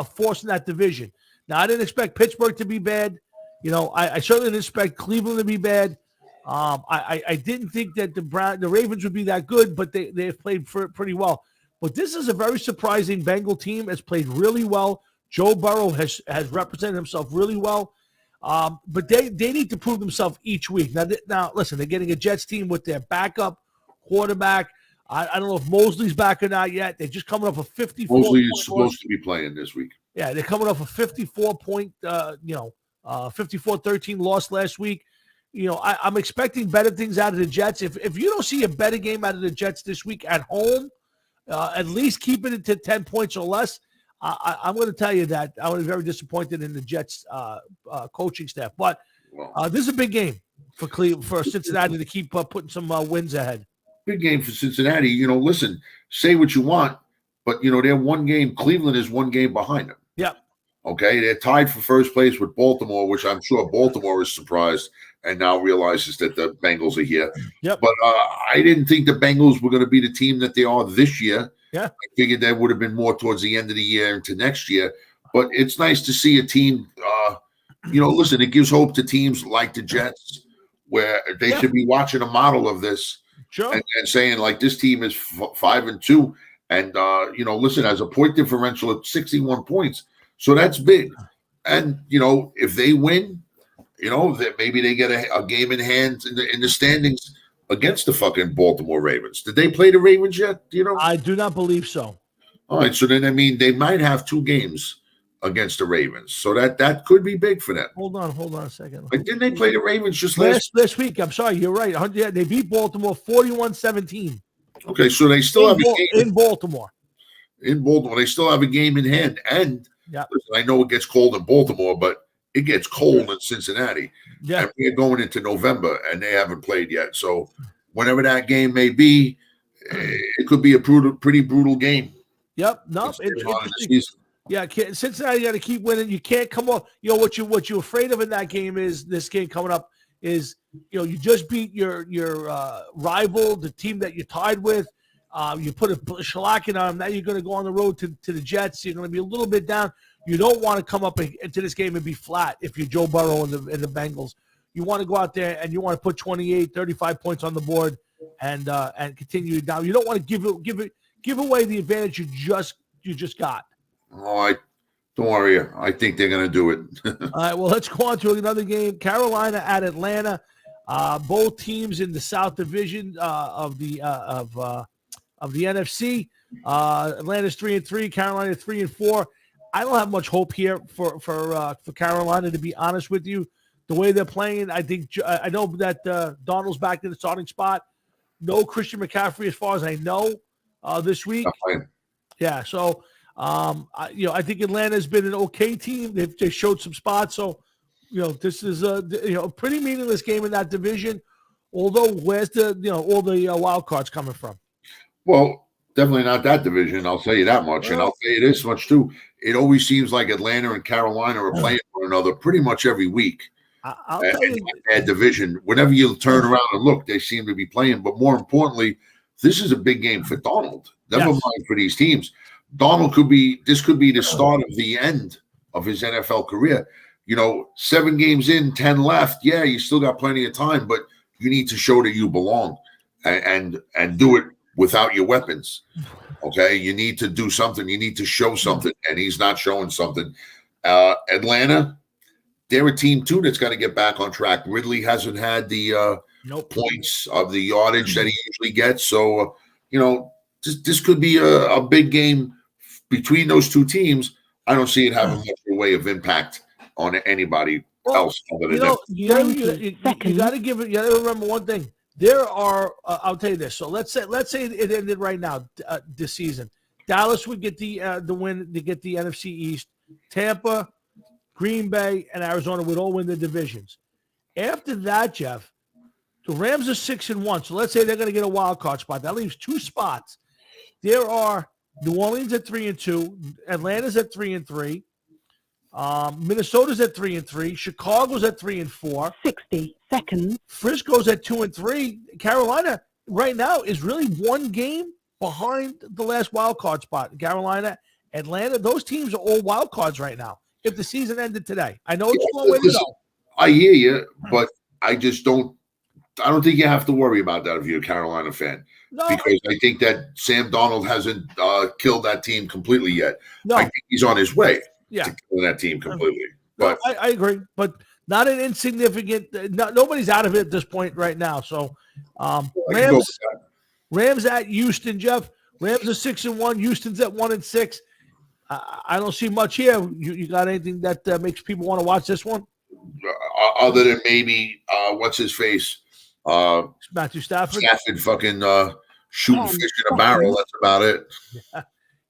force in that division. Now, I didn't expect Pittsburgh to be bad. I certainly didn't expect Cleveland to be bad. I didn't think that the Ravens would be that good, but they've played pretty well. But this is a very surprising Bengal team. Has played really well. Joe Burrow has represented himself really well. But they need to prove themselves each week. Now, listen, they're getting a Jets team with their backup quarterback. I don't know if Mosley's back or not yet. They're just coming off a 54. Mosley is supposed to be playing this week. Yeah, they're coming off a 54-point, 54-13 loss last week. I'm expecting better things out of the Jets. If you don't see a better game out of the Jets this week at home, at least keep it to 10 points or less. I'm going to tell you that I was very disappointed in the Jets coaching staff. But this is a big game for Cincinnati to keep putting some wins ahead. Big game for Cincinnati. Listen, say what you want, but, they're 1 game. Cleveland is 1 game behind them. Yeah. Okay, they're tied for first place with Baltimore, which I'm sure Baltimore is surprised and now realizes that the Bengals are here. Yep. But I didn't think the Bengals were going to be the team that they are this year. Yeah. I figured that would have been more towards the end of the year into next year. But it's nice to see a team, listen, it gives hope to teams like the Jets where they should be watching a model of this and saying, like, this team is 5-2. And, listen, has a point differential of 61 points. So that's big. And, if they win, that maybe they get a game in hand in the standings against the fucking Baltimore Ravens. Did they play the Ravens yet? Do you know? I do not believe so. All right, so then they might have 2 games against the Ravens, so that could be big for them. Hold on a second. Like, didn't they play the Ravens just last week? I'm sorry, you're right. Yeah, they beat Baltimore 41-17. Okay, so they still have a game in Baltimore. In Baltimore, they still have a game in hand, and listen, I know it gets cold in Baltimore, but it gets cold in Cincinnati. Yeah, and we're going into November, and they haven't played yet. So, whenever that game may be, it could be a pretty brutal game. Yep. No. Yeah, Cincinnati got to keep winning. You can't come off. What you're afraid of in that game is this game coming up is you just beat your rival, the team that you're tied with. You put a shellacking on them. Now you're going to go on the road to the Jets. You're going to be a little bit down. You don't want to come up into this game and be flat if you're Joe Burrow and the Bengals. You want to go out there and you want to put 28, 35 points on the board and continue down. You don't want to give away the advantage you just got. Oh, don't worry. I think they're going to do it. All right, well, let's go on to another game. Carolina at Atlanta. Both teams in the South Division of the NFC. Atlanta's 3-3. Carolina 3-4. I don't have much hope here for Carolina, to be honest with you. The way they're playing, I know that Donald's back in the starting spot. No Christian McCaffrey, as far as I know, this week. Yeah, so I think Atlanta's been an okay team. They showed some spots, so this is a pretty meaningless game in that division. Although, where's all the wild cards coming from? Well, definitely not that division. I'll tell you that much, and I'll tell you this much too. It always seems like Atlanta and Carolina are playing one another pretty much every week. I'll tell you, that division. Whenever you turn around and look, they seem to be playing. But more importantly, this is a big game for Donald. Never mind for these teams. Donald could be the start of the end of his NFL career. 7 games in, 10 left. Yeah, you still got plenty of time, but you need to show that you belong and do it without your weapons. Okay, you need to do something. You need to show something, and he's not showing something. Atlanta, they're a team too that's got to get back on track. Ridley hasn't had the points of the yardage that he usually gets. So, this could be a big game between those two teams. I don't see it having much in the way of impact on anybody else other than them. You got to give it. You got to remember one thing. There are. I'll tell you this. So let's say it ended right now this season. Dallas would get the win to get the NFC East. Tampa, Green Bay, and Arizona would all win the divisions. After that, Jeff, the Rams are 6-1. So let's say they're going to get a wild card spot. That leaves 2 spots. There are New Orleans at 3-2, Atlanta's at 3-3, Minnesota's at 3-3, Chicago's at 3-4. 60 seconds. Frisco's at 2-3. Carolina right now is really 1 game behind the last wild card spot. Carolina, Atlanta, those teams are all wild cards right now. If the season ended today, I know it's a long way to go. I hear you, but I just don't. I don't think you have to worry about that if you're a Carolina fan, because I think that Sam Darnold hasn't killed that team completely yet. I think he's on his way to killing that team completely. But I agree, but not an insignificant. Nobody's out of it at this point right now. So, Rams at Houston, Jeff. Rams are 6-1. Houston's at 1-6. I don't see much here. You got anything that makes people want to watch this one? Other than maybe what's his face? Matthew Stafford. Stafford fucking shooting fish in a barrel. That's about it.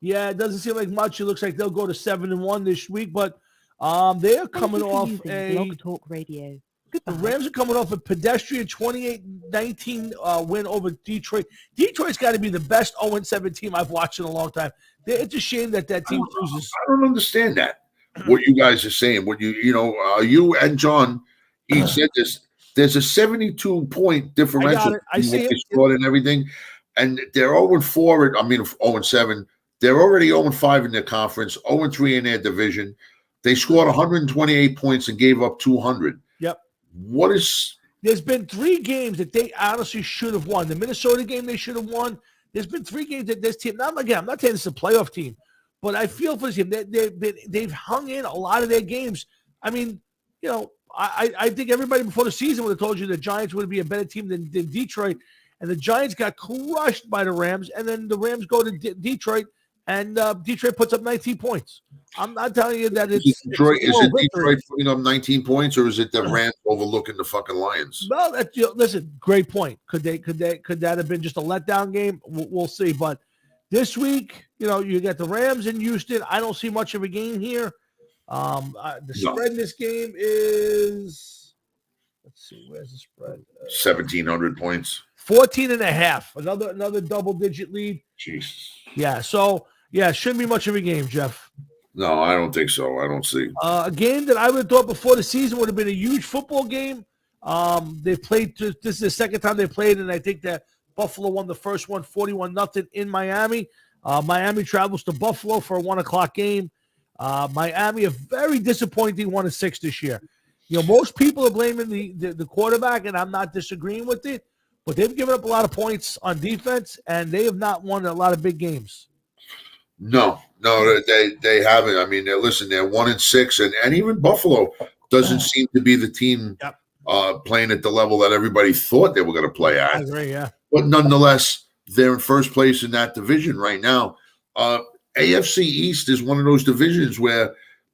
Yeah, it doesn't seem like much. It looks like they'll go to 7-1 this week, but they're coming off Blog Talk Radio. The Rams are coming off a pedestrian 28-19 win over Detroit. Detroit's got to be the best 0-7 team I've watched in a long time. It's a shame that team loses. I don't understand that. What you guys are saying, you and John each said this. There's a 72-point differential. I see it. Scored and everything, and they're 0-4. 0-7. They're already 0-5 in their conference, 0-3 in their division. They scored 128 points and gave up 200. Yep. There's been 3 games that they honestly should have won. The Minnesota game they should have won. There's been 3 games that this team. Now, again, I'm not saying it's a playoff team, but I feel for this team. They've hung in a lot of their games. I mean, I think everybody before the season would have told you the Giants would be a better team than Detroit, and the Giants got crushed by the Rams, and then the Rams go to Detroit, and Detroit puts up 19 points. I'm not telling you that Is it Detroit putting up 19 points, or is it the Rams overlooking the fucking Lions? Well, listen, great point. Could that have been just a letdown game? We'll see. But this week, you got the Rams in Houston. I don't see much of a game here. The spread in this game is, let's see, where's the spread? 1,700 points. 14.5. Another double-digit lead. Jesus. Yeah. So shouldn't be much of a game, Jeff. No, I don't think so. I don't see. A game that I would have thought before the season would have been a huge football game. They played. This is the second time they played, and I think that Buffalo won the first one, 41-0 in Miami. Miami travels to Buffalo for a 1:00 game. Miami, a very disappointing 1-6 this year. Most people are blaming the quarterback, and I'm not disagreeing with it, but they've given up a lot of points on defense, and they have not won a lot of big games. No, they haven't. I mean, they're 1-6, and even Buffalo doesn't seem to be the team playing at the level that everybody thought they were going to play at. I agree, yeah. But nonetheless, they're in first place in that division right now. AFC East is one of those divisions where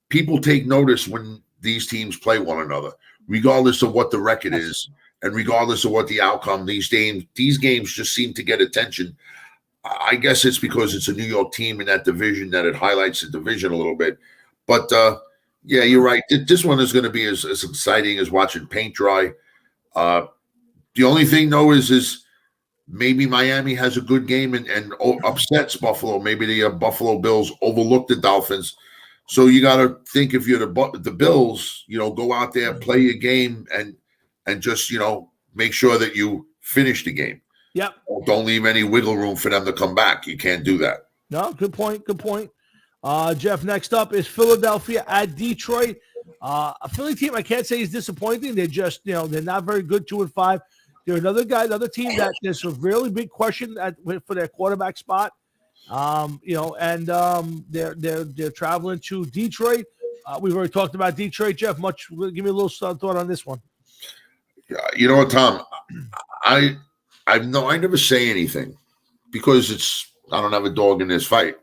people take notice when these teams play one another, regardless of what the record is and regardless of what the outcome. These games just seem to get attention. I guess it's because it's a New York team in that division that it highlights the division a little bit. But, yeah, you're right. This one is going to be as exciting as watching paint dry. The only thing, though, is maybe Miami has a good game and upsets Buffalo. Maybe the Buffalo Bills overlook the Dolphins. So you got to think, if you're the Bills, go out there, play your game, and just, make sure that you finish the game. Yep. Don't leave any wiggle room for them to come back. You can't do that. No, good point. Good point. Jeff, next up is Philadelphia at Detroit. A Philly team I can't say is disappointing. They're just, they're not very good, 2-5. They're another team that there's a really big question for their quarterback spot. They're traveling to Detroit. We've already talked about Detroit, Jeff. Give me a little thought on this one. You know what, Tom? I never say anything because I don't have a dog in this fight.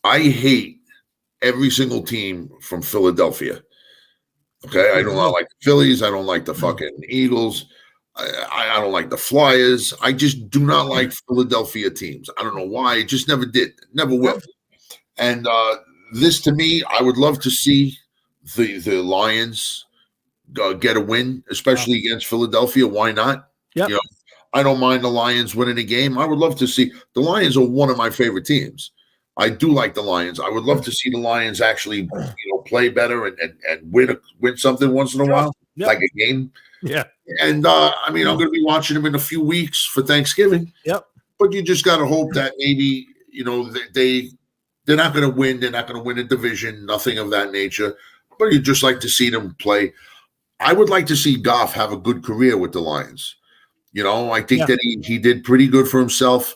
I hate every single team from Philadelphia. Okay, I don't like the Phillies. I don't like the fucking Eagles. I don't like the Flyers. I just do not like Philadelphia teams. I don't know why. It just never did. Never will. And this, to me, I would love to see the Lions get a win, especially against Philadelphia. Why not? Yep. I don't mind the Lions winning a game. I would love to see the Lions are one of my favorite teams. I do like the Lions. I would love to see the Lions actually, play better and win something once in a while, like a game. Yeah. And I'm going to be watching them in a few weeks for Thanksgiving. Yep. But you just got to hope that maybe they're not going to win. They're not going to win a division. Nothing of that nature. But you just like to see them play. I would like to see Goff have a good career with the Lions. I think that he did pretty good for himself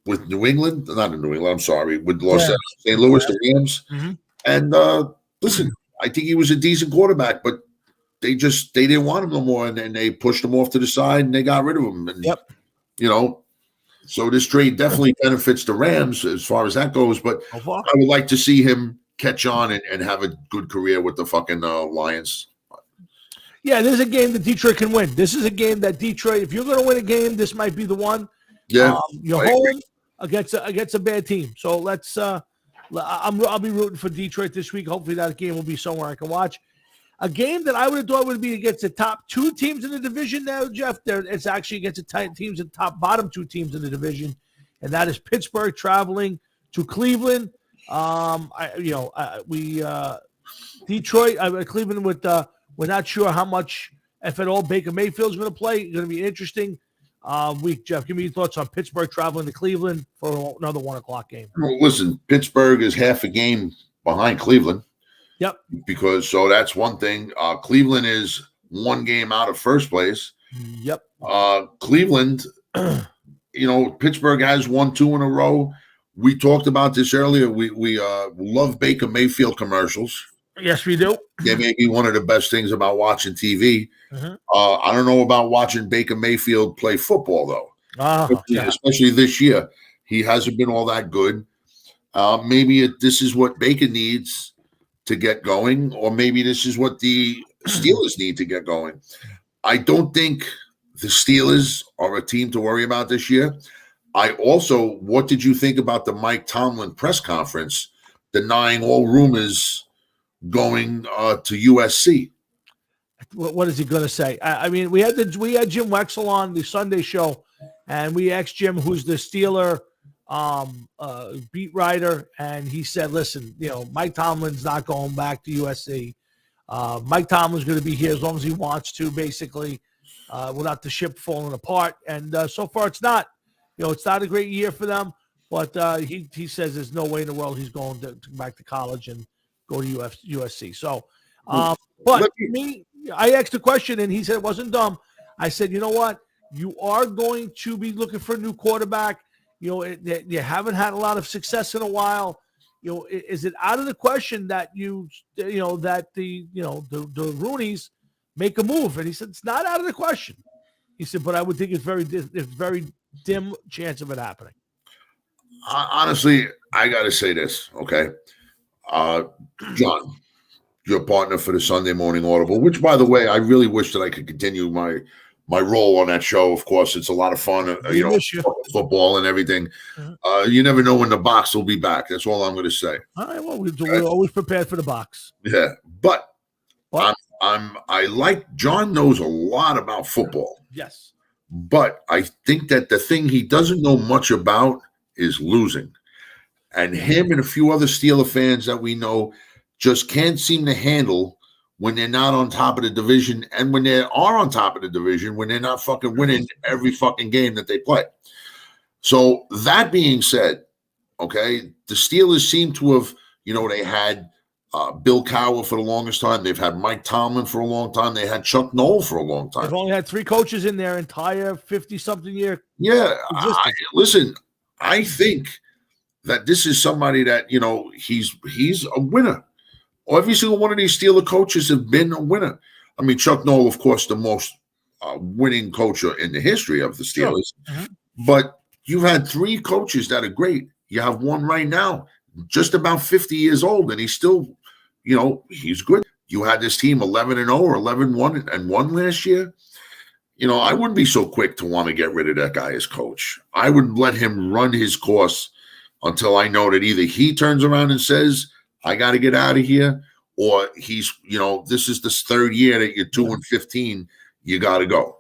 with New England, not in New England. I'm sorry, with St. Louis, the Rams. Mm-hmm. And listen, I think he was a decent quarterback, but they didn't want him no more, and they pushed him off to the side and they got rid of him. And so this trade definitely benefits the Rams as far as that goes. But I would like to see him catch on and have a good career with the fucking Lions. Yeah, this is a game that Detroit can win. This is a game that Detroit, if you're going to win a game, this might be the one. Yeah, you're home against a bad team. So let's. I'll be rooting for Detroit this week. Hopefully that game will be somewhere I can watch. A game that I would have thought would be against the top two teams in the division now, Jeff. It's actually against the bottom two teams in the division, and that is Pittsburgh traveling to Cleveland. Detroit, Cleveland with. We're not sure how much, if at all, Baker Mayfield's going to play. It's going to be an interesting week. Jeff, give me your thoughts on Pittsburgh traveling to Cleveland for another 1:00 game. Well, listen, Pittsburgh is half a game behind Cleveland. Yep. So that's one thing. Cleveland is one game out of first place. Yep. Cleveland, Pittsburgh has won 2 in a row. We talked about this earlier. We love Baker Mayfield commercials. Yes, we do. They may be one of the best things about watching TV. Mhm. I don't know about watching Baker Mayfield play football, though. Yeah. Especially this year. He hasn't been all that good. Maybe this is what Baker needs to get going, or maybe this is what the Steelers need to get going. I don't think the Steelers are a team to worry about this year. What did you think about the Mike Tomlin press conference denying all rumors going to USC? What is he going to say? I mean, we had Jim Wexell on the Sunday show, and we asked Jim, who's the Steeler beat writer, and he said, "Listen, Mike Tomlin's not going back to USC. Mike Tomlin's going to be here as long as he wants to, basically, without the ship falling apart." And so far, it's not. It's not a great year for them, but he says there's no way in the world he's going to back to college and go to USC. So, but I asked the question, and he said it wasn't dumb. I said, you know what? You are going to be looking for a new quarterback. You haven't had a lot of success in a while. Is it out of the question that the Rooneys make a move? And he said it's not out of the question. He said, but I would think it's very dim chance of it happening. Honestly, I got to say this, okay? John, your partner for the Sunday Morning Audible, which, by the way, I really wish that I could continue my role on that show. Of course, it's a lot of fun, football and everything. You never know when the box will be back. That's all I'm going to say. All right, well, we're always prepared for the box. Yeah, but I like John knows a lot about football. Yes. But I think that the thing he doesn't know much about is losing. And him and a few other Steeler fans that we know just can't seem to handle when they're not on top of the division, and when they are on top of the division, when they're not fucking winning every fucking game that they play. So that being said, okay, the Steelers seem to have, they had Bill Cowher for the longest time. They've had Mike Tomlin for a long time. They had Chuck Noll for a long time. They've only had 3 coaches in their entire 50-something year. Yeah. Listen, I think that this is somebody that, he's a winner. Every single one of these Steeler coaches have been a winner. I mean, Chuck Noll, of course, the most winning coach in the history of the Steelers. Sure. Mm-hmm. But you've had 3 coaches that are great. You have one right now, just about 50 years old, and he's still, he's good. You had this team 11-0 or 11-1 last year. I wouldn't be so quick to want to get rid of that guy as coach. I would let him run his course until I know that either he turns around and says, I got to get out of here, or he's, this is the 3rd year that you're 2-15, you got to go.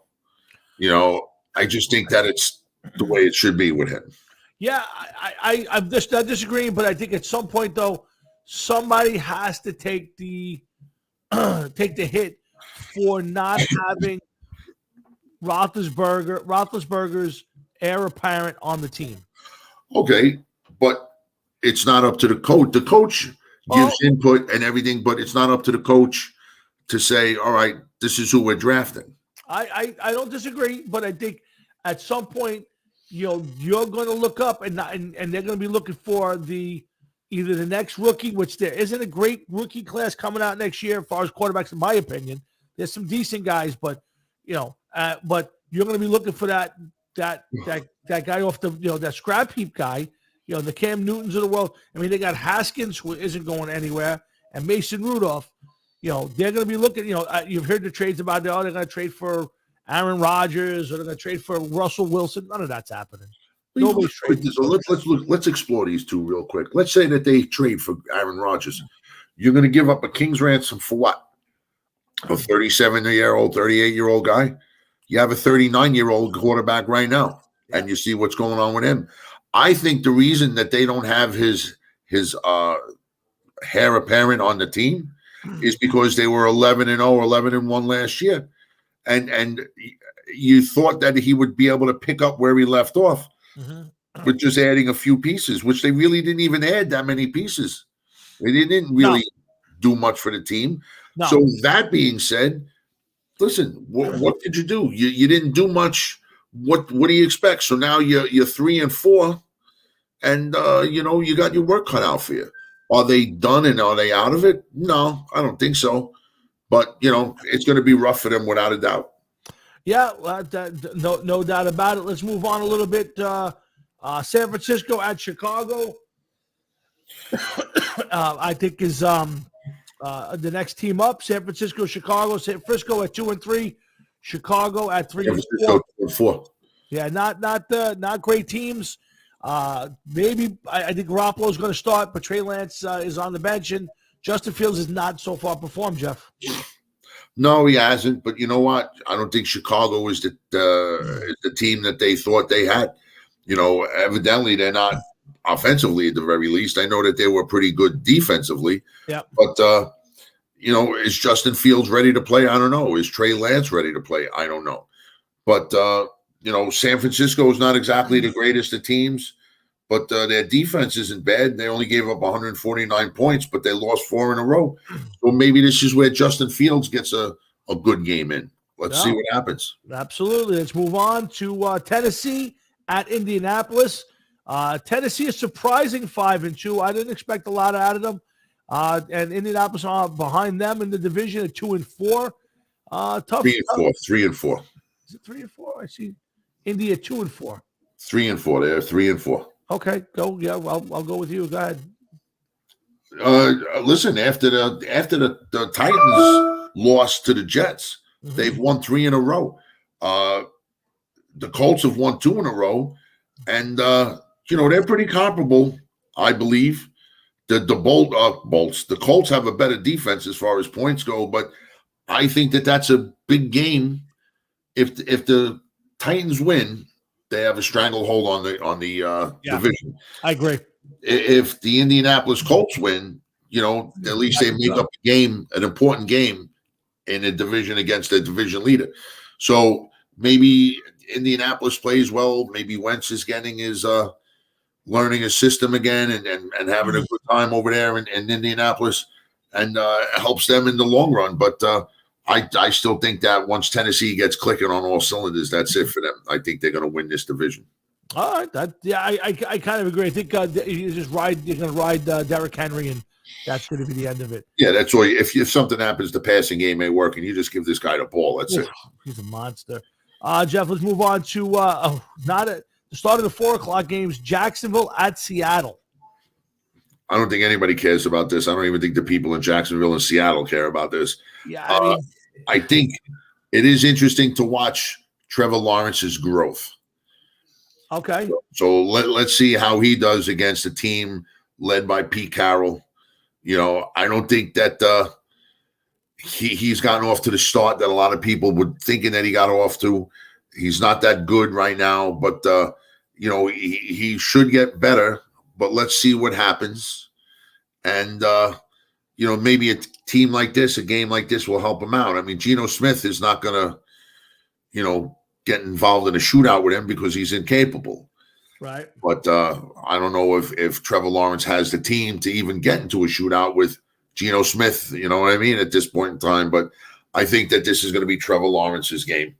I just think that it's the way it should be with him. Yeah, I'm just not disagreeing, but I think at some point, though, somebody has to take the hit for not having Roethlisberger's heir apparent on the team. Okay, but it's not up to the coach. The coach gives input and everything, but it's not up to the coach to say, all right, this is who we're drafting. I don't disagree, but I think at some point, you're going to look up and they're going to be looking for either the next rookie, which there isn't a great rookie class coming out next year as far as quarterbacks, in my opinion. There's some decent guys, but but you're going to be looking for that guy off the that scrap heap guy, the Cam Newtons of the world. I mean, they got Haskins, who isn't going anywhere, and Mason Rudolph. They're going to be looking. You've heard the trades about they're going to trade for Aaron Rodgers, or they're going to trade for Russell Wilson. None of that's happening. Nobody's trading. So let's explore these two real quick. Let's say that they trade for Aaron Rodgers. You're going to give up a king's ransom for what? A 37-year-old, 38-year-old guy? You have a 39-year-old quarterback right now, and you see what's going on with him. I think the reason that they don't have his heir apparent on the team is because they were 11-0, 11-1 last year. And you thought that he would be able to pick up where he left off with just adding a few pieces, which they really didn't even add that many pieces. They didn't really do much for the team. No. So that being said, listen, what did you do? You didn't do much. What do you expect? So now you're 3-4, and you got your work cut out for you. Are they done and are they out of it? No, I don't think so. But, it's going to be rough for them without a doubt. Yeah, well, no doubt about it. Let's move on a little bit. San Francisco at Chicago, I think is the next team up. San Francisco, Chicago. San Francisco at 2-3, Chicago at 3-4. Yeah, not great teams. Maybe I think Garoppolo's going to start, but Trey Lance is on the bench, and Justin Fields has not so far performed. Jeff. No, he hasn't. But you know what? I don't think Chicago is the team that they thought they had. Evidently they're not offensively at the very least. I know that they were pretty good defensively. Yeah. But is Justin Fields ready to play? I don't know. Is Trey Lance ready to play? I don't know. But San Francisco is not exactly the greatest of teams, but their defense isn't bad. They only gave up 149 points, but they lost 4 in a row. So maybe this is where Justin Fields gets a good game in. Let's see what happens. Absolutely. Let's move on to Tennessee at Indianapolis. Tennessee is surprising 5-2. I didn't expect a lot out of them. And Indianapolis are behind them in the division at 2-4. Tough. 3-4. Is it 3-4? I see Indy at 2-4. 3-4. They're 3-4. Okay, go. Yeah, I'll go with you. Go ahead. Listen, after the Titans lost to the Jets, they've won 3 in a row. The Colts have won 2 in a row, and they're pretty comparable, I believe. The Colts have a better defense as far as points go, but I think that's a big game. If the Titans win, they have a stranglehold on the division. I agree. If the Indianapolis Colts win, at least they make up a game, an important game in a division against the division leader. So maybe Indianapolis plays well. Maybe Wentz is getting his learning his system again and having a good time over there in Indianapolis, and helps them in the long run. But I still think that once Tennessee gets clicking on all cylinders, that's it for them. I think they're going to win this division. All right, I kind of agree. I think you're going to ride Derrick Henry, and that's going to be the end of it. Yeah, that's all. If something happens, the passing game ain't working. You just give this guy the ball. That's it. He's a monster. Jeff, let's move on to the start of the 4:00 games. Jacksonville at Seattle. I don't think anybody cares about this. I don't even think the people in Jacksonville and Seattle care about this. Yeah, I think it is interesting to watch Trevor Lawrence's growth. Okay. So let's see how he does against a team led by Pete Carroll. I don't think that he's gotten off to the start that a lot of people were thinking that he got off to. He's not that good right now, but he should get better. But let's see what happens. And maybe a team like this, a game like this will help him out. I mean, Geno Smith is not going to, get involved in a shootout with him because he's incapable. Right. But I don't know if Trevor Lawrence has the team to even get into a shootout with Geno Smith, you know what I mean, at this point in time. But I think that this is going to be Trevor Lawrence's game.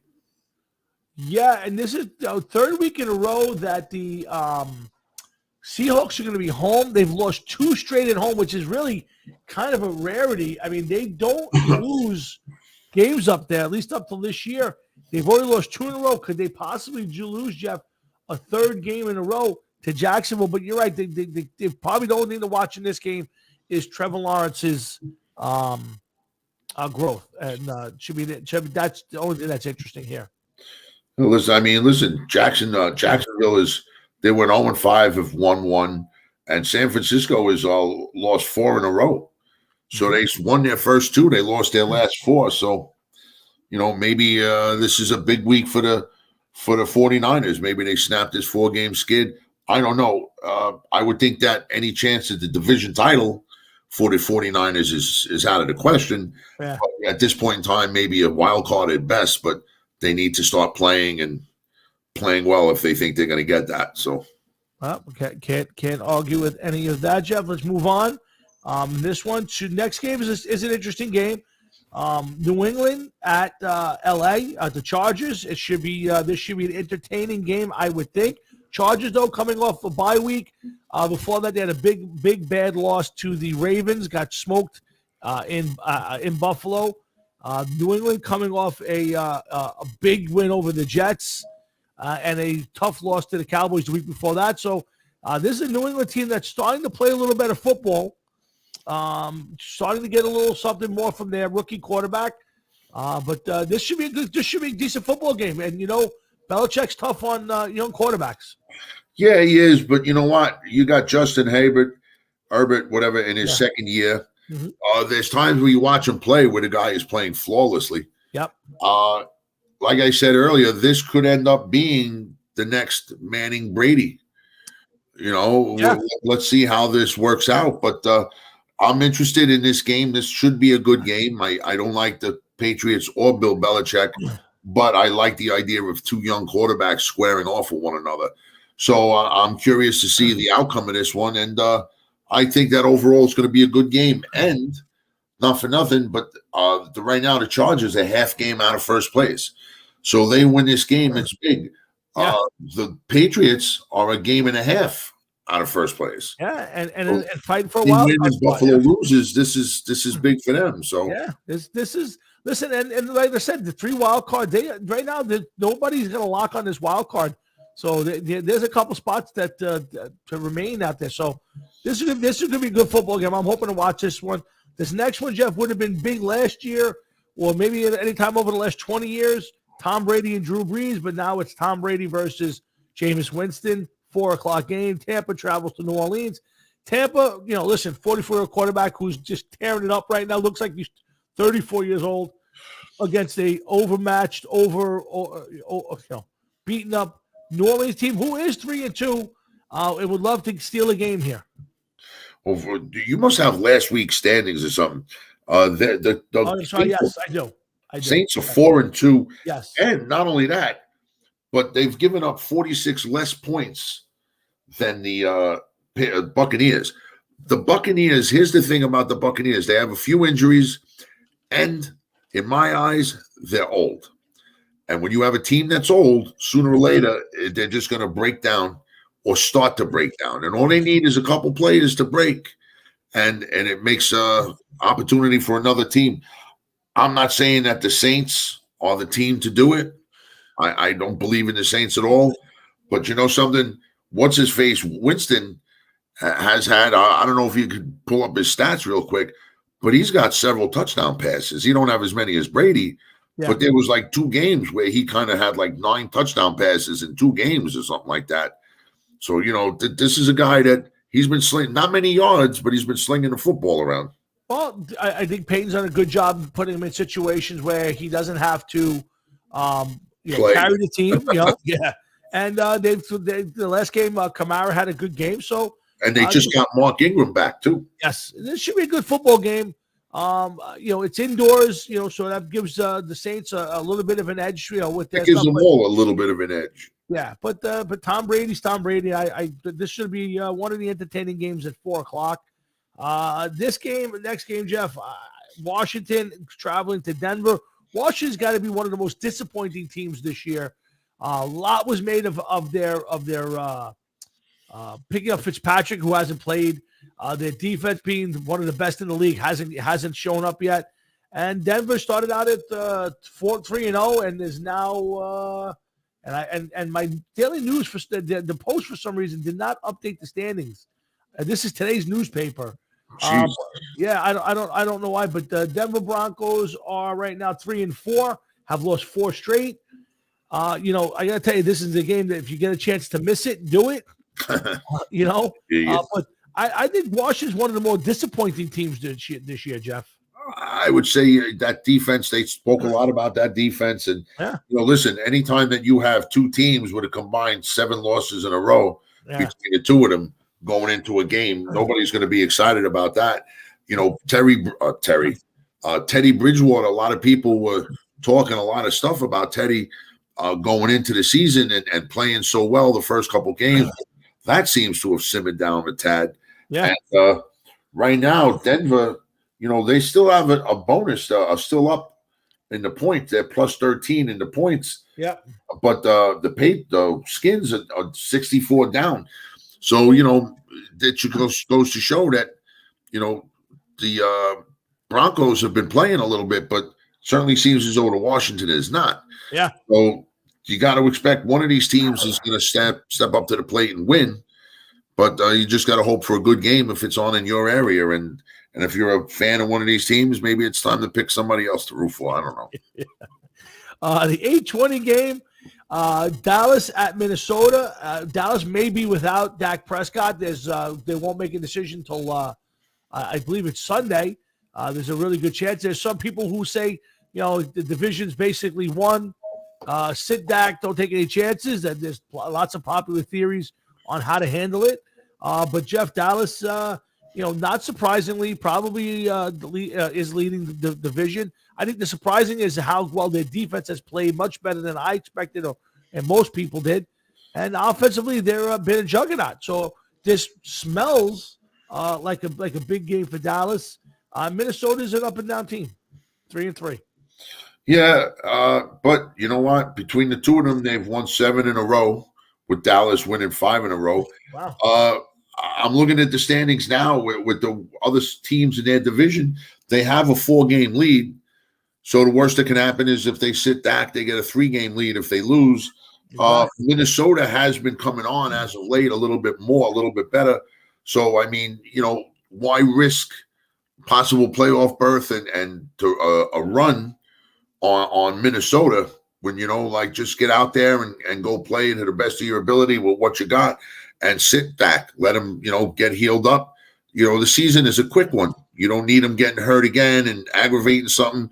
Yeah, and this is the third week in a row that the Seahawks are going to be home. They've lost 2 straight at home, which is really kind of a rarity. I mean, they don't lose games up there, at least up till this year. They've already lost 2 in a row. Could they possibly lose, Jeff, a third game in a row to Jacksonville? But you're right. They probably the only thing to watch in this game is Trevor Lawrence's growth, and should be that's the only thing that's interesting here. Well, listen. Jacksonville they went 0-5, have won 1, and San Francisco has lost 4 in a row. So they won their first 2. They lost their last 4. So. Maybe this is a big week for the 49ers. Maybe they snap this 4-game skid. I don't know. I would think that any chance at the division title for the 49ers is out of the question. Yeah. But at this point in time, maybe a wild card at best, but they need to start playing and playing well if they think they're going to get that. So, can't argue with any of that, Jeff. Let's move on. This one to next game is an interesting game. New England at LA at the Chargers. It should be this should be an entertaining game, I would think. Chargers though coming off a bye week. Before that, they had a big bad loss to the Ravens. Got smoked in Buffalo. New England coming off a big win over the Jets and a tough loss to the Cowboys the week before that. So this is a New England team that's starting to play a little better football. Starting to get a little something more from their rookie quarterback. But this should be a decent football game. And Belichick's tough on young quarterbacks. Yeah, he is. But you know what? You got Justin Herbert, whatever, in his second year. Mm-hmm. There's times where you watch him play where the guy is playing flawlessly. Yep. Like I said earlier, this could end up being the next Manning Brady. Let's see how this works out. But I'm interested in this game. This should be a good game. I don't like the Patriots or Bill Belichick, but I like the idea of two young quarterbacks squaring off with one another. So I'm curious to see the outcome of this one. And I think that overall it's going to be a good game. And not for nothing, but right now the Chargers are half game out of first place. So they win this game. It's big. Yeah. The Patriots are a game and a half out of first place. Yeah, and fighting for a Team while. wins, Buffalo loses. This is big for them. So yeah, this is listen, and like I said, the 3 wild card. Right now, nobody's going to lock on this wild card. So there's a couple spots that to remain out there. So this is going to be a good football game. I'm hoping to watch this one. This next one, Jeff, would have been big last year, or maybe at any time over the last 20 years. Tom Brady and Drew Brees, but now it's Tom Brady versus Jameis Winston. 4:00 game. Tampa travels to New Orleans. Tampa, listen, 44-year-old quarterback who's just tearing it up right now. Looks like he's 34 years old against a overmatched, beaten up New Orleans team who is 3-2. And would love to steal a game here. Well, you must have last week's standings or something. Yes, I do. Saints are 4-2. Yes. And not only that, but they've given up 46 less points than the Buccaneers. The Buccaneers, here's the thing about the Buccaneers. They have a few injuries, and in my eyes, they're old. And when you have a team that's old, sooner or later, they're just going to break down or start to break down. And all they need is a couple players to break, and it makes an opportunity for another team. I'm not saying that the Saints are the team to do it. I don't believe in the Saints at all. But you know something? What's his face? Winston has had, I don't know if you could pull up his stats real quick, but he's got several touchdown passes. He don't have as many as Brady, but there was like 2 games where he kind of had like 9 touchdown passes in 2 games or something like that. So, this is a guy that he's been slinging, not many yards, but he's been slinging the football around. Well, I think Payton's done a good job putting him in situations where he doesn't have to carry the team. Yeah. And the last game, Kamara had a good game. So and they just got Mark Ingram back too. Yes, this should be a good football game. It's indoors, so that gives the Saints a little bit of an edge. With that gives them all a little bit of an edge. Yeah, but Tom Brady's Tom Brady. This should be one of the entertaining games at 4:00. Next game, Jeff. Washington traveling to Denver. Washington's got to be one of the most disappointing teams this year. A lot was made of their picking up Fitzpatrick, who hasn't played. Their defense being one of the best in the league hasn't shown up yet. And Denver started out at 3-0, and is now and my daily news for the Post for some reason did not update the standings. This is today's newspaper. I don't know why, but the Denver Broncos are right now 3-4, have lost 4 straight. I gotta tell you, this is a game that if you get a chance to miss it, do it. But I think Washington's one of the more disappointing teams this year, Jeff. I would say that defense, they spoke a lot about that defense. And, listen, anytime that you have 2 teams with a combined 7 losses in a row between the 2 of them going into a game, nobody's going to be excited about that. Teddy Bridgewater, a lot of people were talking a lot of stuff about Teddy going into the season and playing so well the first couple games. That seems to have simmered down a tad. Yeah. And, right now, Denver, they still have a bonus. Are still up in the point. They're plus 13 in the points. Yeah. But the Skins are 64 down. So, that goes to show that, the Broncos have been playing a little bit, but certainly seems as though the Washington is not. Yeah. So you got to expect one of these teams is going to step up to the plate and win. But you just got to hope for a good game if it's on in your area. And if you're a fan of one of these teams, maybe it's time to pick somebody else to root for. I don't know. The 8:20 game, Dallas at Minnesota. Dallas may be without Dak Prescott. They won't make a decision until I believe it's Sunday. There's a really good chance. There's some people who say, the division's basically won. Sit Dak, don't take any chances. And there's lots of popular theories on how to handle it. But Jeff, Dallas, not surprisingly, probably is leading the division. I think the surprising is how well their defense has played, much better than I expected, and most people did. And offensively, they're been a juggernaut. So this smells like a big game for Dallas. Minnesota's an up and down team, 3-3. Yeah, but you know what? Between the two of them, they've won 7 in a row, with Dallas winning 5 in a row. Wow. I'm looking at the standings now with the other teams in their division. They have a 4-game lead. So the worst that can happen is if they sit Dak, they get a 3-game lead if they lose. Minnesota has been coming on as of late a little bit more, a little bit better. So, I mean, why risk possible playoff berth and to a run on Minnesota when, just get out there and go play to the best of your ability with what you got and sit back, let them, get healed up. The season is a quick one. You don't need them getting hurt again and aggravating something,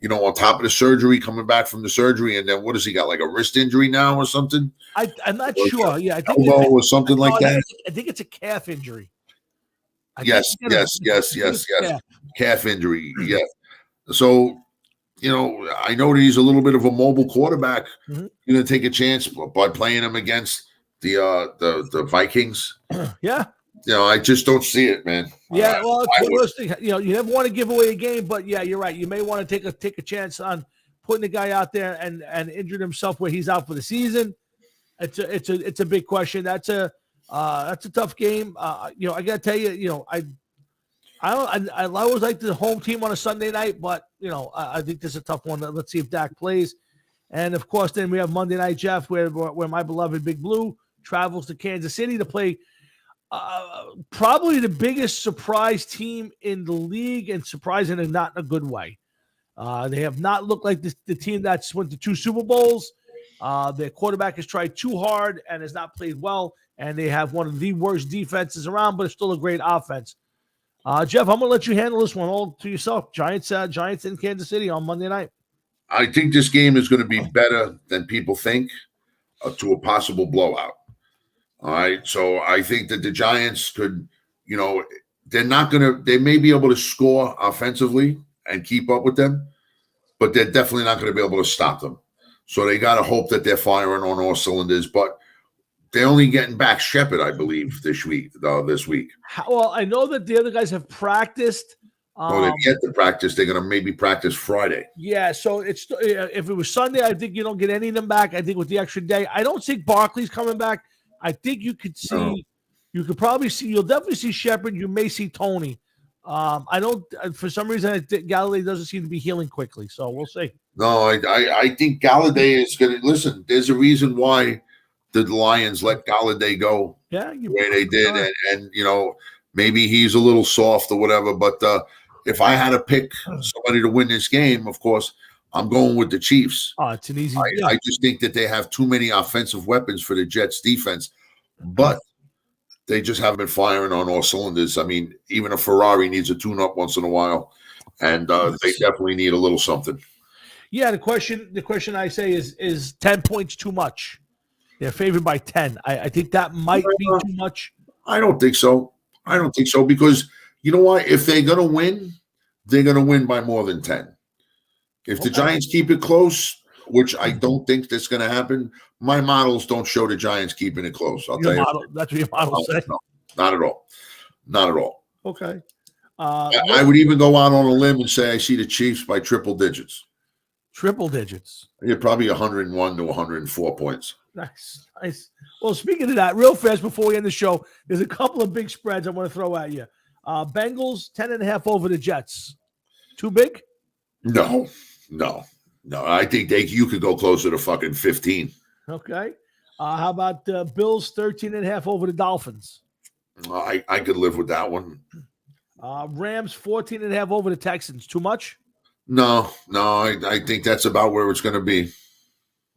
on top of the surgery, coming back from the surgery. And then what has he got, like a wrist injury now or something? I'm not sure. Yeah, I think elbow or something like that. I think it's a calf injury. Yes. Calf injury. Yeah. So, I know that he's a little bit of a mobile quarterback. Mm-hmm. You're going to take a chance by playing him against the Vikings. Yeah. I just don't see it, man. Yeah, well, it's realistic. You never want to give away a game, but yeah, you're right. You may want to take a chance on putting the guy out there and injured himself where he's out for the season. It's a big question. That's a tough game. I got to tell you, I always like the home team on a Sunday night, but I think this is a tough one. Let's see if Dak plays. And of course, then we have Monday Night, Jeff, where my beloved Big Blue travels to Kansas City to play probably the biggest surprise team in the league, and surprising and not in a good way. They have not looked like the team that's went to 2 Super Bowls. Their quarterback has tried too hard and has not played well, and they have one of the worst defenses around, but it's still a great offense. Jeff, I'm going to let you handle this one all to yourself. Giants in Kansas City on Monday night. I think this game is going to be better than people think, to a possible blowout. All right. So I think that the Giants could, they may be able to score offensively and keep up with them, but they're definitely not going to be able to stop them. So they got to hope that they're firing on all cylinders, but they're only getting back Shepard, I believe, this week. Well, I know that the other guys have practiced. They get to practice. They're going to maybe practice Friday. Yeah, so it's if it was Sunday, I think you don't get any of them back. I think with the extra day, I don't think Barkley's coming back. I think you could see, you'll definitely see Shepard. You may see Tony. I don't, for some reason, I think Galladay doesn't seem to be healing quickly. So we'll see. No, I think Galladay is going to listen. There's a reason why the Lions let Galladay go. Yeah, the way they did, and maybe he's a little soft or whatever. But if I had to pick somebody to win this game, of course, I'm going with the Chiefs. Oh, it's an easy. I just think that they have too many offensive weapons for the Jets defense, but they just haven't been firing on all cylinders. I mean, even a Ferrari needs a tune-up once in a while, and they definitely need a little something. Yeah, the question I say is 10 points too much? They're favored by 10. I think that might be too much. I don't think so. Because you know what? If they're going to win, they're going to win by more than 10. If the Giants keep it close, which I don't think that's going to happen, my models don't show the Giants keeping it close. I'll tell you. That's what your models say. No, not at all. Not at all. Okay. I would even go out on a limb and say I see the Chiefs by triple digits. Triple digits. Yeah, probably 101 to 104 points. Nice. Well, speaking of that, real fast before we end the show, there's a couple of big spreads I want to throw at you. Bengals 10.5 over the Jets. Too big? No. I think you could go closer to fucking 15. Okay. How about Bills 13.5 over the Dolphins? I could live with that one. Rams 14.5 over the Texans. Too much? No. I think that's about where it's going to be.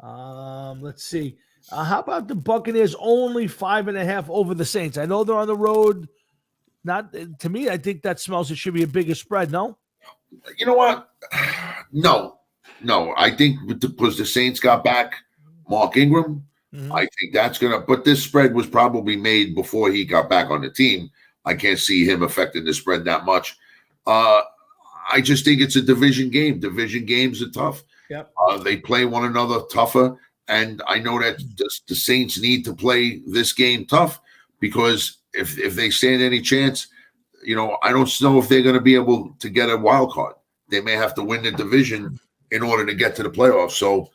Let's see. How about the Buccaneers only 5.5 over the Saints? I know they're on the road. Not to me. I think that smells it should be a bigger spread. No. You know what? No. I think because the Saints got back Mark Ingram, I think that's gonna. But this spread was probably made before he got back on the team. I can't see him affecting the spread that much. I just think it's a division game. Division games are tough. Yep. They play one another tougher, and I know that the Saints need to play this game tough because if they stand any chance, I don't know if they're going to be able to get a wild card. They may have to win the division in order to get to the playoffs. So,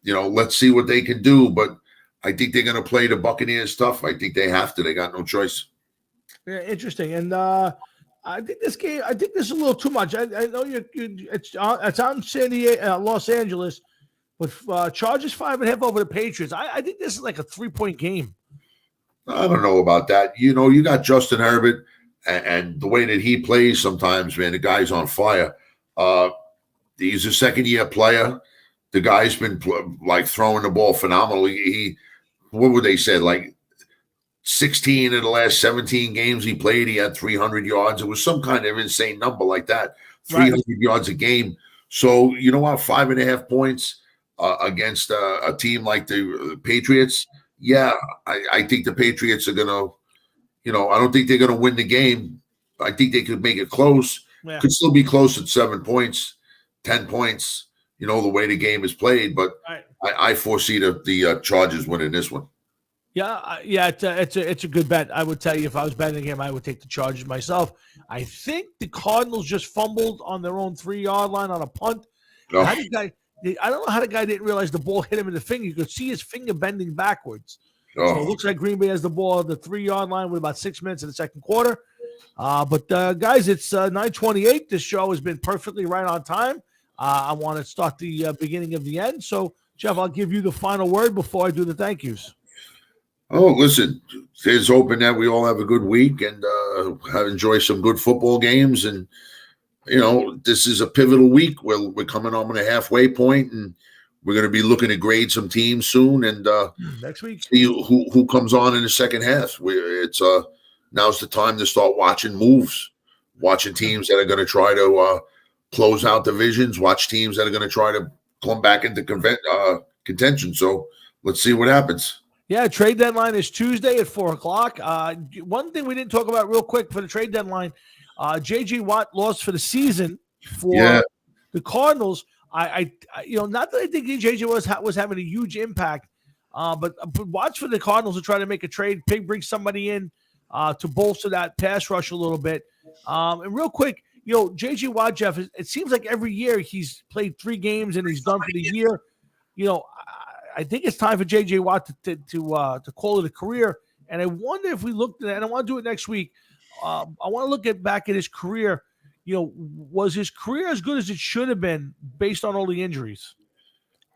let's see what they can do. But I think they're going to play the Buccaneers tough. I think they have to. They got no choice. Yeah, interesting. And I think this game. I think this is a little too much. I know it's on San Diego, Los Angeles, with Chargers 5.5 over the Patriots. I think this is like a 3-point game. I don't know about that. You got Justin Herbert and the way that he plays sometimes, man, the guy's on fire. He's a second-year player. The guy's been throwing the ball phenomenally. What would they say? 16 of the last 17 games he played, he had 300 yards. It was some kind of insane number like that, 300 yards a game. So, you know what? 5.5 points against a team like the Patriots. Yeah, I think the Patriots are going to, I don't think they're going to win the game. I think they could make it close. Yeah. Could still be close at 7 points, 10 points, the way the game is played. But I foresee the Chargers winning this one. Yeah, it's a good bet. I would tell you if I was betting him, I would take the Chargers myself. I think the Cardinals just fumbled on their own 3-yard line on a punt. Oh. I don't know how the guy didn't realize the ball hit him in the finger. You could see his finger bending backwards. Oh. So it looks like Green Bay has the ball at the 3-yard line with about 6 minutes in the second quarter. But guys, it's 9:28. This show has been perfectly right on time. I want to start the beginning of the end. So, Jeff, I'll give you the final word before I do the thank yous. Oh, listen, here's hoping that we all have a good week and enjoy some good football games. And, this is a pivotal week where we're coming on a halfway point, and we're going to be looking to grade some teams soon and next week see who comes on in the second half. Now's the time to start watching moves, watching teams that are going to try to close out divisions, watch teams that are going to try to come back into contention. So let's see what happens. Yeah, trade deadline is Tuesday at 4:00. One thing we didn't talk about real quick for the trade deadline, J.J. Watt lost for the season for the Cardinals. I not that I think J.J. was having a huge impact, but watch for the Cardinals to try to make a trade. Bring somebody in to bolster that pass rush a little bit. And real quick, J.J. Watt, Jeff, it seems like every year he's played 3 games and he's done for the year. I think it's time for J.J. Watt to call it a career. And I wonder if we looked at it, and I want to do it next week. I want to look back at his career. Was his career as good as it should have been based on all the injuries?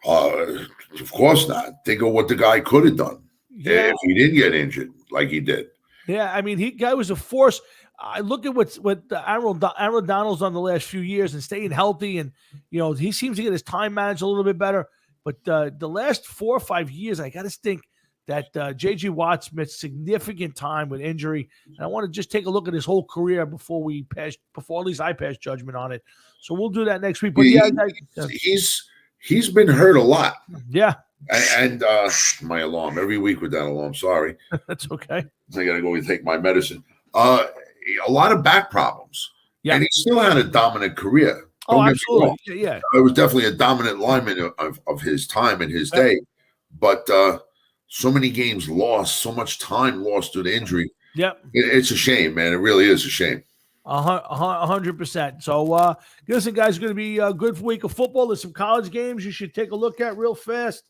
Of course not. Think of what the guy could have done if he didn't get injured like he did. Yeah, I mean, guy was a force. I look at what Aaron Donald's done the last few years and staying healthy, and he seems to get his time managed a little bit better. But the last 4 or 5 years, I got to think that J.J. Watt's missed significant time with injury. And I want to just take a look at his whole career before at least I pass judgment on it. So we'll do that next week. But he's been hurt a lot. Yeah. And my alarm every week with that alarm. Sorry. That's okay. I got to go and take my medicine. A lot of back problems. Yeah. And he still had a dominant career. Oh, absolutely. Yeah. It was definitely a dominant lineman of his time and his day. But so many games lost, so much time lost due to injury. Yep. It's a shame, man. It really is a shame. 100%. So, listen, guys, going to be a good week of football. There's some college games you should take a look at real fast.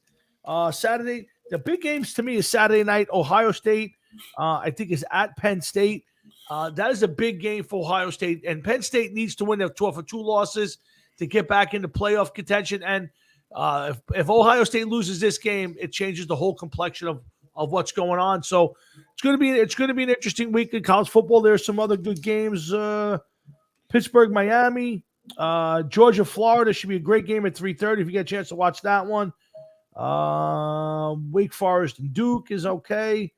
Saturday, the big games to me is Saturday night. Ohio State, I think, is at Penn State. That is a big game for Ohio State, and Penn State needs to win their tour for 2 losses to get back into playoff contention. And if Ohio State loses this game, it changes the whole complexion of what's going on. So it's going to be an interesting week in college football. There's some other good games. Pittsburgh, Miami, Georgia, Florida should be a great game at 3:30 if you get a chance to watch that one. Wake Forest and Duke is okay.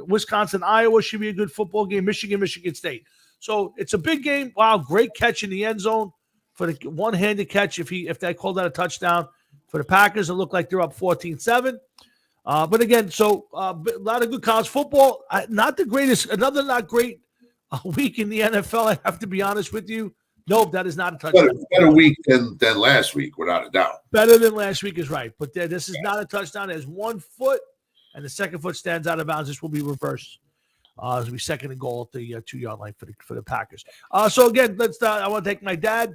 Wisconsin, Iowa should be a good football game. Michigan State. So it's a big game. Wow, great catch in the end zone for the one-handed catch. If they called that a touchdown for the Packers, it looked like they're up 14-7. But again, so a lot of good college football. Not the greatest. Another not great week in the NFL. I have to be honest with you. Nope, that is not a touchdown. Better week than last week, without a doubt. Better than last week is right, but this is not a touchdown. There's 1 foot, and the second foot stands out of bounds. This will be reversed. It'll be second and goal at the 2-yard line for the Packers. So again, I want to thank my dad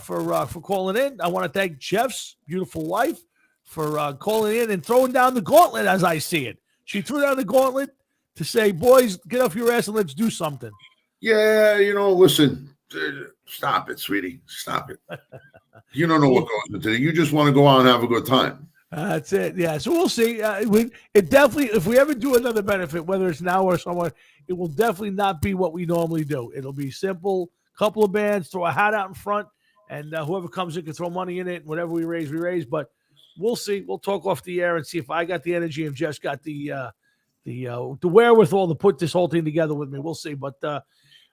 for calling in. I want to thank Jeff's beautiful wife for calling in and throwing down the gauntlet as I see it. She threw down the gauntlet to say, "Boys, get off your ass and let's do something." Yeah, listen. Stop it, sweetie. Stop it. You don't know what goes into it. You just want to go out and have a good time. That's it. Yeah. So we'll see. It definitely, if we ever do another benefit, whether it's now or somewhere, it will definitely not be what we normally do. It'll be simple, couple of bands, throw a hat out in front, and whoever comes in can throw money in it. Whatever we raise. But we'll see. We'll talk off the air and see if I got the energy and Jeff's got the wherewithal to put this whole thing together with me. We'll see. But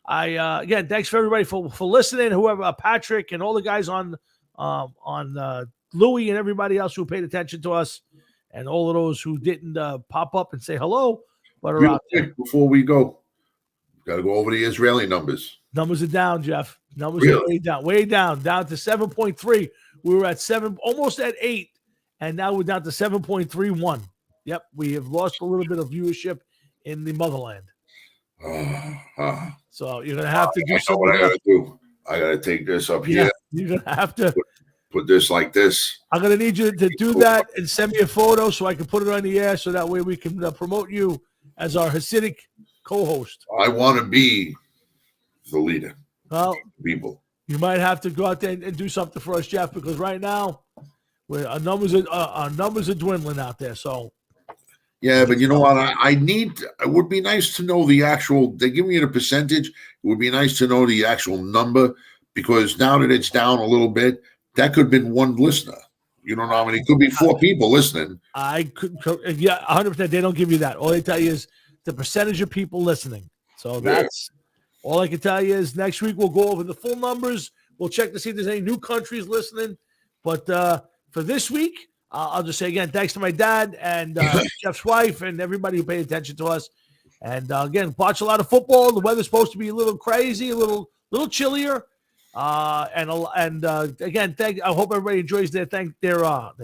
again, thanks for everybody for listening. Whoever, Patrick and all the guys on Louie and everybody else who paid attention to us, and all of those who didn't pop up and say hello, but are out there. Before we go, got to go over the Israeli numbers. Numbers are down, Jeff. Numbers are way down to 7.3. We were at 7, almost at 8, and now we're down to 7.31. Yep, we have lost a little bit of viewership in the motherland. So you're gonna have to do something. What I gotta do? I gotta take this up here. You're gonna have to put this like this. I'm gonna need you to do that and send me a photo so I can put it on the air, so that way we can promote you as our Hasidic co-host. I want to be the leader. Well, people, you might have to go out there and do something for us, Jeff, because right now our numbers are dwindling out there. So. Yeah, but you know what? It would be nice to know the actual, they give me the percentage. It would be nice to know the actual number, because now that it's down a little bit, that could have been one listener. You don't know how many, it could be 4 people listening. Yeah, 100%. They don't give you that. All they tell you is the percentage of people listening. So that's all I can tell you is next week we'll go over the full numbers. We'll check to see if there's any new countries listening. But for this week, I'll just say again, thanks to my dad and Jeff's wife and everybody who paid attention to us. And again, watch a lot of football. The weather's supposed to be a little crazy, a little chillier. And again, I hope everybody enjoys their Thanksgiving,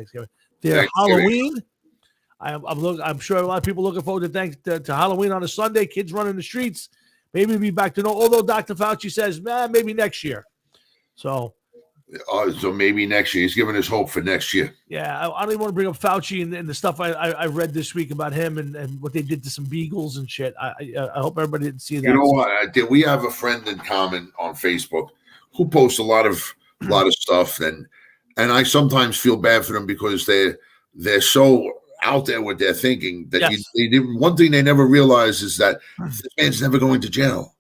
their Halloween. I'm sure a lot of people looking forward to Halloween on a Sunday. Kids running the streets. Maybe we'll be back to normal. Although Dr. Fauci says, maybe next year. So maybe next year. He's giving us hope for next year. Yeah, I don't even want to bring up Fauci and the stuff I read this week about him and what they did to some beagles and shit. I hope everybody didn't see that. You know what? We have a friend in common on Facebook who posts a lot of stuff, and I sometimes feel bad for them because they're so out there with their thinking that one thing they never realize is that this man's never going to jail.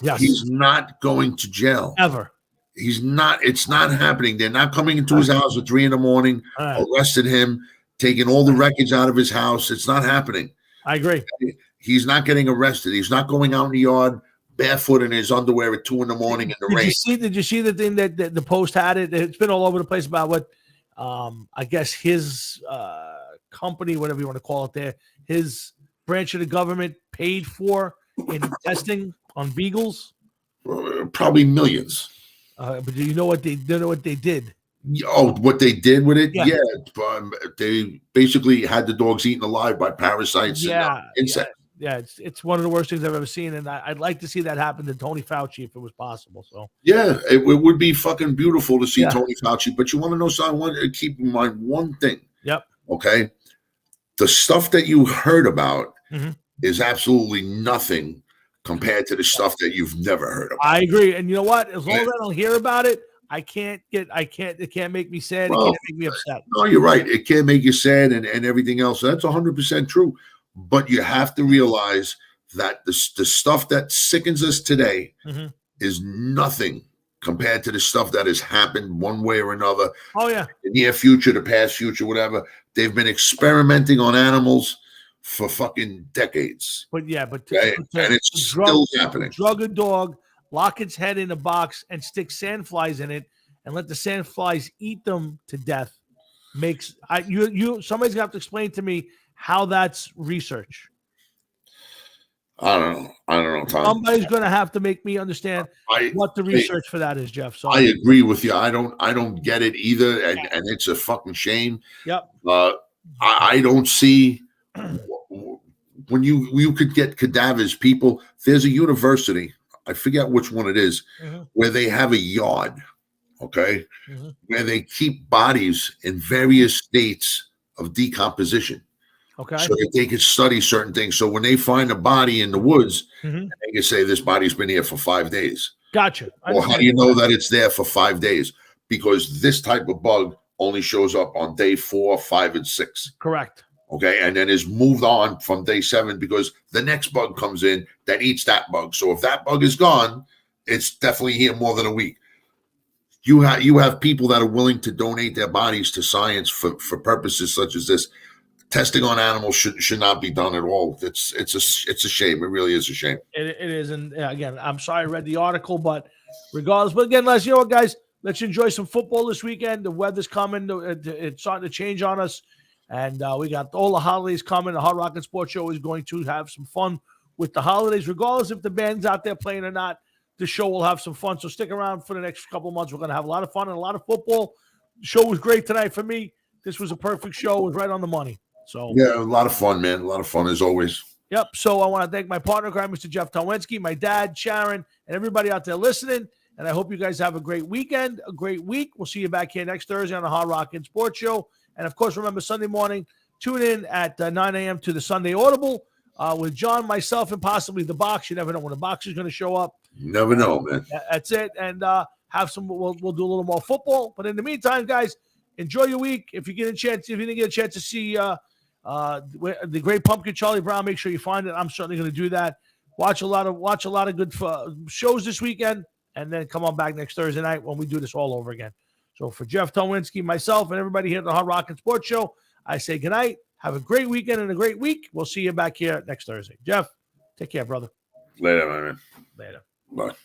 Yes. He's not going to jail. Ever. He's not. It's not happening. They're not coming into his house at 3 a.m, arrested him, taking all the records out of his house. It's not happening. I agree. He's not getting arrested. He's not going out in the yard barefoot in his underwear at 2 a.m. in the rain. Did you see the thing that the Post had it? It's been all over the place about what I guess his company, whatever you want to call it there, his branch of the government paid for in testing on beagles? Probably millions. But do you know what they did? Oh, what they did with it? Yeah. They basically had the dogs eaten alive by parasites and insects. yeah, it's one of the worst things I've ever seen, and I'd like to see that happen to Tony Fauci if it was possible. So Yeah, it would be fucking beautiful to see Yeah. Tony Fauci. But you want to know something? I want you to keep in mind one thing. Yep. Okay. The stuff that you heard about Mhm. is absolutely nothing compared to the stuff that you've never heard about. I agree, and you know what? As long as I don't hear about it, it can't make me sad. Well, it can't make me upset. No, you're right. It can make you sad and everything else. That's 100% true. But you have to realize that the stuff that sickens us today Mhm. is nothing compared to the stuff that has happened one way or another. Oh yeah, The near future, the past future, whatever. They've been experimenting on animals for fucking decades. but Okay? And it's still happening. Drug a dog, lock its head in a box, and stick sandflies in it, and let the sandflies eat them to death. Somebody's gonna have to explain to me how that's research. I don't know, Tom. Somebody's gonna have to make me understand what the research for that is, Jeff. So I agree with you. I don't get it either, and it's a fucking shame. Yep. I don't see when you could get cadavers. People, there's a university, I forget which one it is, where they have a yard, okay, where they keep bodies in various states of decomposition. Okay. So that they can study certain things. So when they find a body in the woods, Mhm. they can say this body's been here for 5 days. Gotcha. Well, how do you know that it's there for 5 days? Because this type of bug only shows up on day 4, 5, and 6. Correct. Okay, and then is moved on from day 7 because the next bug comes in that eats that bug. So if that bug is gone, it's definitely here more than a week. You have people that are willing to donate their bodies to science for purposes such as this. Testing on animals should not be done at all. It's a shame. It really is a shame. It is, and again, I'm sorry I read the article, but regardless, but again, you know what, guys, let's enjoy some football this weekend. The weather's coming; it's starting to change on us, and we got all the holidays coming. The Hard Rock and Sports Show is going to have some fun with the holidays, regardless if the band's out there playing or not. The show will have some fun, so stick around for the next couple of months. We're going to have a lot of fun and a lot of football. The show was great tonight for me. This was a perfect show. It was right on the money. So Yeah, a lot of fun, man. A lot of fun as always. Yep. So I want to thank my partner, Mr. Jeff Towinski, my dad, Sharon, and everybody out there listening. And I hope you guys have a great weekend, a great week. We'll see you back here next Thursday on the Hard Rock and Sports Show. And of course, remember Sunday morning, tune in at 9 a.m. to the Sunday Audible with John, myself, and possibly the box. You never know when the box is going to show up. You never know, man. That's it. And have some. We'll do a little more football. But in the meantime, guys, enjoy your week. If you didn't get a chance to see the Great Pumpkin, Charlie Brown, make sure you find it. I'm certainly going to do that. Watch a lot of good shows this weekend, and then come on back next Thursday night when we do this all over again. So for Jeff Towinski, myself, and everybody here at the Hard Rock and Sports Show, I say good night. Have a great weekend and a great week. We'll see you back here next Thursday. Jeff, take care, brother. Later, my man. Later. Bye.